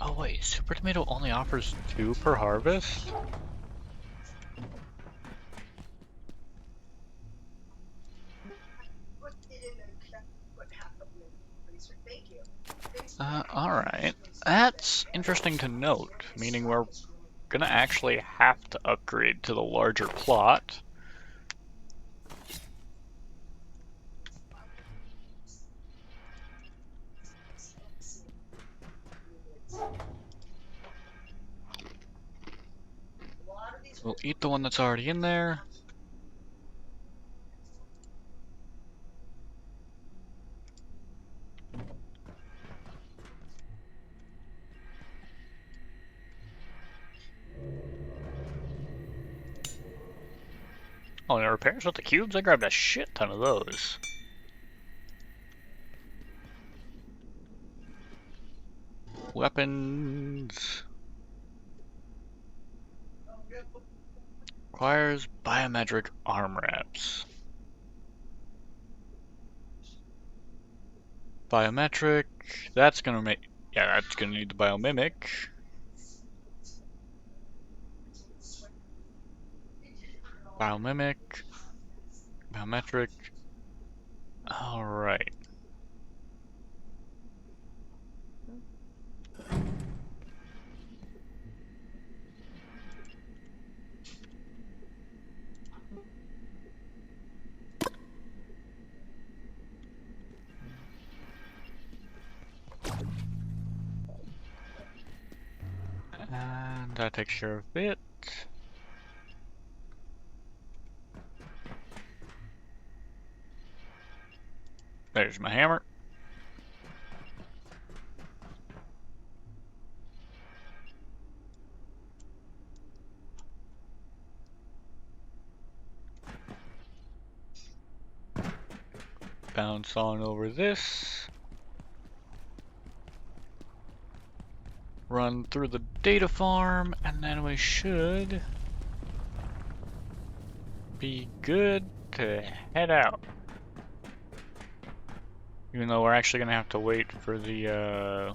Oh wait, Super Tomato only offers 2 per harvest? Alright. That's interesting to note, meaning we're gonna actually have to upgrade to the larger plot. We'll eat the one that's already in there. Oh, and it repairs with the cubes? I grabbed a shit ton of those. Weapons. Requires biometric arm wraps. Biometric. That's gonna make. Yeah, that's gonna need the biomimic. Biomimic. Biometric. Alright. that takes care of it. There's my hammer. Bounce on over this. Run through the data farm, and then we should be good to head out. Even though we're actually gonna have to wait for the we're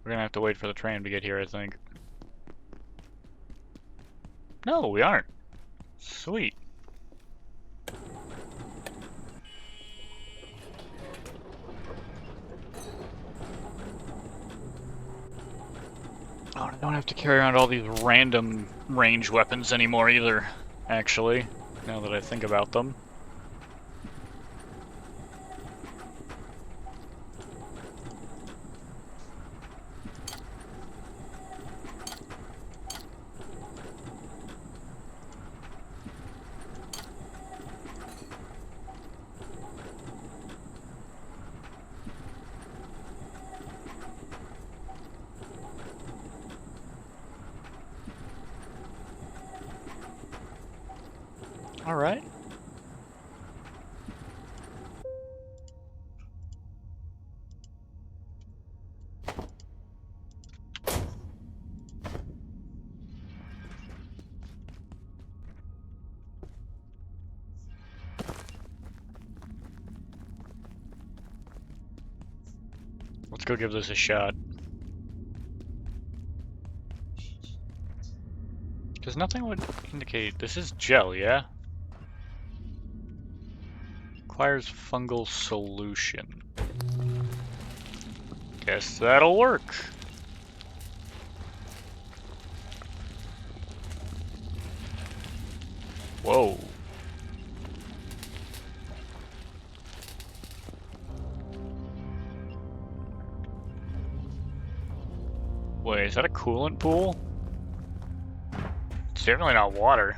gonna have to wait for the train to get here, I think. No, we aren't. Sweet. Oh, I don't have to carry around all these random range weapons anymore either, actually, now that I think about them. All right. Let's go give this a shot. Because nothing would indicate this is gel, yeah? Requires fungal solution. Guess that'll work. Whoa. Wait, is that a coolant pool? It's definitely not water.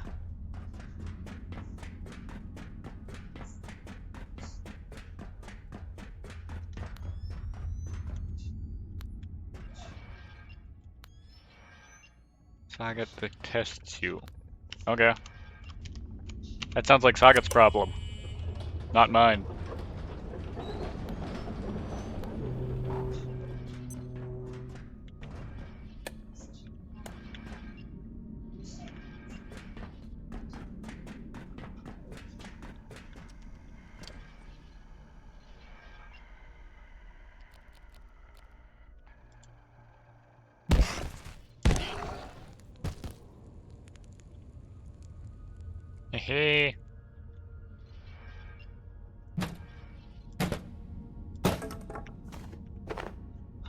Sagat the test tube. Okay. That sounds like Sagat's problem. Not mine. Hey.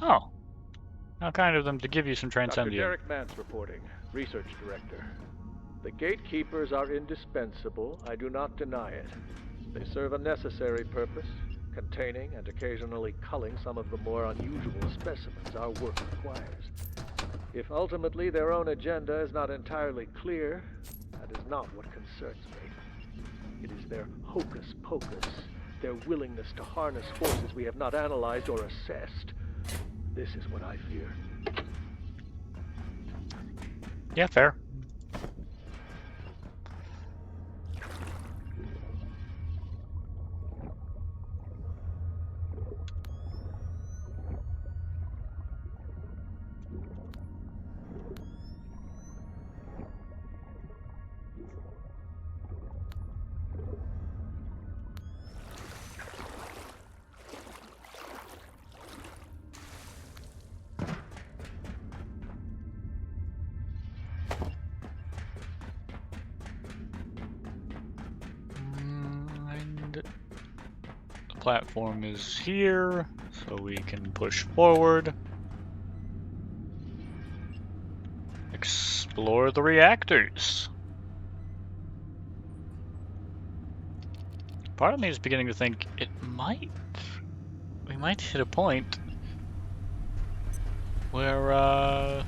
Oh. How kind of them to give you some Dr. transcendium. Derek Mance reporting, Research Director. The gatekeepers are indispensable, I do not deny it. They serve a necessary purpose, containing and occasionally culling some of the more unusual specimens our work requires. If ultimately their own agenda is not entirely clear, that is not what concerns me. It is their hocus pocus, their willingness to harness forces we have not analyzed or assessed. This is what I fear. Yeah, fair. Platform is here, so we can push forward. Explore the reactors. Part of me is beginning to think we might hit a point where, oh.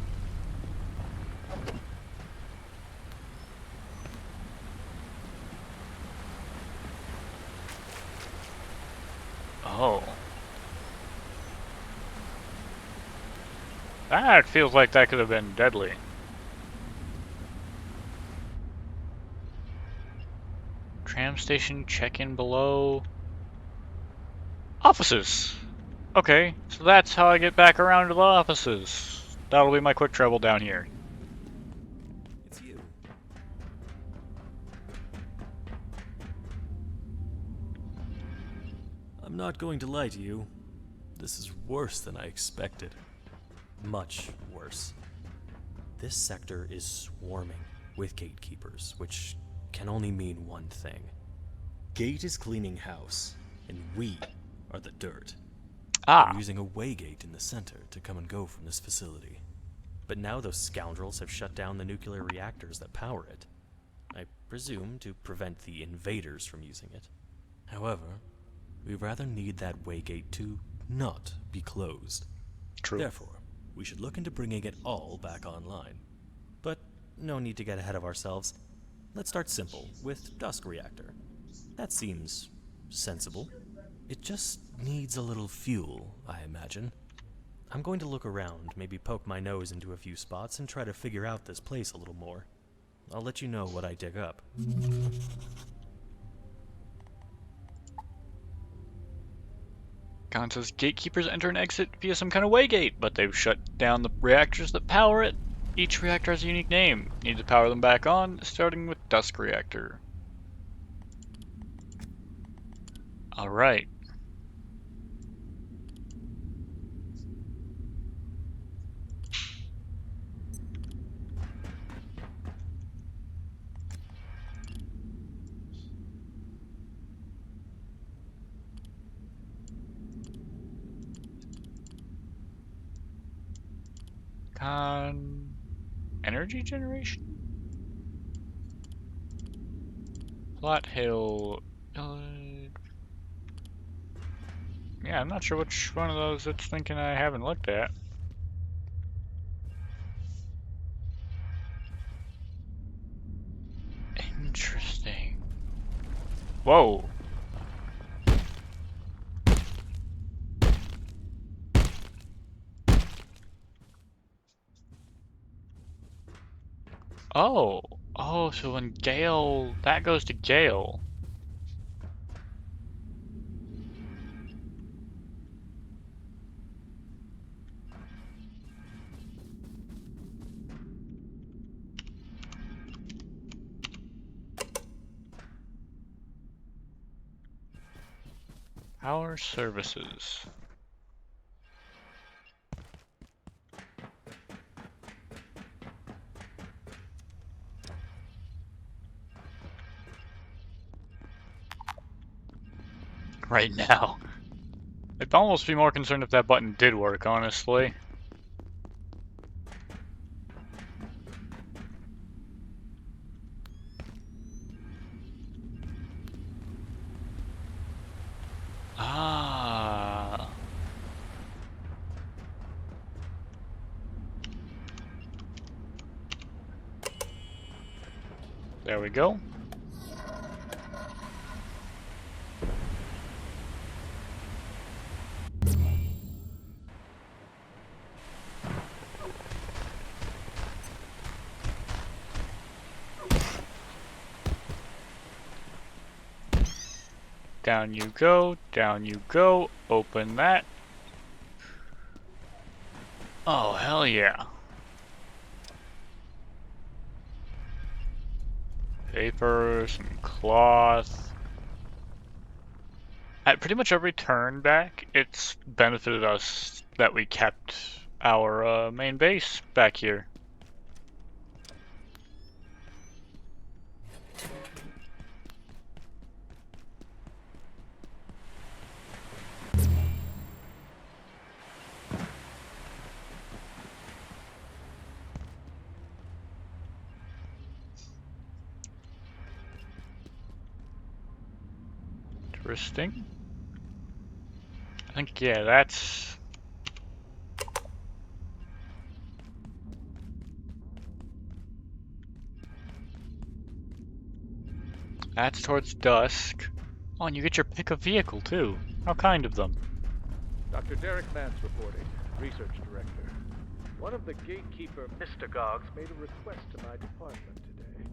That feels like that could have been deadly. Tram station, check-in below. Offices! Okay, so that's how I get back around to the offices. That'll be my quick travel down here. It's you. I'm not going to lie to you. This is worse than I expected. Much worse. This sector is swarming with gatekeepers, which can only mean one thing. Gate is cleaning house, and we are the dirt. Ah. They're using a waygate in the center to come and go from this facility. But now those scoundrels have shut down the nuclear reactors that power it. I presume to prevent the invaders from using it. However, we rather need that waygate to not be closed. True. Therefore, we should look into bringing it all back online. But no need to get ahead of ourselves. Let's start simple, with Dusk Reactor. That seems sensible. It just needs a little fuel, I imagine. I'm going to look around, maybe poke my nose into a few spots, and try to figure out this place a little more. I'll let you know what I dig up. Khan says gatekeepers enter and exit via some kind of waygate, but they've shut down the reactors that power it. Each reactor has a unique name. Need to power them back on, starting with Dusk Reactor. Alright. Energy generation? Plot Hill. Yeah, I'm not sure which one of those it's thinking I haven't looked at. Interesting. Whoa. Oh. Oh, so when Gale... That goes to Gale. Power services. Right now. I'd almost be more concerned if that button did work, honestly. Ah. There we go. Down you go, down you go, open that. Oh, hell yeah. Paper, some cloth. At pretty much every turn back, it's benefited us that we kept our main base back here. Interesting. I think, yeah, that's... That's towards dusk. Oh, and you get your pick of vehicle, too. How kind of them. Dr. Derek Mance reporting, research director. One of the gatekeeper mystagogues made a request to my department today.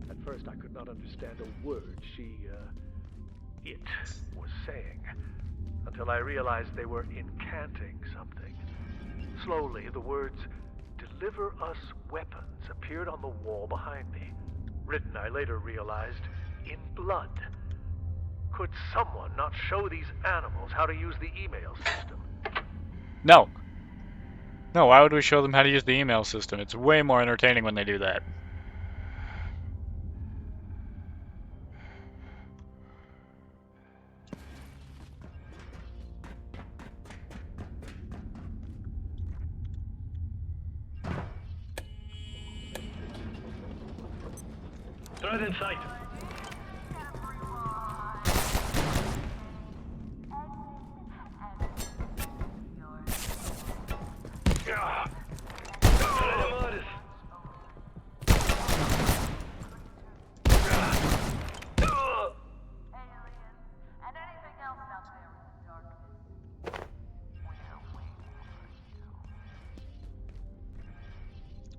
At first, I could not understand a word it was saying, until I realized they were incanting something. Slowly, the words, "Deliver us weapons," appeared on the wall behind me. Written, I later realized, in blood. Could someone not show these animals how to use the email system? No. No, why would we show them how to use the email system? It's way more entertaining when they do that. Threat in sight.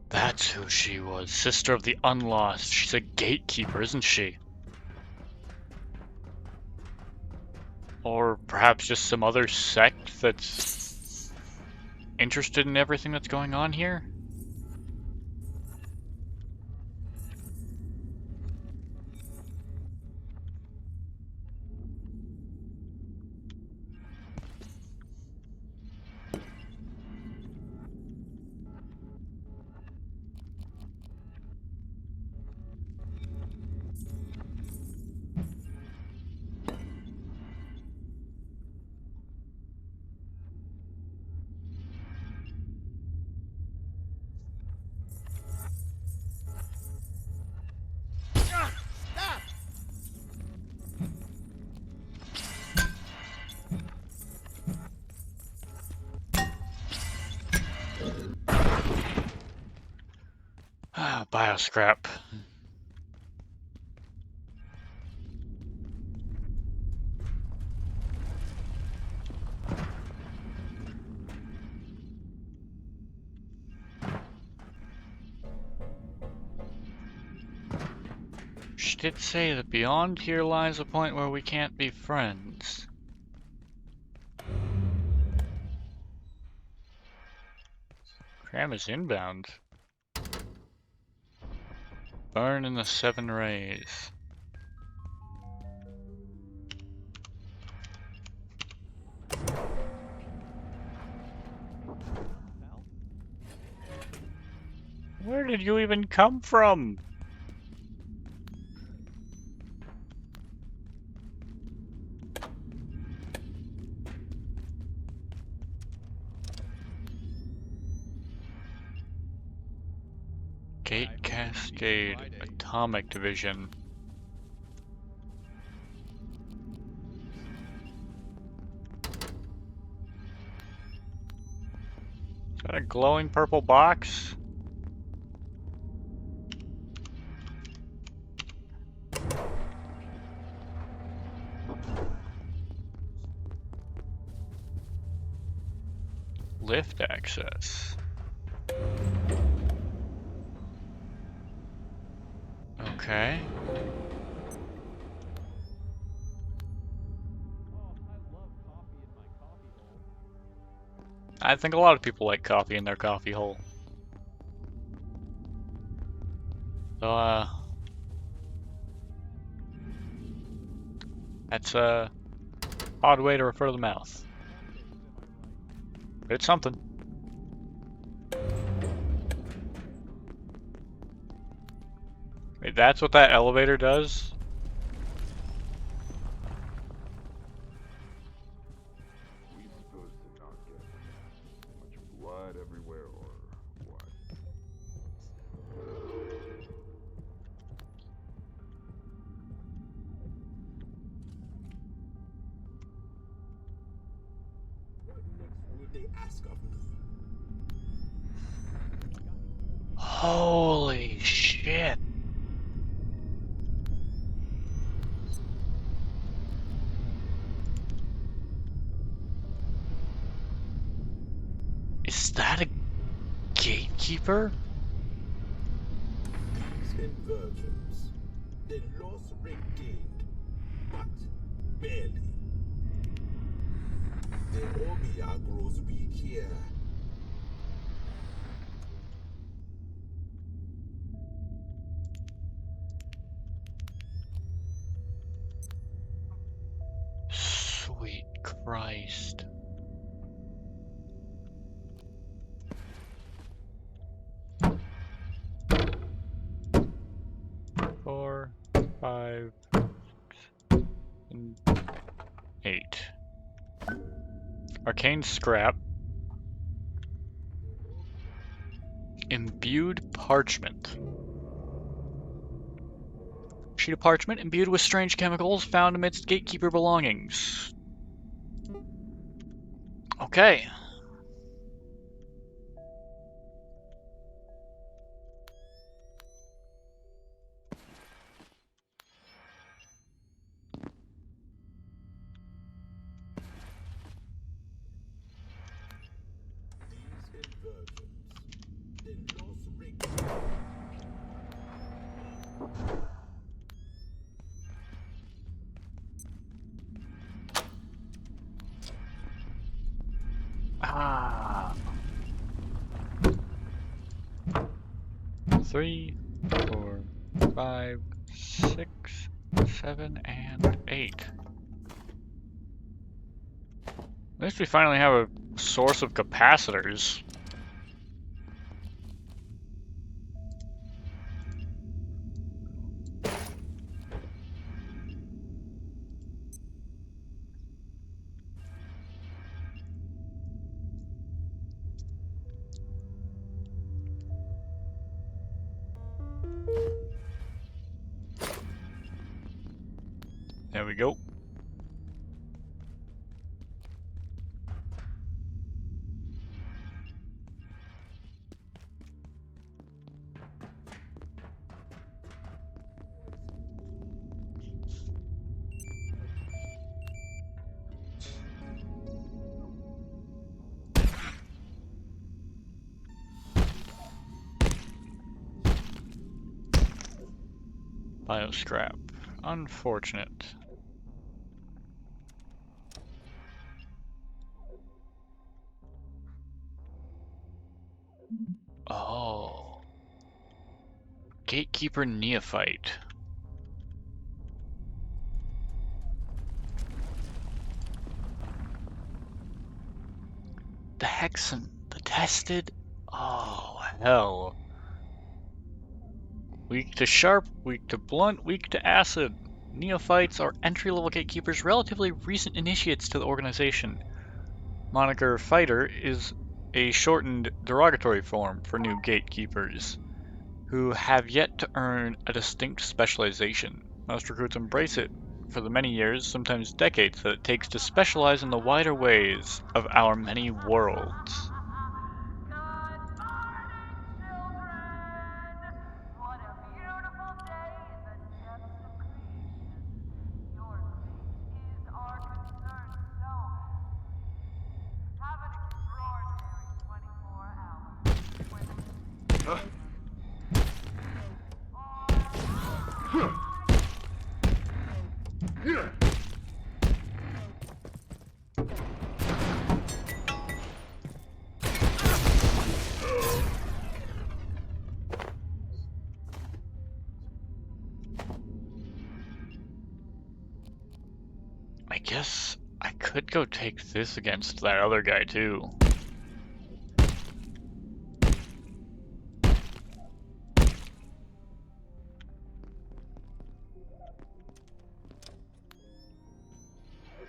That's who she was. Sister of the Unlost. She's a gatekeeper, isn't she? Or perhaps just some other sect that's interested in everything that's going on here? Ah, bioscrap. She did say that beyond here lies a point where we can't be friends. Cram is inbound. Burn in the 7 rays. Where did you even come from? Gate Cascade Atomic Division. Is that a glowing purple box? Lift access. Okay. I think a lot of people like coffee in their coffee hole. So, that's a odd way to refer to the mouth. But it's something. Wait, that's what that elevator does? We supposed to not get much blood everywhere or what? ask of me? Holy shit. Is that a gatekeeper? These inversions, the loss regained, but barely. The Omia grows weak here. Sweet Christ. Four, five, and 8. Arcane scrap. Imbued parchment. Sheet of parchment imbued with strange chemicals found amidst gatekeeper belongings. Okay. These inversions, the loss regained. Ah. 3, 4, 5, 6, 7, and 8. At least we finally have a source of capacitors. There we go. Bioscrap. Unfortunate. Oh. Gatekeeper Neophyte. The Hexen. The tested? Oh, hell. Weak to sharp, weak to blunt, weak to acid. Neophytes are entry-level gatekeepers, relatively recent initiates to the organization. Moniker Fighter is a shortened derogatory form for new gatekeepers, who have yet to earn a distinct specialization. Most recruits embrace it for the many years, sometimes decades, that it takes to specialize in the wider ways of our many worlds. I guess I could go take this against that other guy too.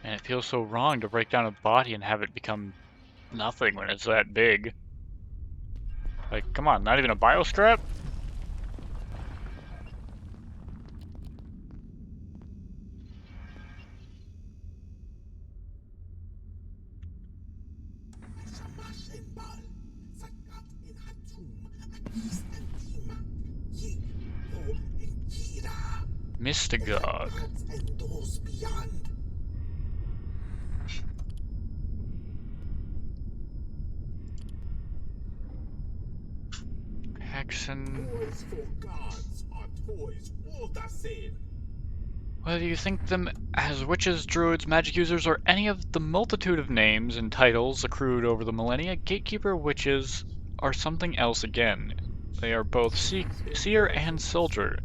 And it feels so wrong to break down a body and have it become nothing when it's that big. Like, come on, not even a bioscrap? It's a must. Mystagogue. And those beyond. Hexen. Toys for gods are toys all the same. Whether you think them as witches, druids, magic users, or any of the multitude of names and titles accrued over the millennia, gatekeeper witches are something else again. They are both seer and soldier,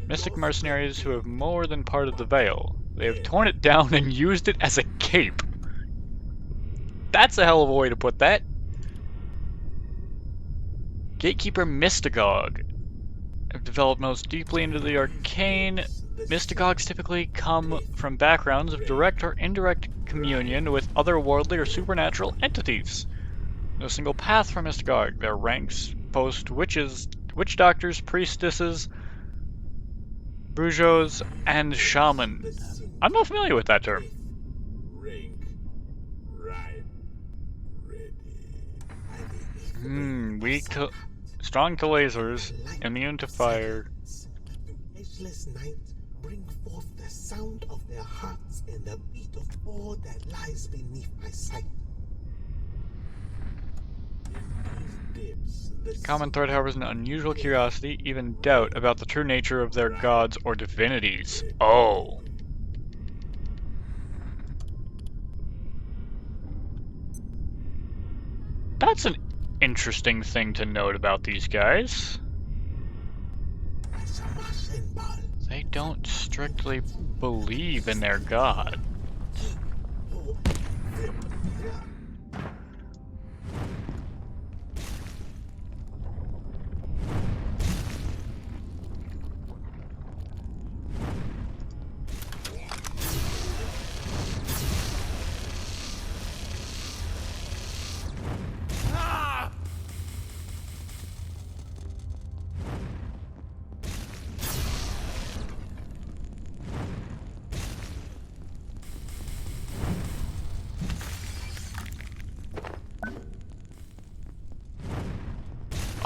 mystic mercenaries who have more than parted the veil. They have torn it down and used it as a cape. That's a hell of a way to put that. Gatekeeper Mystagogue have developed most deeply into the arcane. Mystagogues typically come from backgrounds of direct or indirect communion with otherworldly or supernatural entities. No single path for Mystagogue. Their ranks post witches, witch doctors, priestesses, brujos, and shaman. I'm not familiar with that term. Rank, right, ready. Weak to, strong to lasers, immune to fire. Edgeless night bring forth the sound of their hearts and the beat of all that lies beneath my sight. In these depths, the Common thread, however, is an unusual curiosity, even doubt about the true nature of their gods or divinities. Oh. That's an interesting thing to note about these guys. They don't strictly believe in their god.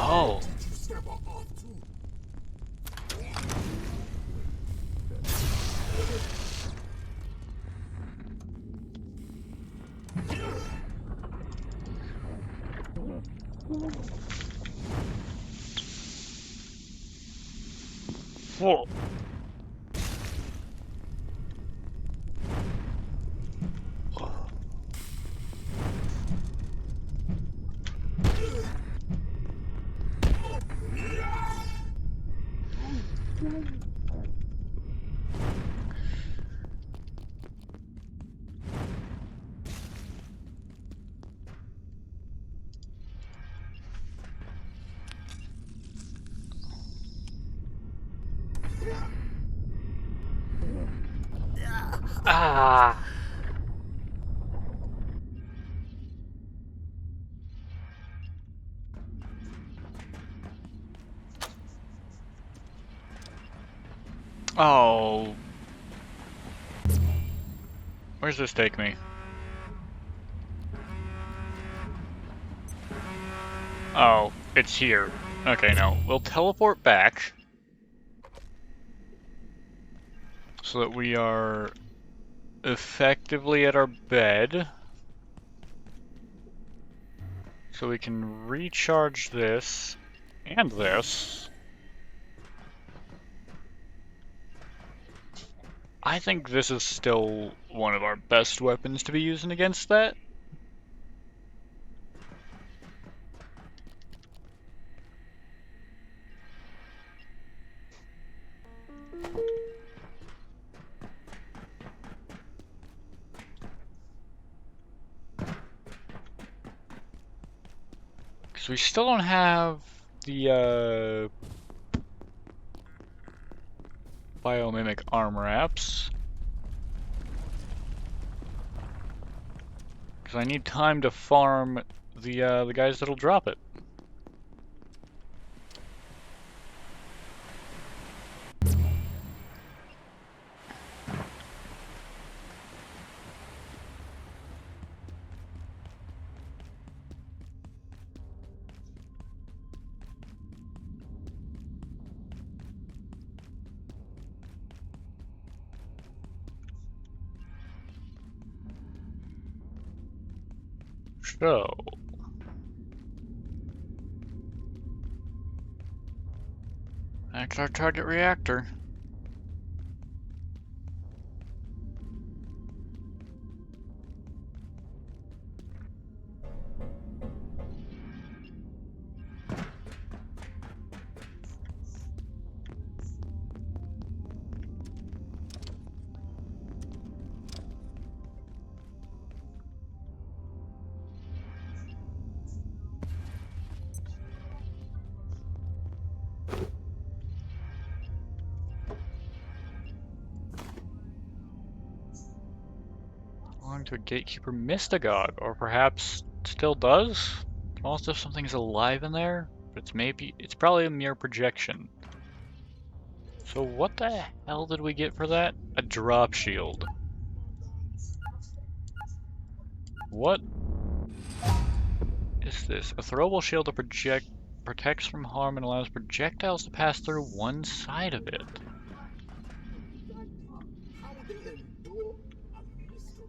Oh. Whoa. Ah. Oh. Where's this take me? Oh, it's here. Okay, no. We'll teleport back. So that we are effectively at our bed. So we can recharge this and this. I think this is still one of our best weapons to be using against that. Because we still don't have the biomimic arm wraps. Because I need time to farm the guys that'll drop it. So, that's our target reactor. Belonging to a gatekeeper mystagogue, or perhaps still does? Almost if something's alive in there, but it's probably a mere projection. So what the hell did we get for that? A drop shield. What is this? A throwable shield that protects from harm and allows projectiles to pass through one side of it. How they endure a mystery.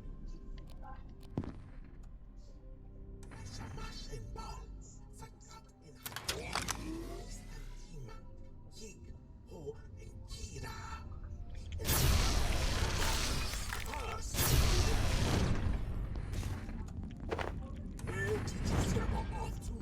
Shamash and Baal, Sakat and Hathor, Istantima, Yig, Ho, and Kira. And us. Where did you scamper off to?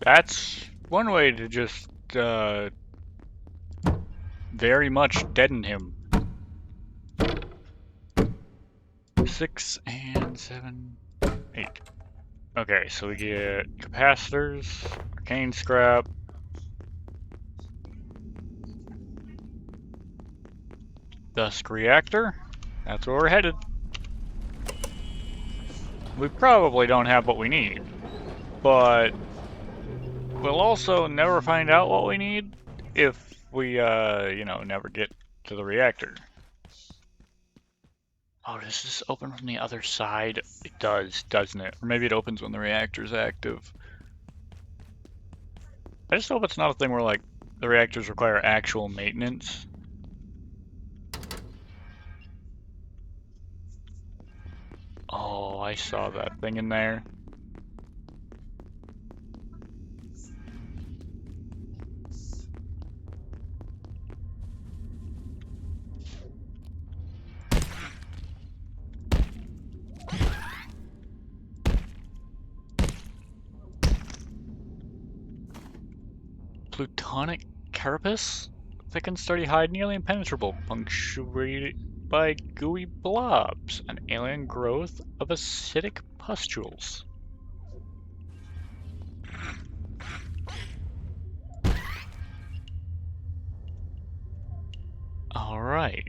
That's one way to just, very much deaden him. 6 and 7, 8. Okay, so we get capacitors, arcane scrap, dusk reactor. That's where we're headed. We probably don't have what we need, but we'll also never find out what we need if we, never get to the reactor. Oh, does this open from the other side? It does, doesn't it? Or maybe it opens when the reactor's active. I just hope it's not a thing where, like, the reactors require actual maintenance. Oh, I saw that thing in there. Plutonic carapace? Thick and sturdy hide, nearly impenetrable, punctuated by gooey blobs, an alien growth of acidic pustules. Alright.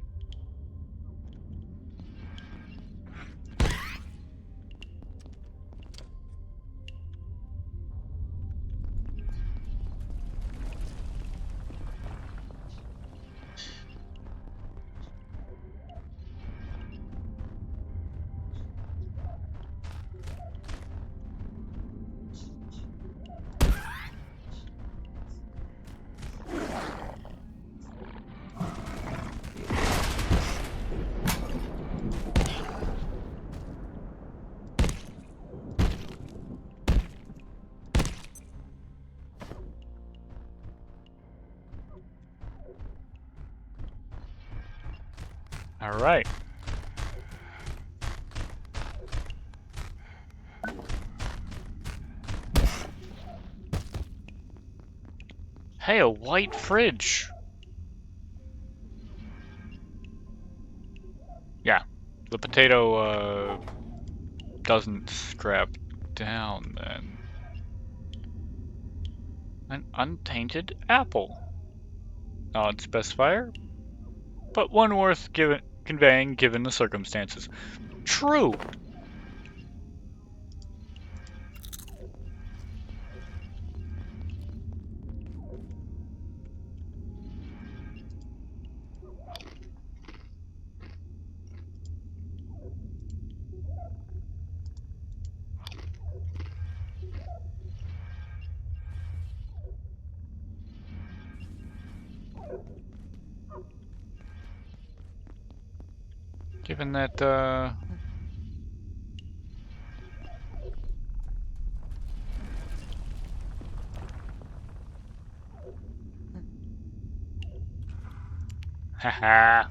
Alright. Hey, a white fridge! Yeah, the potato doesn't scrap down then. An untainted apple. Odd specifier, but one worth conveying given the circumstances. True! Given that, haha.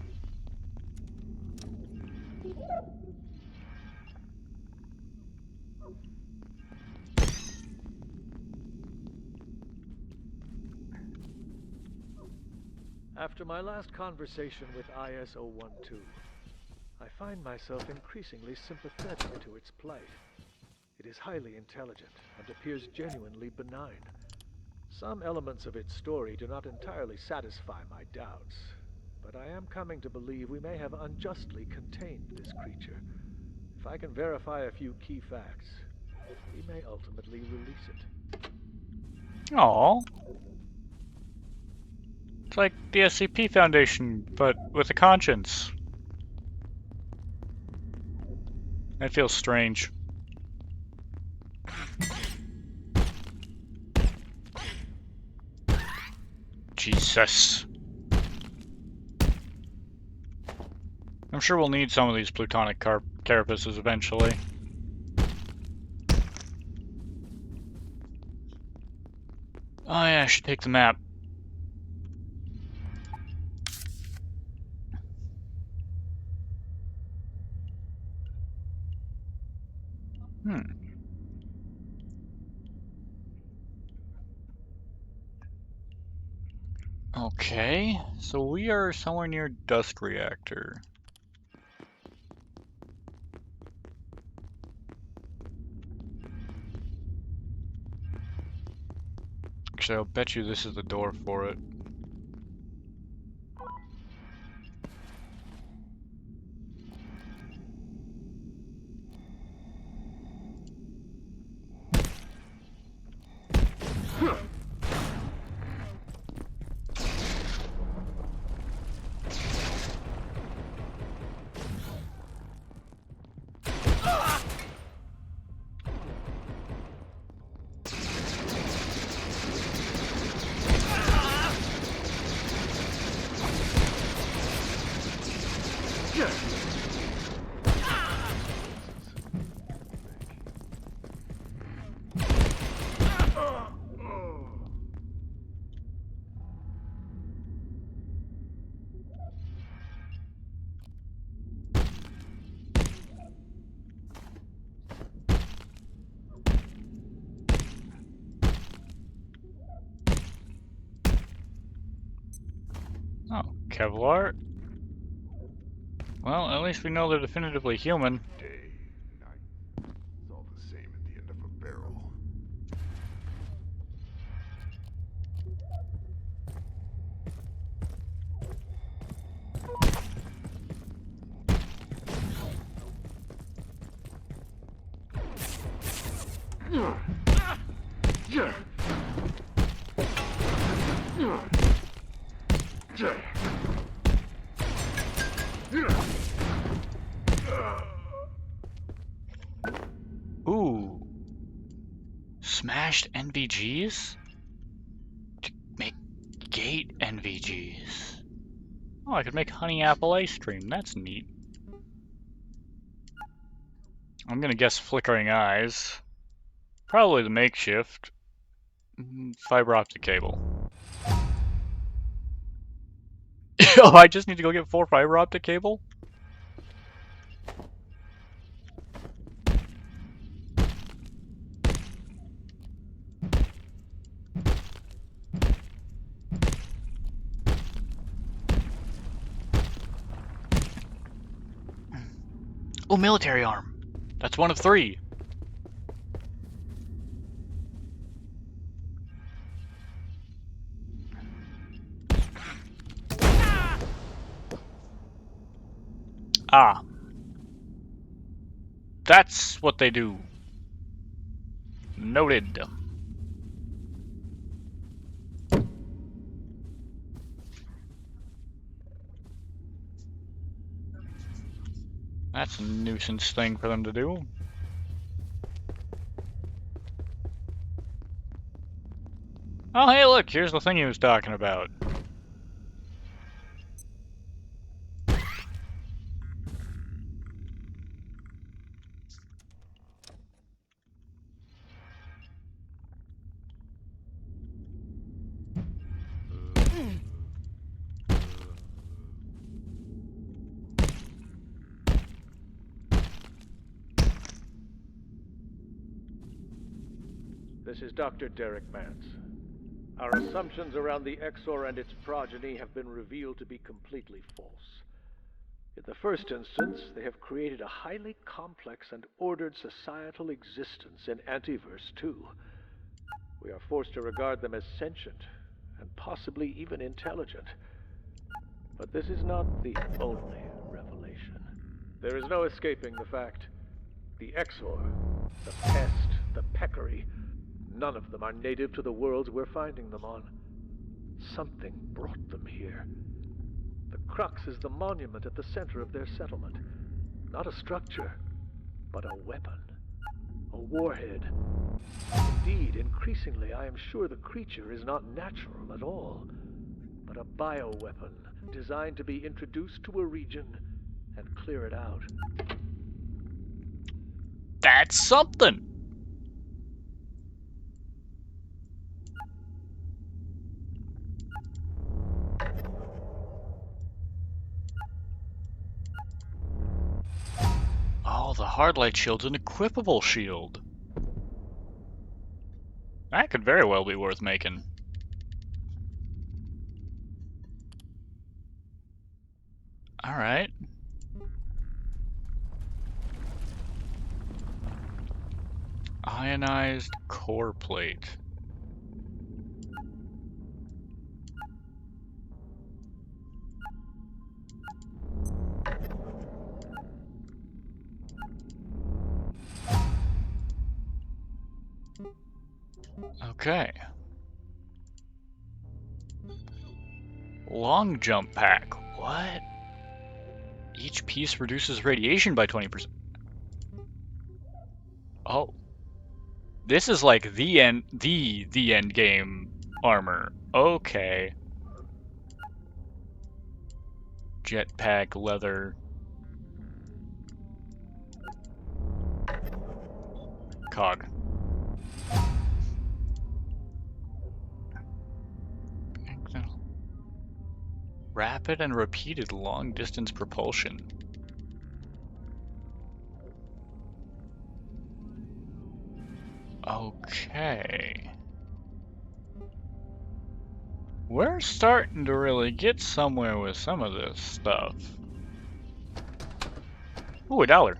After my last conversation with IS-012, I find myself increasingly sympathetic to its plight. It is highly intelligent and appears genuinely benign. Some elements of its story do not entirely satisfy my doubts, but I am coming to believe we may have unjustly contained this creature. If I can verify a few key facts, we may ultimately release it. Aww. It's like the SCP Foundation, but with a conscience. That feels strange. Jesus. I'm sure we'll need some of these plutonic carapaces eventually. Oh yeah, I should take the map. Okay, so we are somewhere near Dust Reactor. Actually, I'll bet you this is the door for it. Oh, Kevlar. Well, at least we know they're definitively human. Day, night. It's all the same at the end of a barrel. Ooh. Smashed NVGs? To make gate NVGs. Oh, I could make honey apple ice cream. That's neat. I'm gonna guess flickering eyes. Probably the makeshift. Fiber optic cable. Oh, I just need to go get 4 fiber optic cable? Oh, military arm. That's one of 3. Ah. That's what they do. Noted. That's a nuisance thing for them to do. Oh, hey, look, here's the thing he was talking about. This is Dr. Derek Mance. Our assumptions around the Exor and its progeny have been revealed to be completely false. In the first instance, they have created a highly complex and ordered societal existence in Antiverse 2. We are forced to regard them as sentient, and possibly even intelligent. But this is not the only revelation. There is no escaping the fact. The Exor, the Pest, the Peccary, none of them are native to the worlds we're finding them on. Something brought them here. The crux is the monument at the center of their settlement. Not a structure, but a weapon. A warhead. Indeed, increasingly, I am sure the creature is not natural at all, but a bioweapon designed to be introduced to a region and clear it out. That's something! Oh, the hardlight shield's an equipable shield. That could very well be worth making. Alright. Ionized core plate. Okay. Long jump pack. What? Each piece reduces radiation by 20%. Oh. This is like the end game armor. Okay. Jetpack, leather. Cog. Rapid and repeated long distance propulsion. Okay. We're starting to really get somewhere with some of this stuff. Ooh, $1.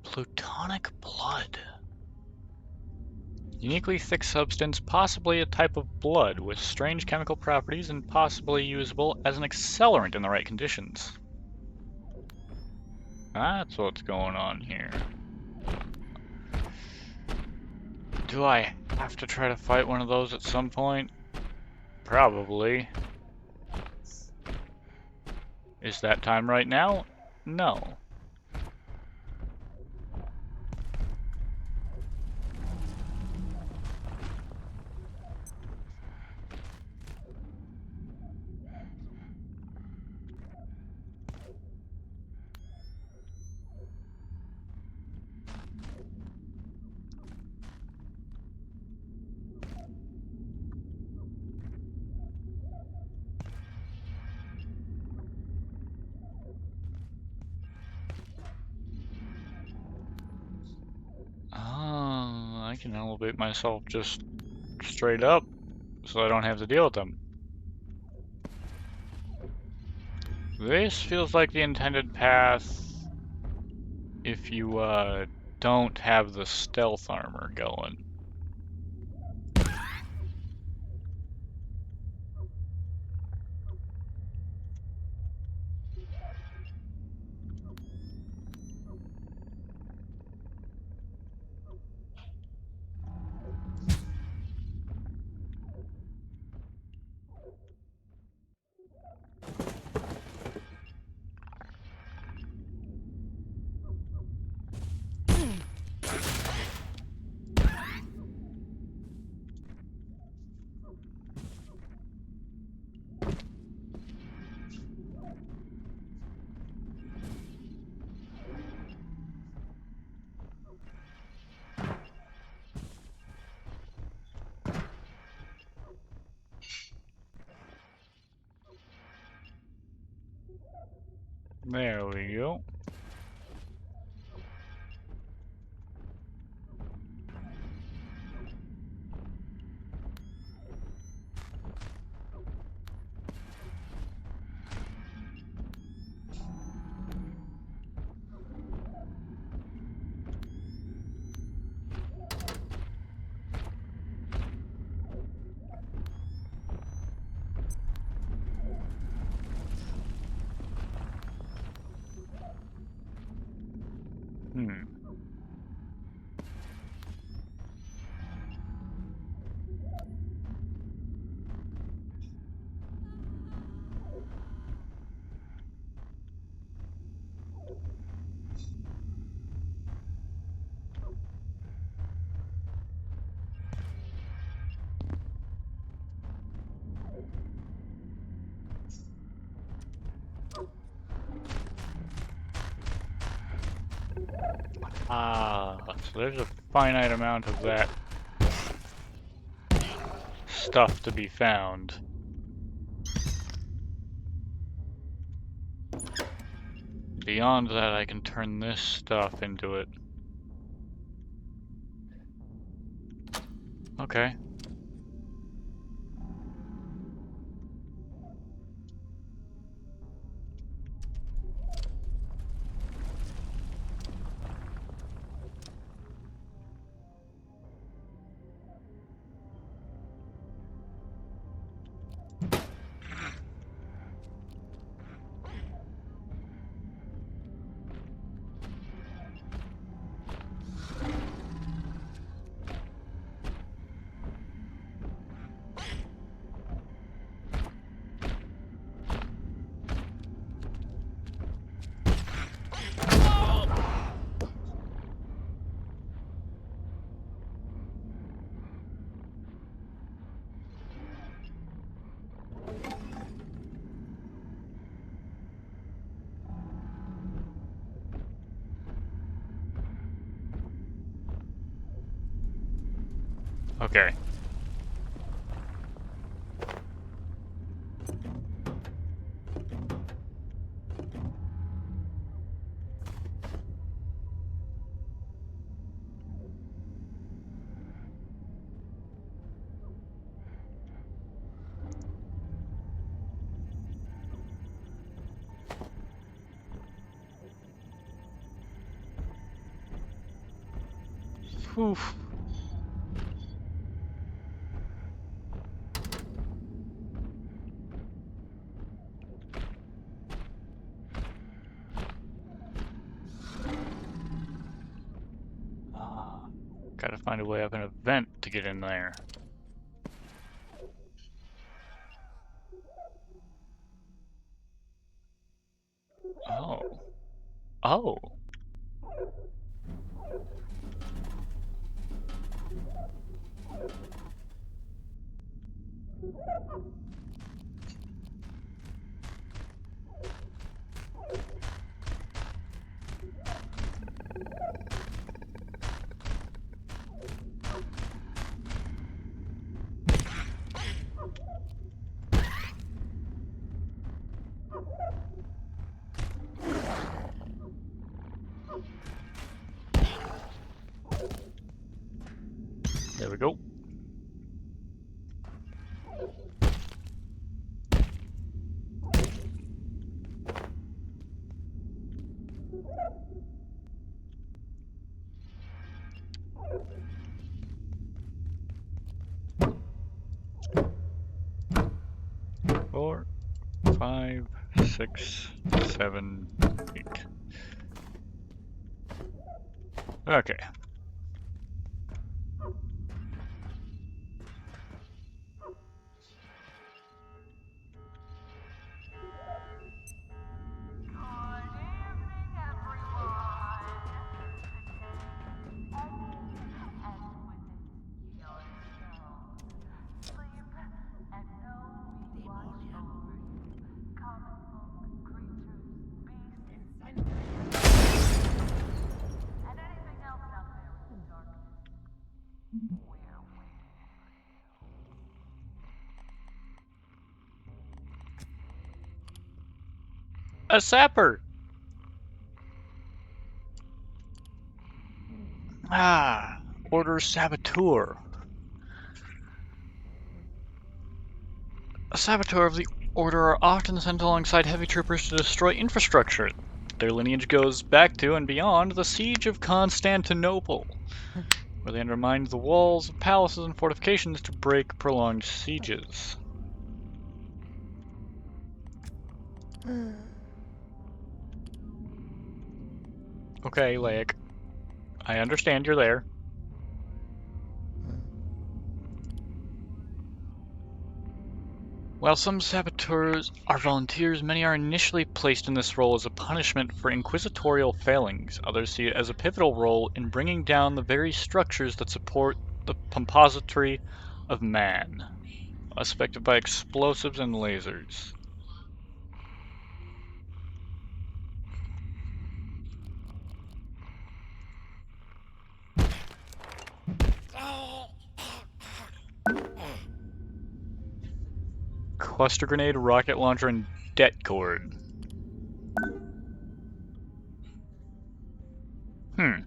Plutonic blood. Uniquely thick substance, possibly a type of blood with strange chemical properties and possibly usable as an accelerant in the right conditions. That's what's going on here. Do I have to try to fight one of those at some point? Probably. Is that time right now? No. can elevate myself just straight up so I don't have to deal with them. This feels like the intended path if you don't have the stealth armor going. There we go. So there's a finite amount of that stuff to be found. Beyond that, I can turn this stuff into it. Okay. Okay. Oof. Gotta find a way up in a vent to get in there. Oh. Oh. we go. Four, 5, 6, 7, 8. Okay. A sapper! Ah, Order Saboteur. A saboteur of the Order are often sent alongside heavy troopers to destroy infrastructure. Their lineage goes back to and beyond the Siege of Constantinople, where they undermined the walls of palaces and fortifications to break prolonged sieges. Okay, Laik. I understand you're there. While some saboteurs are volunteers, many are initially placed in this role as a punishment for inquisitorial failings. Others see it as a pivotal role in bringing down the very structures that support the compository of man, affected by explosives and lasers. Cluster grenade, rocket launcher, and det cord. Many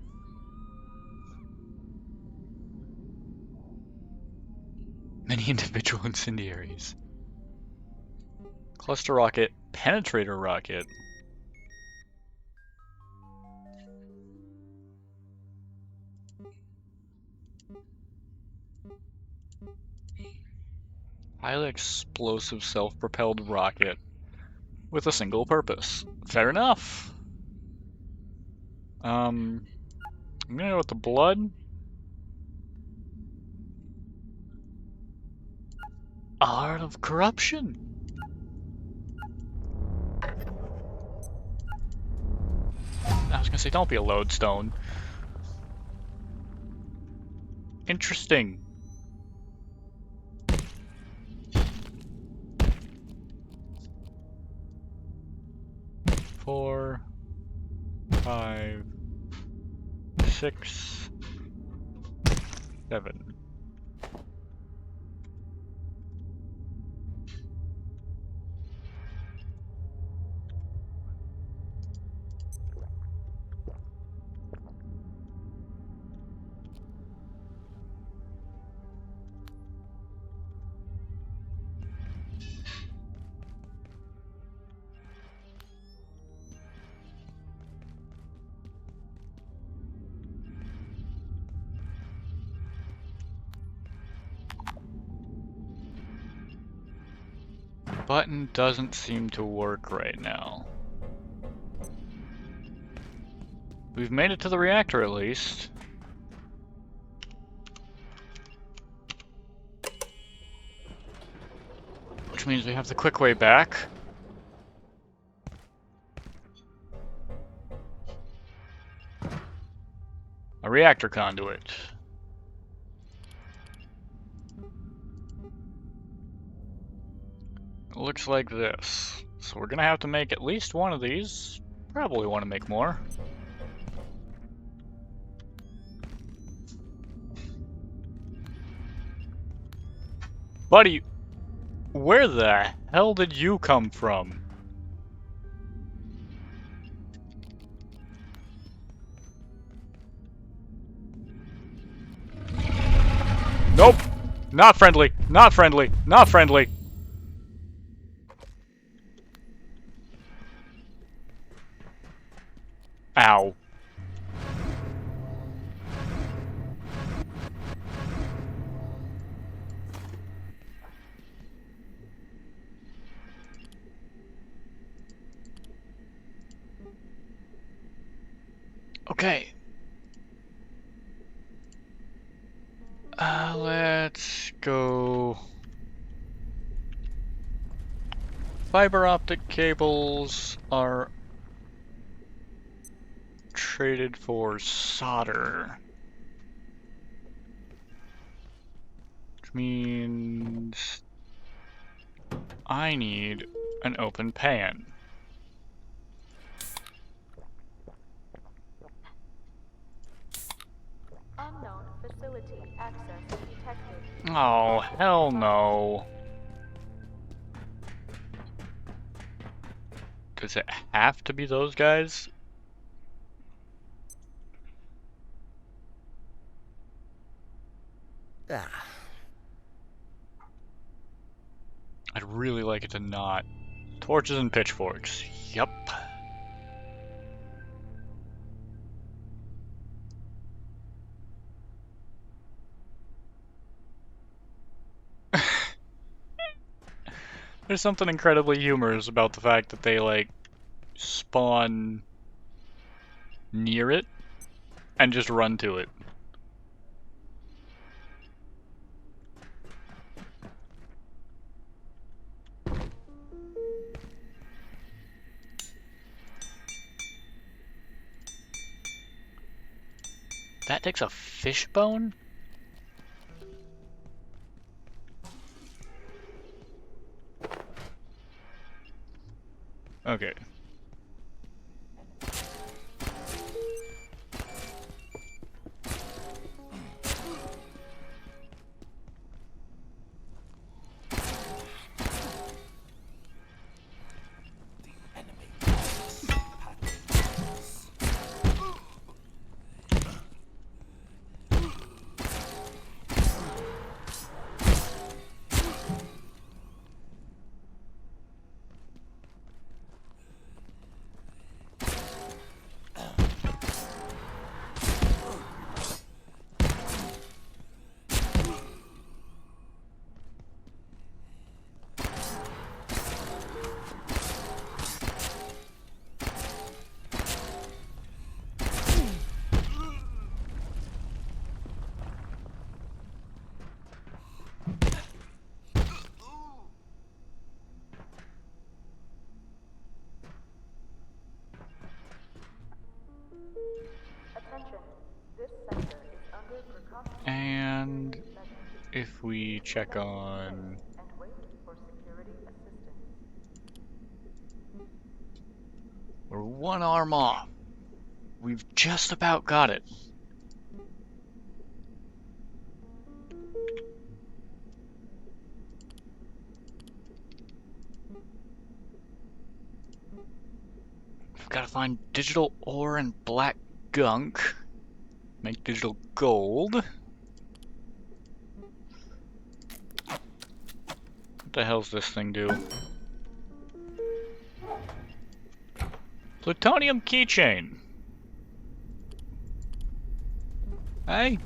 individual incendiaries. Cluster rocket, penetrator rocket. Highly explosive self-propelled rocket with a single purpose. Fair enough. I'm gonna go with the blood. Art of corruption. I was gonna say, don't be a lodestone. Interesting. Four, 5, 6, 7. Button doesn't seem to work right now. We've made it to the reactor at least. Which means we have the quick way back. A reactor conduit. Looks like this. So we're gonna have to make at least one of these. Probably want to make more. Buddy, where the hell did you come from? Nope! Not friendly! Not friendly! Not friendly! Ow. Okay. Let's go... Fiber optic cables are traded for solder. Which means I need an open pan. Unknown facility access detected. Oh, hell no. Does it have to be those guys? Ah. I'd really like it to not. Torches and pitchforks. Yup. There's something incredibly humorous about the fact that they, like, spawn near it and just run to it. That takes a fish bone? Okay. Attention. This sector is under precautionary And if we check on... and wait for security assistance. We're one arm off. We've just about got it. We've got to find digital ore and black gunk. Make digital gold. What the hell's this thing do? Plutonium keychain. Hey.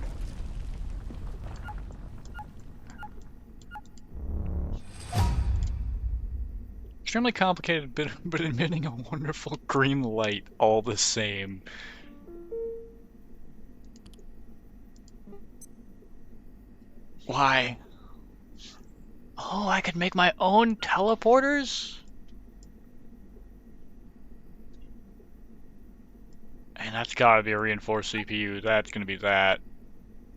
Extremely complicated, but emitting a wonderful green light all the same. Why? Oh, I could make my own teleporters? And that's gotta be a reinforced CPU. That's gonna be that.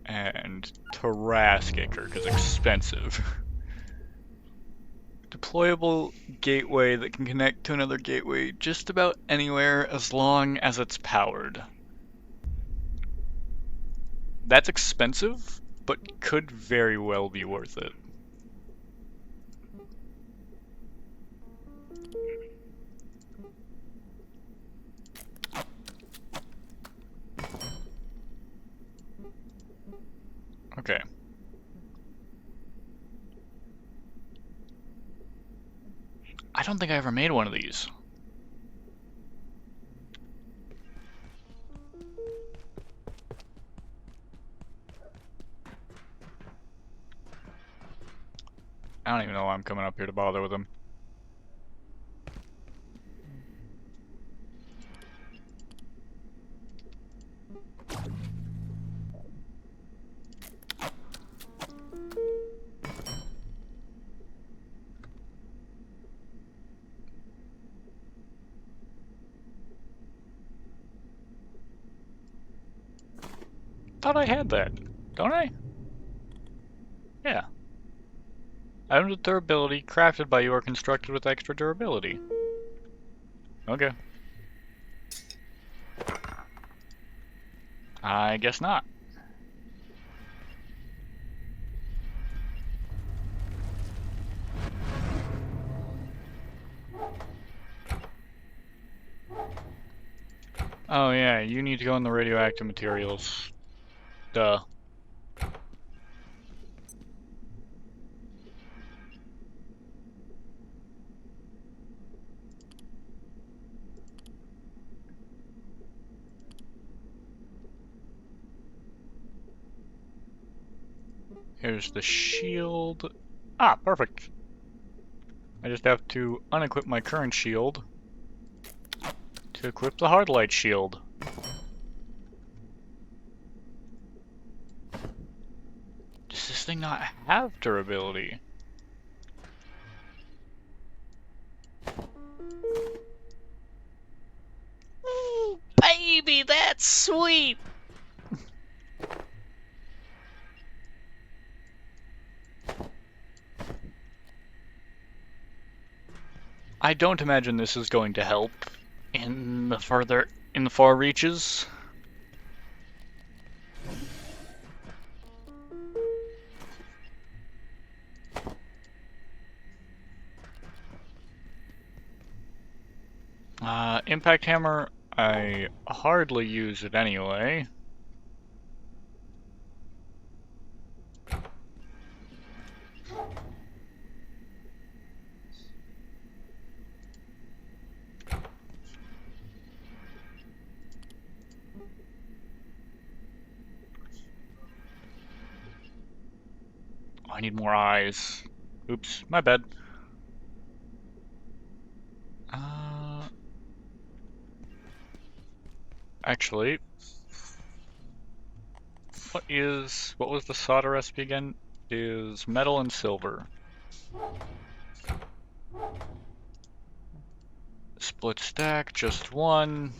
And Tarrascaker, because expensive. Deployable gateway that can connect to another gateway just about anywhere as long as it's powered. That's expensive, but could very well be worth it. Okay. don't think I ever made one of these. I don't even know why I'm coming up here to bother with them. Thought I had that, don't I? Yeah. Items with durability crafted by you are constructed with extra durability. Okay. I guess not. Oh yeah, you need to go in the radioactive materials. Duh. Here's the shield. Ah, perfect. I just have to unequip my current shield to equip the hard light shield. Does this thing not have durability? Ooh, baby, that's sweet! I don't imagine this is going to help in the far reaches. Impact hammer, I hardly use it anyway. I need more eyes. Oops, my bad. Actually, what was the solder recipe again? Is metal and silver. Split stack, just one.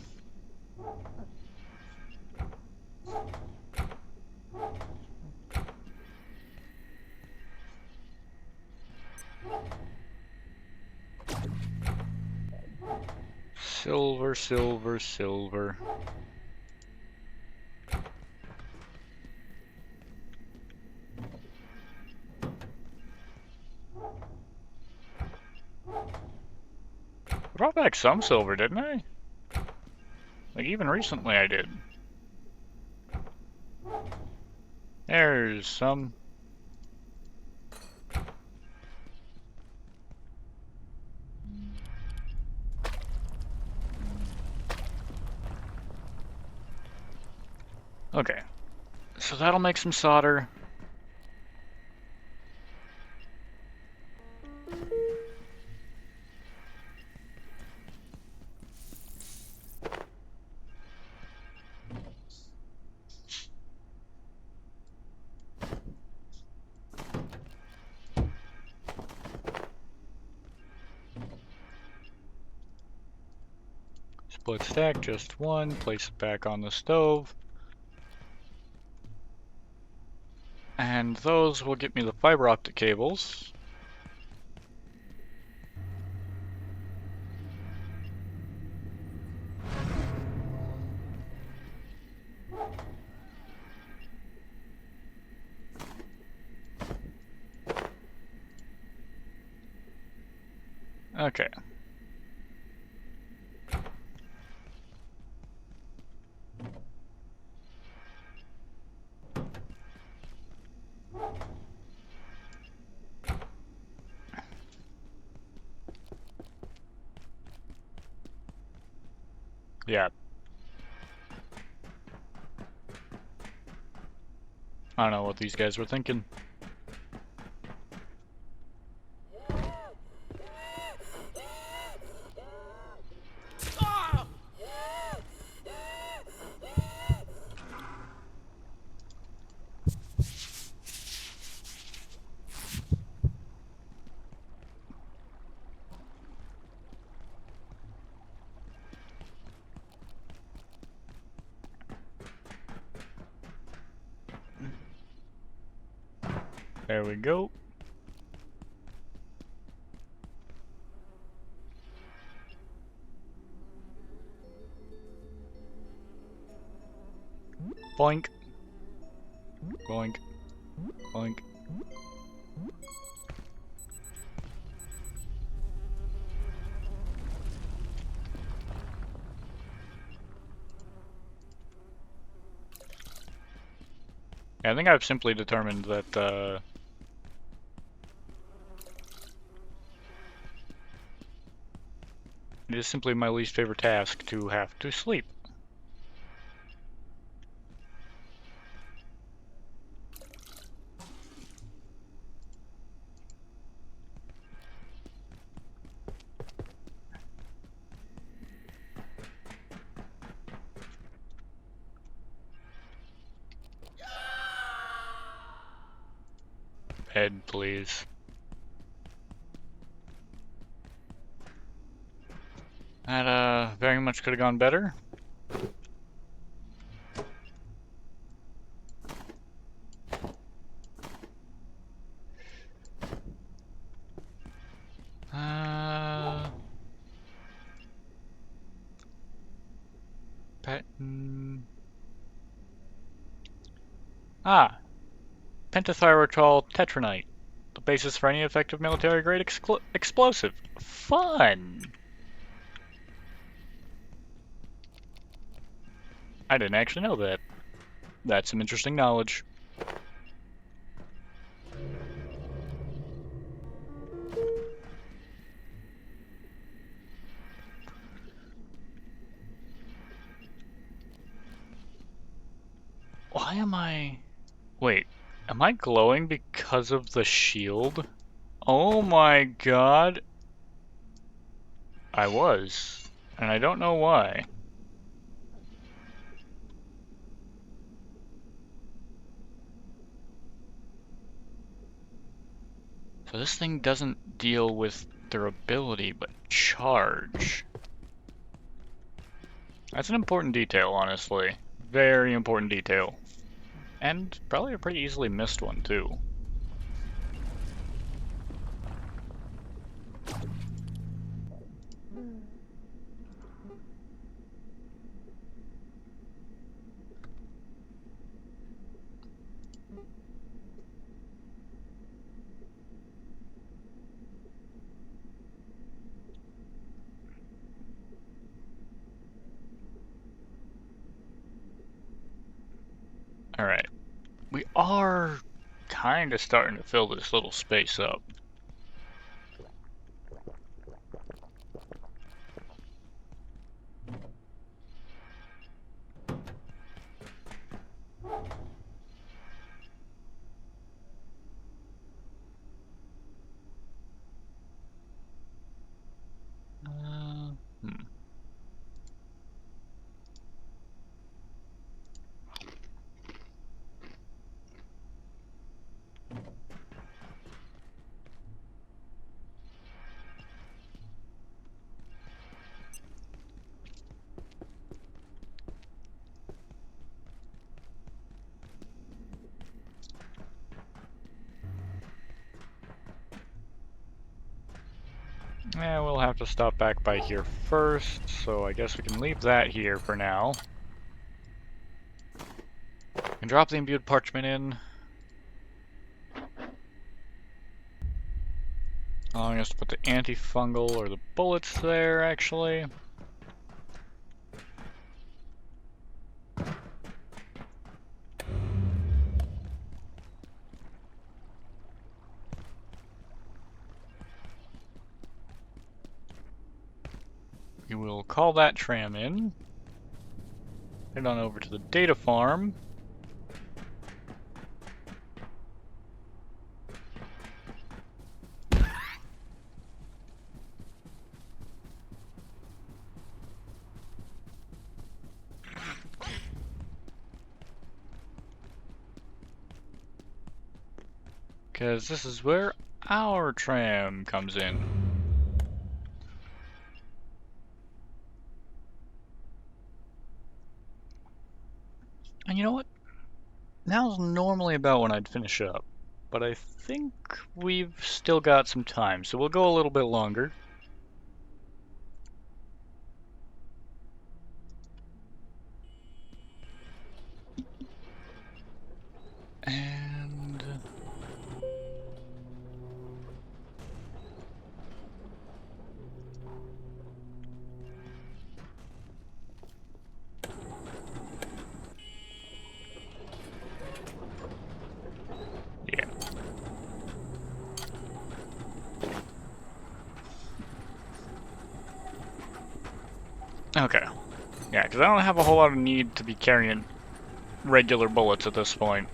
Silver, silver, silver. I brought back some silver, didn't I? Like, even recently I did. There's some. Okay. So that'll make some solder. Split stack, just one. Place it back on the stove. And those will get me the fiber optic cables. Okay. Yeah. I don't know what these guys were thinking. There we go. Boink. Boink. Boink. Yeah, I think I've simply determined that, it is simply my least favorite task to have to sleep. Bed, please. That, very much could have gone better. Ah, pentathyrotrol tetranite. The basis for any effective military-grade explosive. Fun! I didn't actually know that. That's some interesting knowledge. Why am I... Wait, am I glowing because of the shield? Oh my god. I was. And I don't know why. So this thing doesn't deal with durability, but charge. That's an important detail, honestly. Very important detail. And probably a pretty easily missed one, too. Alright. We are kind of starting to fill this little space up. Hmm. Yeah, we'll have to stop back by here first, so I guess we can leave that here for now. And drop the imbued parchment in. Allowing us to put the antifungal or the bullets there, actually. We will call that tram in. Head on over to the data farm. Because this is where our tram comes in. And you know what? Now's normally about when I'd finish up, but I think we've still got some time, so we'll go a little bit longer. And yeah. Okay. Yeah, because I don't have a whole lot of need to be carrying regular bullets at this point.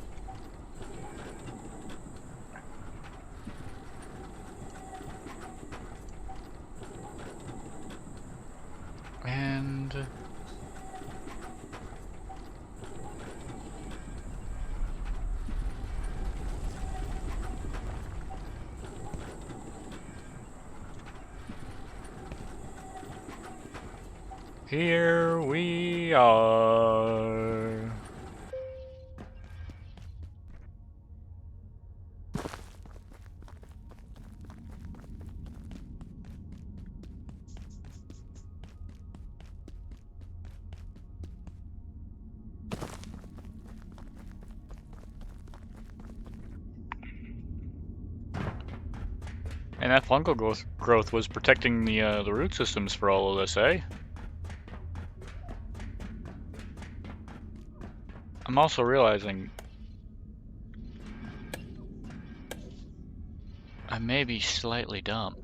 And here we are. And that fungal growth was protecting the root systems for all of this, eh? I'm also realizing I may be slightly dumb.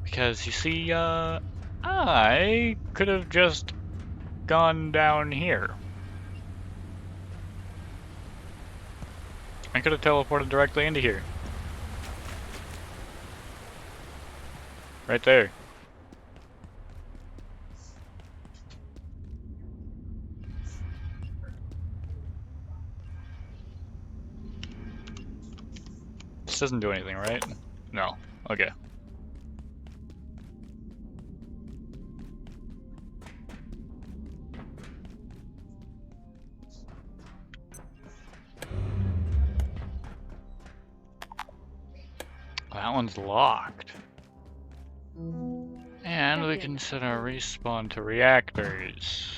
Because you see, I could have just gone down here. I could have teleported directly into here. Right there. This doesn't do anything, right? No. Okay. That one's locked. And we can set our respawn to reactors.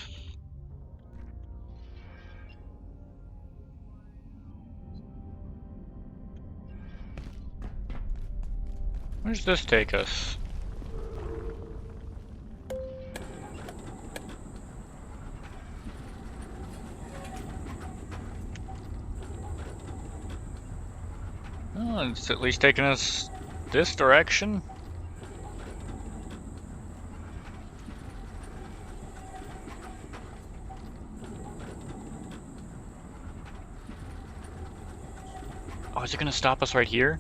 Where does this take us? Oh, it's at least taking us this direction. Oh, is it gonna stop us right here?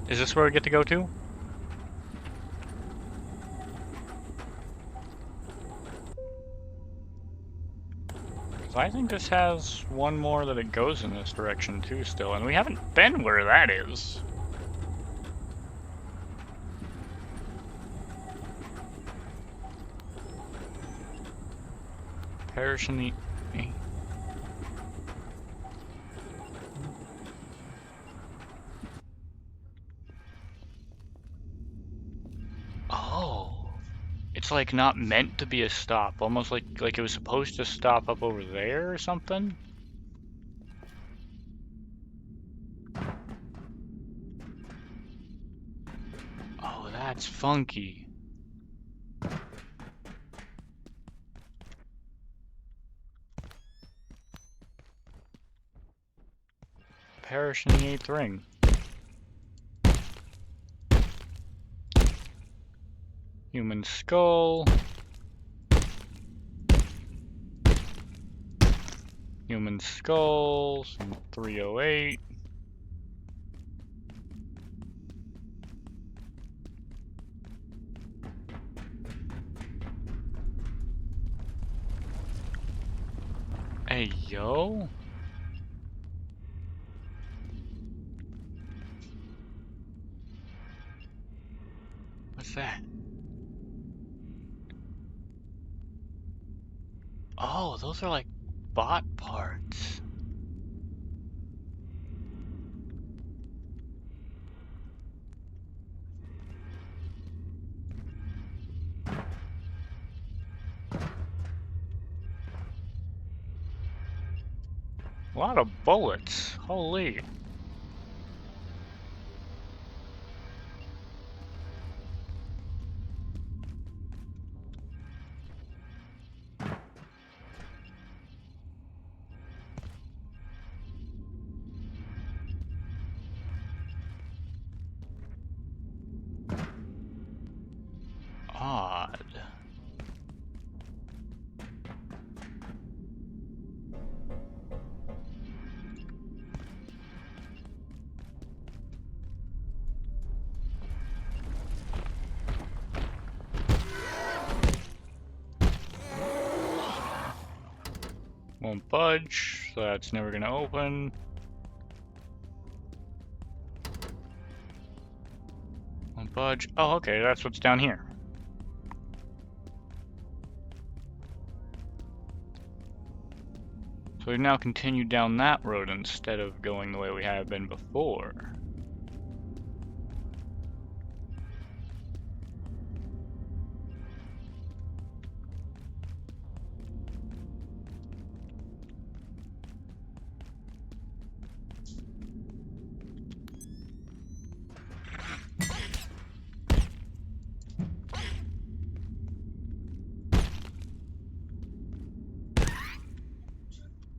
Is this where we get to go to? I think this has one more that it goes in this direction too still, and we haven't been where that is. Perish in the... Oh. It's like not meant to be a stop, almost like it was supposed to stop up over there or something. Oh, that's funky. perish in the 8th ring. Human skull. Human skull, some 308. Hey, yo. What's that? Oh, those are like bot parts. A lot of bullets. Holy. Odd. Won't budge, so that's never gonna open. Won't budge. Oh, okay, that's what's down here. So we've now continued down that road instead of going the way we have been before.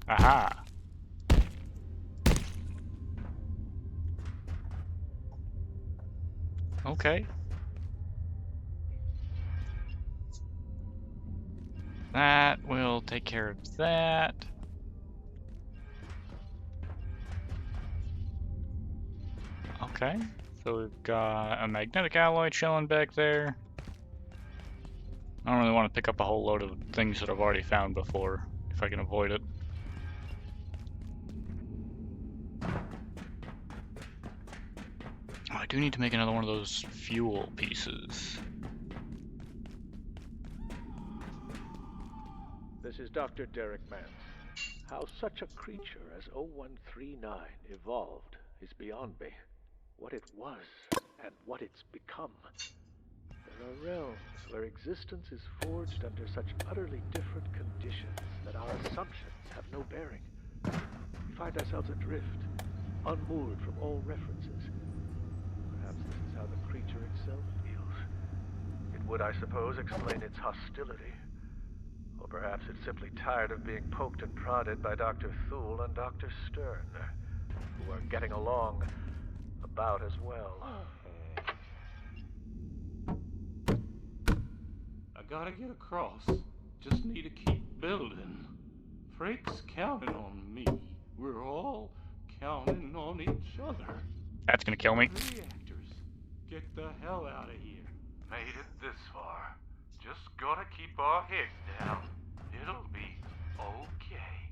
Aha! Okay. That will take care of that. Okay, so we've got a magnetic alloy chilling back there. I don't really want to pick up a whole load of things that I've already found before, if I can avoid it. Oh, I do need to make another one of those fuel pieces. This is Dr. Derek Mance. How such a creature as 0139 evolved is beyond me. What it was, and what it's become. There are realms where existence is forged under such utterly different conditions that our assumptions have no bearing. We find ourselves adrift, unmoored from all references. Perhaps this is how the creature itself feels. It would, I suppose, explain its hostility. Or perhaps it's simply tired of being poked and prodded by Dr. Thule and Dr. Stern, who are getting along about as well. I gotta get across. Just need to keep building. Freight's counting on me. We're all counting on each other. That's gonna kill me. Reactors, get the hell out of here. Made it this far. Just gotta keep our heads down. It'll be okay.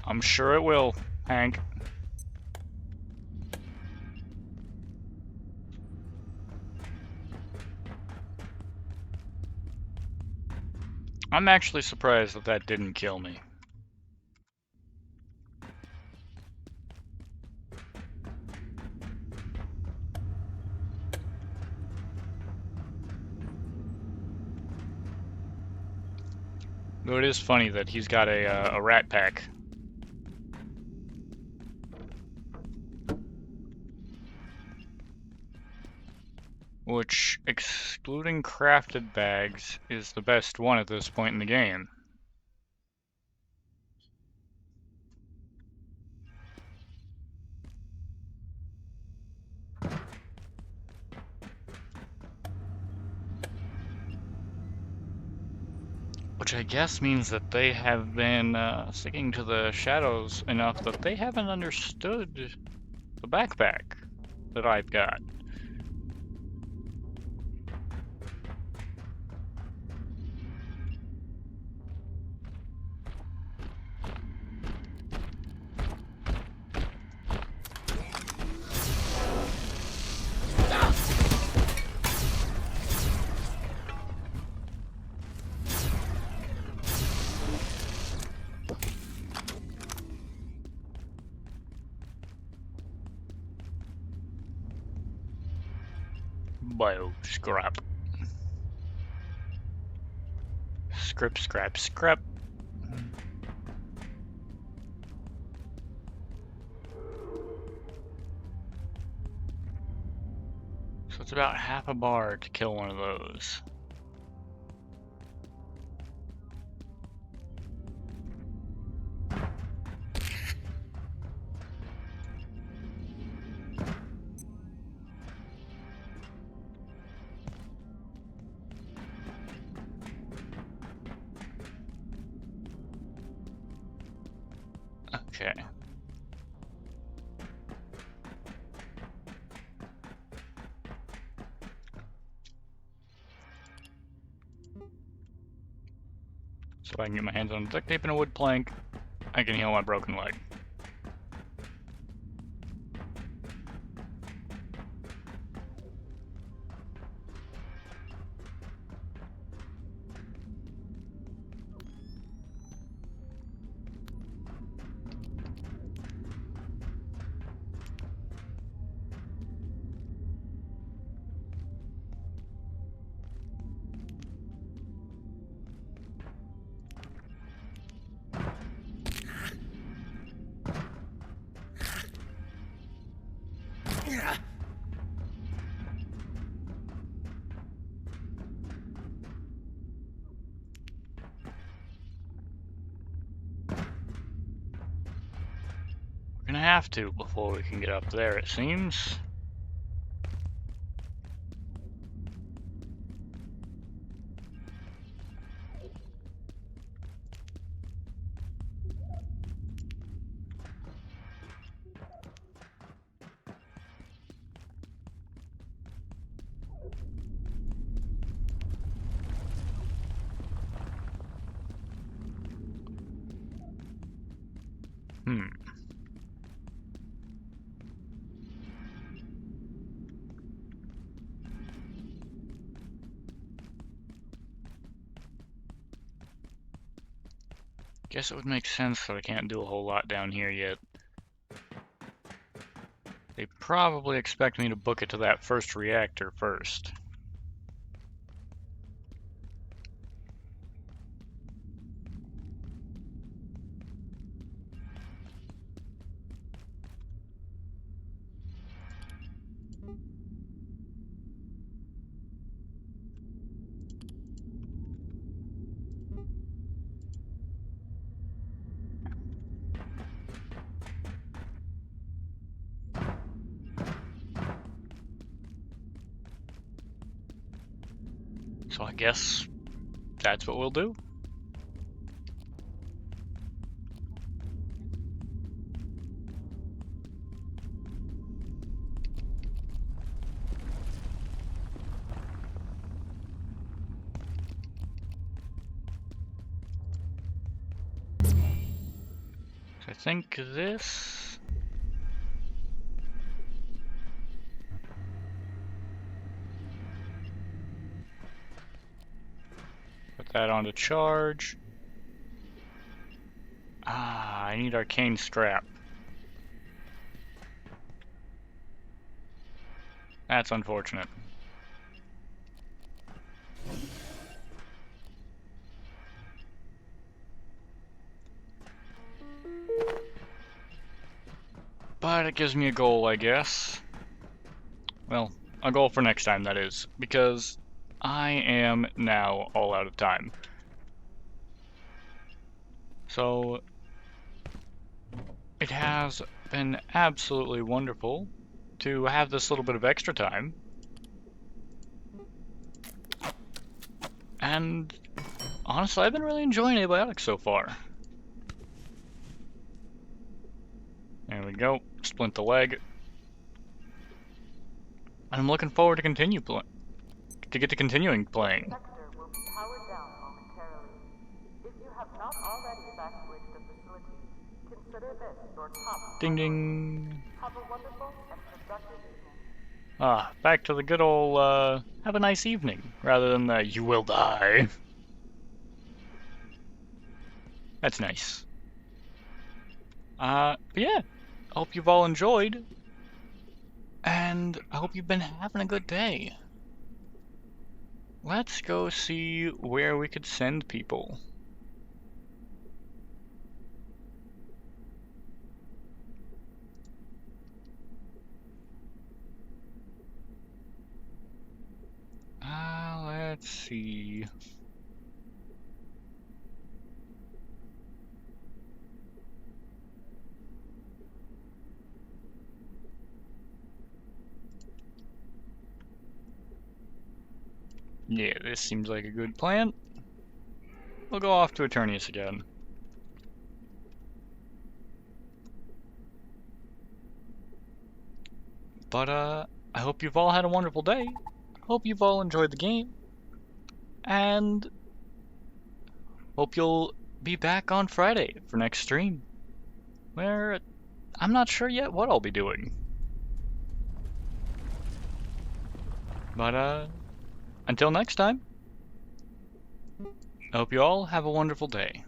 I'm sure it will, Hank. I'm actually surprised that that didn't kill me. Though it is funny that he's got a rat pack. Which, excluding crafted bags, is the best one at this point in the game. Which I guess means that they have been sticking to the shadows enough that they haven't understood the backpack that I've got. Bio scrap. Scrap, scrap, scrap. So it's about half a bar to kill one of those. Okay. So if I can get my hands on duct tape and a wood plank, I can heal my broken leg. We're gonna have to before we can get up there, it seems. Hmm. Guess it would make sense that I can't do a whole lot down here yet. They probably expect me to book it to that first reactor first. So I guess that's what we'll do. So I think this... Put that on to charge. Ah, I need arcane strap. That's unfortunate. But it gives me a goal, I guess. Well, a goal for next time, that is. Because I am now all out of time. So, it has been absolutely wonderful to have this little bit of extra time. And honestly, I've been really enjoying antibiotics so far. There we go. Splint the leg. And I'm looking forward to continuing playing. Sector will be powered down momentarily. If you have not already evacuated the facility, consider this your top Ding priority. ding. Have a wonderful and productive evening. Ah, back to the good old, have a nice evening, rather than the you will die. That's nice. But yeah, I hope you've all enjoyed, and I hope you've been having a good day. Let's go see where we could send people. Let's see. Yeah, this seems like a good plan. We'll go off to Eternius again. But, I hope you've all had a wonderful day. Hope you've all enjoyed the game. And hope you'll be back on Friday for next stream, where I'm not sure yet what I'll be doing. But, until next time, I hope you all have a wonderful day.